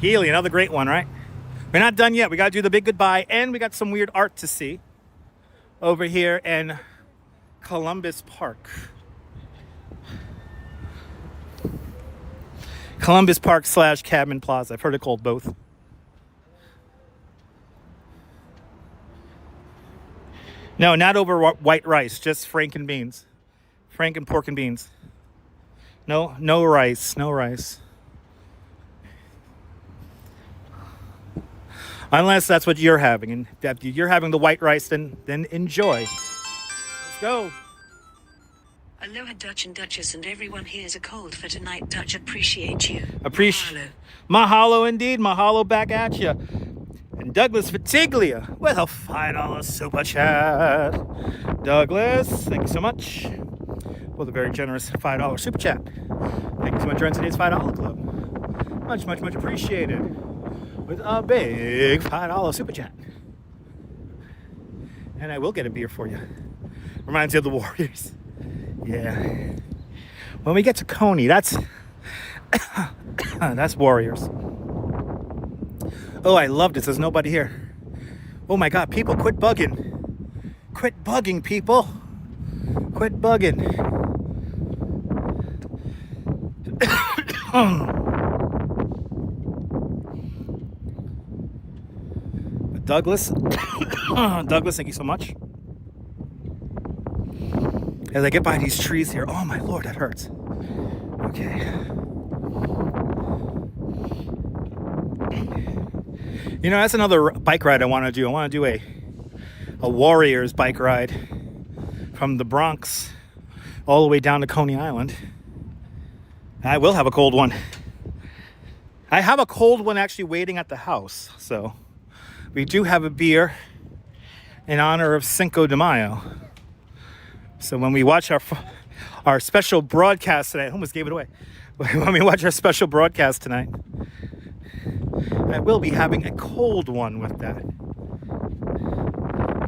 Healy, another great one, right? We're not done yet. We got to do the big goodbye, and we got some weird art to see over here in Columbus Park. Columbus Park / Cadman Plaza. I've heard it called both. No, not over white rice, just franken beans. Franken pork and beans. No rice, no rice. Unless that's what you're having. And if you're having the white rice, then enjoy. Let's go. Aloha, Dutch and Duchess, and everyone here's a cold for tonight. Dutch, appreciate you. Mahalo indeed. Mahalo back at you. And Douglas Fatiglia with a $5 super chat. Douglas, thank you so much for the very generous $5 super chat. Thank you so much for joining today's $5 club. Much, much, much appreciated. With a big $5 super chat. And I will get a beer for you. Reminds you of the Warriors. Yeah. When we get to Coney, that's that's Warriors. Oh, I love this. There's nobody here. Oh my God, people, quit bugging. Quit bugging, people. Quit bugging. Douglas, Douglas, thank you so much. As I get by these trees here, oh my Lord, that hurts. Okay. You know, that's another bike ride I want to do. I want to do a Warriors bike ride from the Bronx all the way down to Coney Island. I will have a cold one. I have a cold one actually waiting at the house, so we do have a beer in honor of Cinco de Mayo. So when we watch our special broadcast tonight, I almost gave it away. When we watch our special broadcast tonight, I will be having a cold one with that.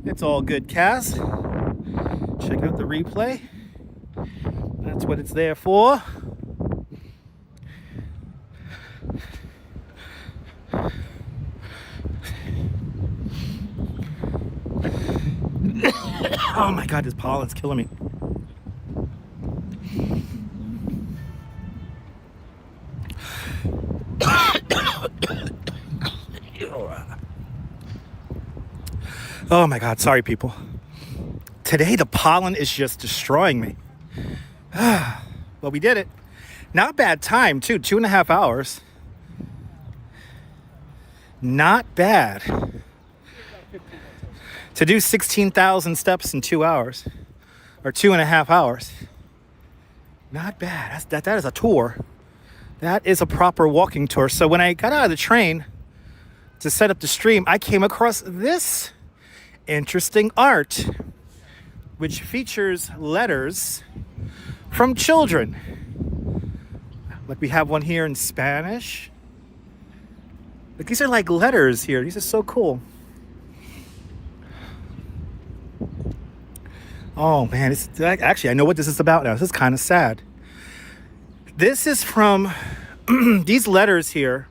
It's all good, Cass. Check out the replay. That's what it's there for. Oh my God, this pollen's killing me. Oh my God, sorry people. Today the pollen is just destroying me. Well, we did it. Not bad time too, 2.5 hours. Not bad. To do 16,000 steps in 2 hours, or 2.5 hours. Not bad. That is a tour. That is a proper walking tour. So when I got out of the train to set up the stream, I came across this interesting art, which features letters from children. Like we have one here in Spanish. Like these are like letters here. These are so cool. Oh man, actually I know what this is about now. This is kind of sad. This is from, these letters here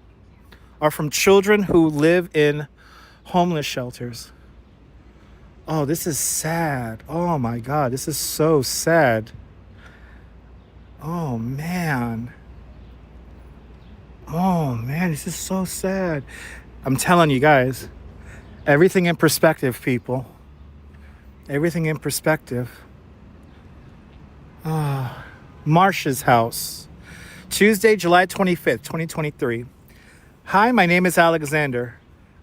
are from children who live in homeless shelters. Oh, this is sad. Oh my God, this is so sad. Oh man. Oh man, this is so sad. I'm telling you guys, everything in perspective, people. Everything in perspective. Marsha's house. Tuesday, July 25th, 2023. Hi, my name is Alexander.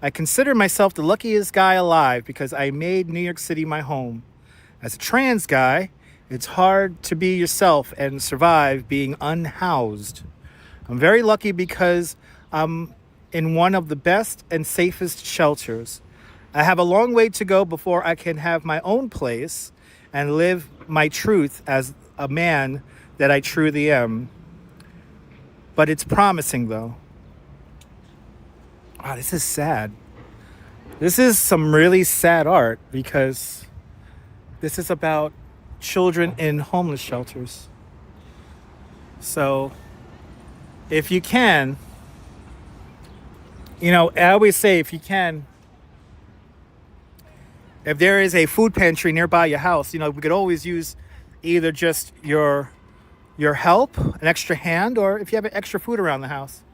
I consider myself the luckiest guy alive because I made New York City my home. As a trans guy, it's hard to be yourself and survive being unhoused. I'm very lucky because I'm in one of the best and safest shelters. I have a long way to go before I can have my own place and live my truth as a man that I truly am. But it's promising, though. Wow, this is sad. This is some really sad art because this is about children in homeless shelters. So, if you can, you know, I always say if you can, if there is a food pantry nearby your house, you know, we could always use either just your help, an extra hand, or if you have extra food around the house,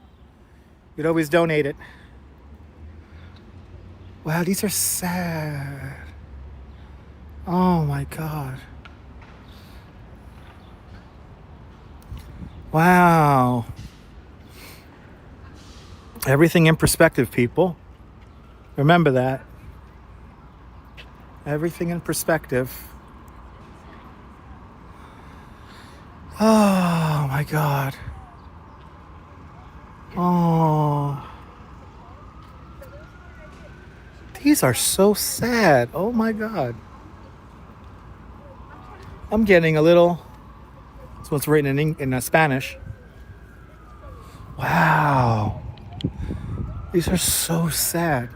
you could always donate it. Wow, these are sad. Oh my God. Wow. Everything in perspective, people. Remember that. Everything in perspective. Oh my God. Oh. These are so sad. Oh my God. I'm getting a little. That's what's written in Spanish. Wow. These are so sad.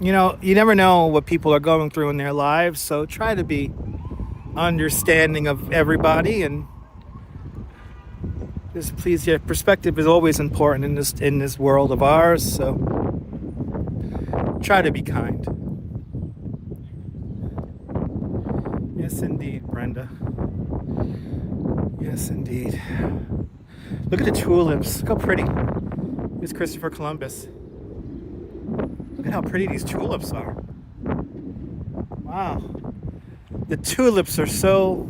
You know, you never know what people are going through in their lives, so try to be understanding of everybody, and just please, your perspective is always important in this world of ours, so try to be kind. Yes, indeed, Brenda. Yes, indeed. Look at the tulips. Look how pretty. Here's Christopher Columbus. Look at how pretty these tulips are. Wow. The tulips are so...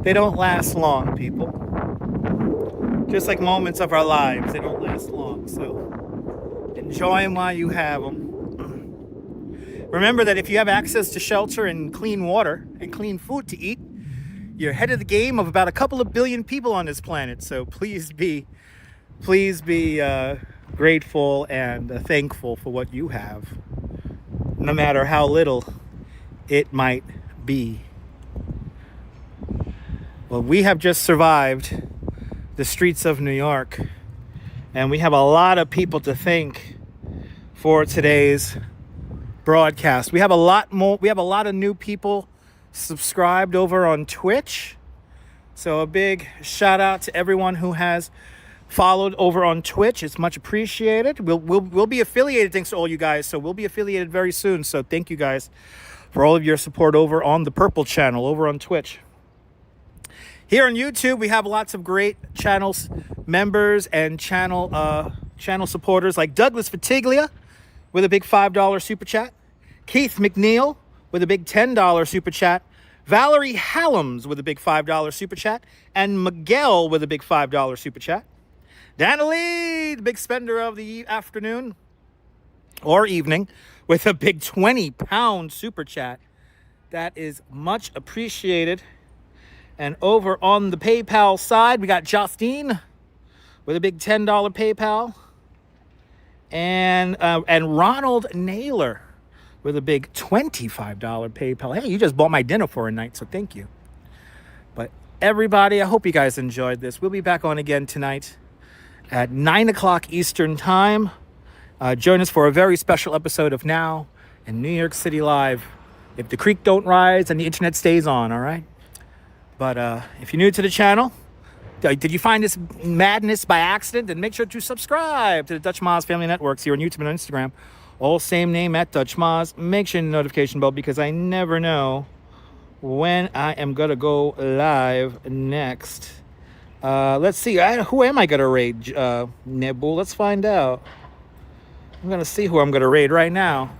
They don't last long, people. Just like moments of our lives, they don't last long. So enjoy them while you have them. Remember that if you have access to shelter and clean water and clean food to eat, you're ahead of the game of about a couple of billion people on this planet. So please be grateful and thankful for what you have, no matter how little it might be. Well, we have just survived the streets of New York, and we have a lot of people to thank for today's broadcast. We have a lot of new people subscribed over on Twitch. So a big shout out to everyone who has followed over on Twitch. It's much appreciated. We'll be affiliated, thanks to all you guys. So we'll be affiliated very soon. So thank you guys for all of your support over on the Purple channel over on Twitch. Here on YouTube, we have lots of great channels members and channel supporters like Douglas Fatiglia with a big $5 super chat, Keith McNeil with a big $10 super chat, Valerie Hallams with a big $5 super chat, and Miguel with a big $5 super chat. Dana Lee, the big spender of the afternoon or evening, with a big 20-pound super chat. That is much appreciated. And over on the PayPal side, we got Justine with a big $10 PayPal. And Ronald Naylor with a big $25 PayPal. Hey, you just bought my dinner for a night, so thank you. But everybody, I hope you guys enjoyed this. We'll be back on again tonight at 9 o'clock Eastern Time. Join us for a very special episode of Now in New York City Live. If the creek don't rise and the internet stays on, all right? But if you're new to the channel, did you find this madness by accident? Then make sure to subscribe to the Dutch Maz Family Networks here on YouTube and on Instagram. All same name at Dutch Maz. Make sure the notification bell, because I never know when I am going to go live next. Let's see. Who am I going to raid, Nebu? Let's find out. I'm going to see who I'm going to raid right now.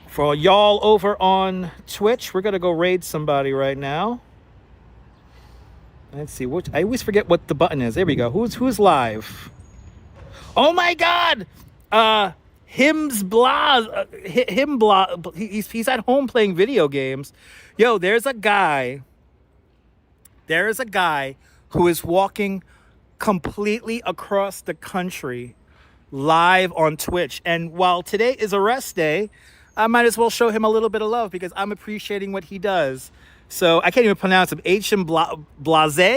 For y'all over on Twitch, we're going to go raid somebody right now. Let's see. I always forget what the button is. There we go. Who's live? Oh my God! He's at home playing video games. Yo, there's a guy who is walking completely across the country live on Twitch. And while today is a rest day, I might as well show him a little bit of love because I'm appreciating what he does. So I can't even pronounce him. Blase.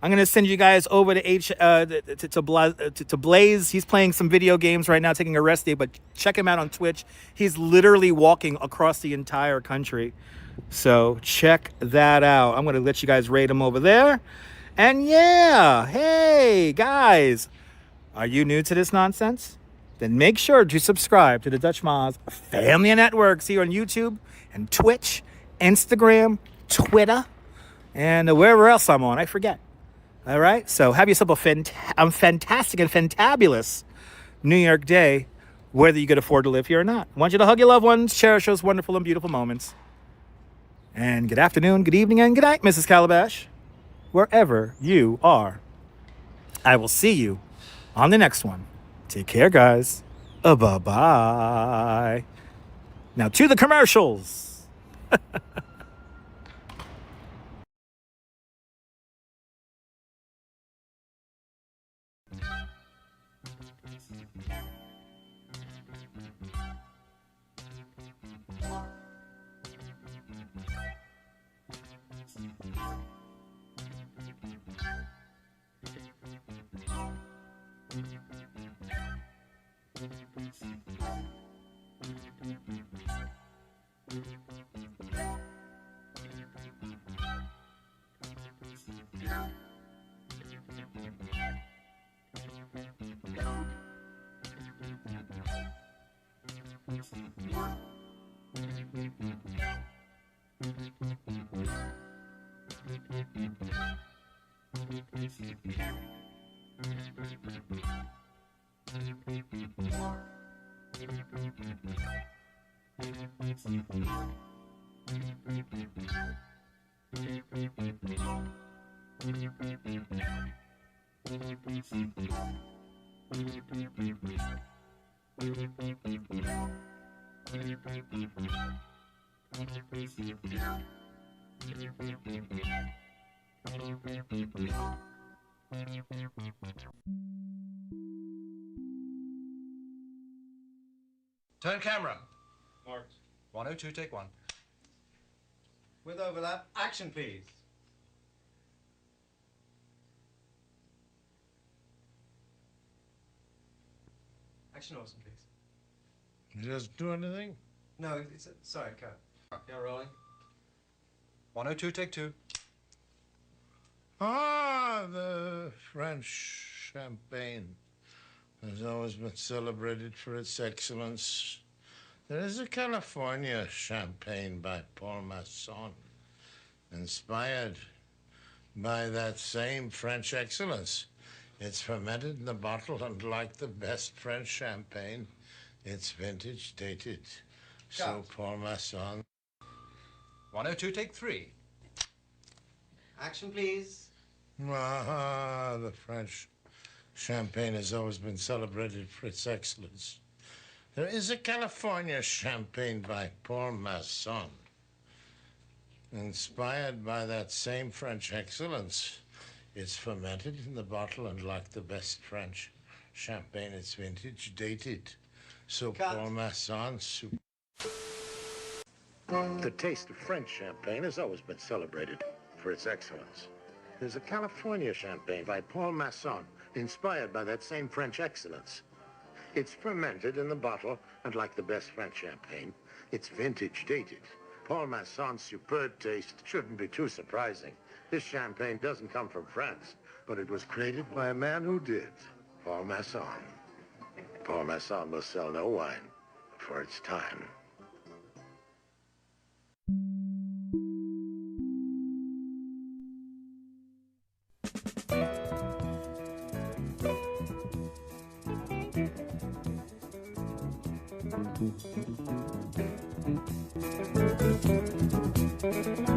I'm gonna send you guys over to Blaze. He's playing some video games right now, taking a rest day. But check him out on Twitch. He's literally walking across the entire country. So check that out. I'm gonna let you guys rate him over there. And yeah, hey guys, are you new to this nonsense? Then make sure to subscribe to the Dutch Maz Family Networks here on YouTube and Twitch, Instagram, Twitter, and wherever else I'm on. I forget. All right? So have yourself a fantastic and fantabulous New York day, whether you can afford to live here or not. I want you to hug your loved ones, cherish those wonderful and beautiful moments. And good afternoon, good evening, and good night, Mrs. Calabash, wherever you are. I will see you on the next one. Take care, guys. Bye-bye. Now to the commercials. Turn camera. Marked. 102, take one. With overlap, action please. Action awesome please. It doesn't do anything? No, it's sorry, cut. Yeah, rolling. 102, take two. Ah, the French champagne has always been celebrated for its excellence. There is a California champagne by Paul Masson, inspired by that same French excellence. It's fermented in the bottle, and like the best French champagne, it's vintage dated. So Paul Masson. 102, take three. Action please. Ah, the French champagne has always been celebrated for its excellence. There is a California champagne by Paul Masson, inspired by that same French excellence. It's fermented in the bottle, and like the best French champagne, it's vintage dated. So Paul Masson. The taste of French champagne has always been celebrated for its excellence. There's a California champagne by Paul Masson, inspired by that same French excellence. It's fermented in the bottle, and like the best French champagne, it's vintage dated. Paul Masson's superb taste shouldn't be too surprising. This champagne doesn't come from France, but it was created by a man who did, Paul Masson. Paul Masson will sell no wine for its time. Thank you.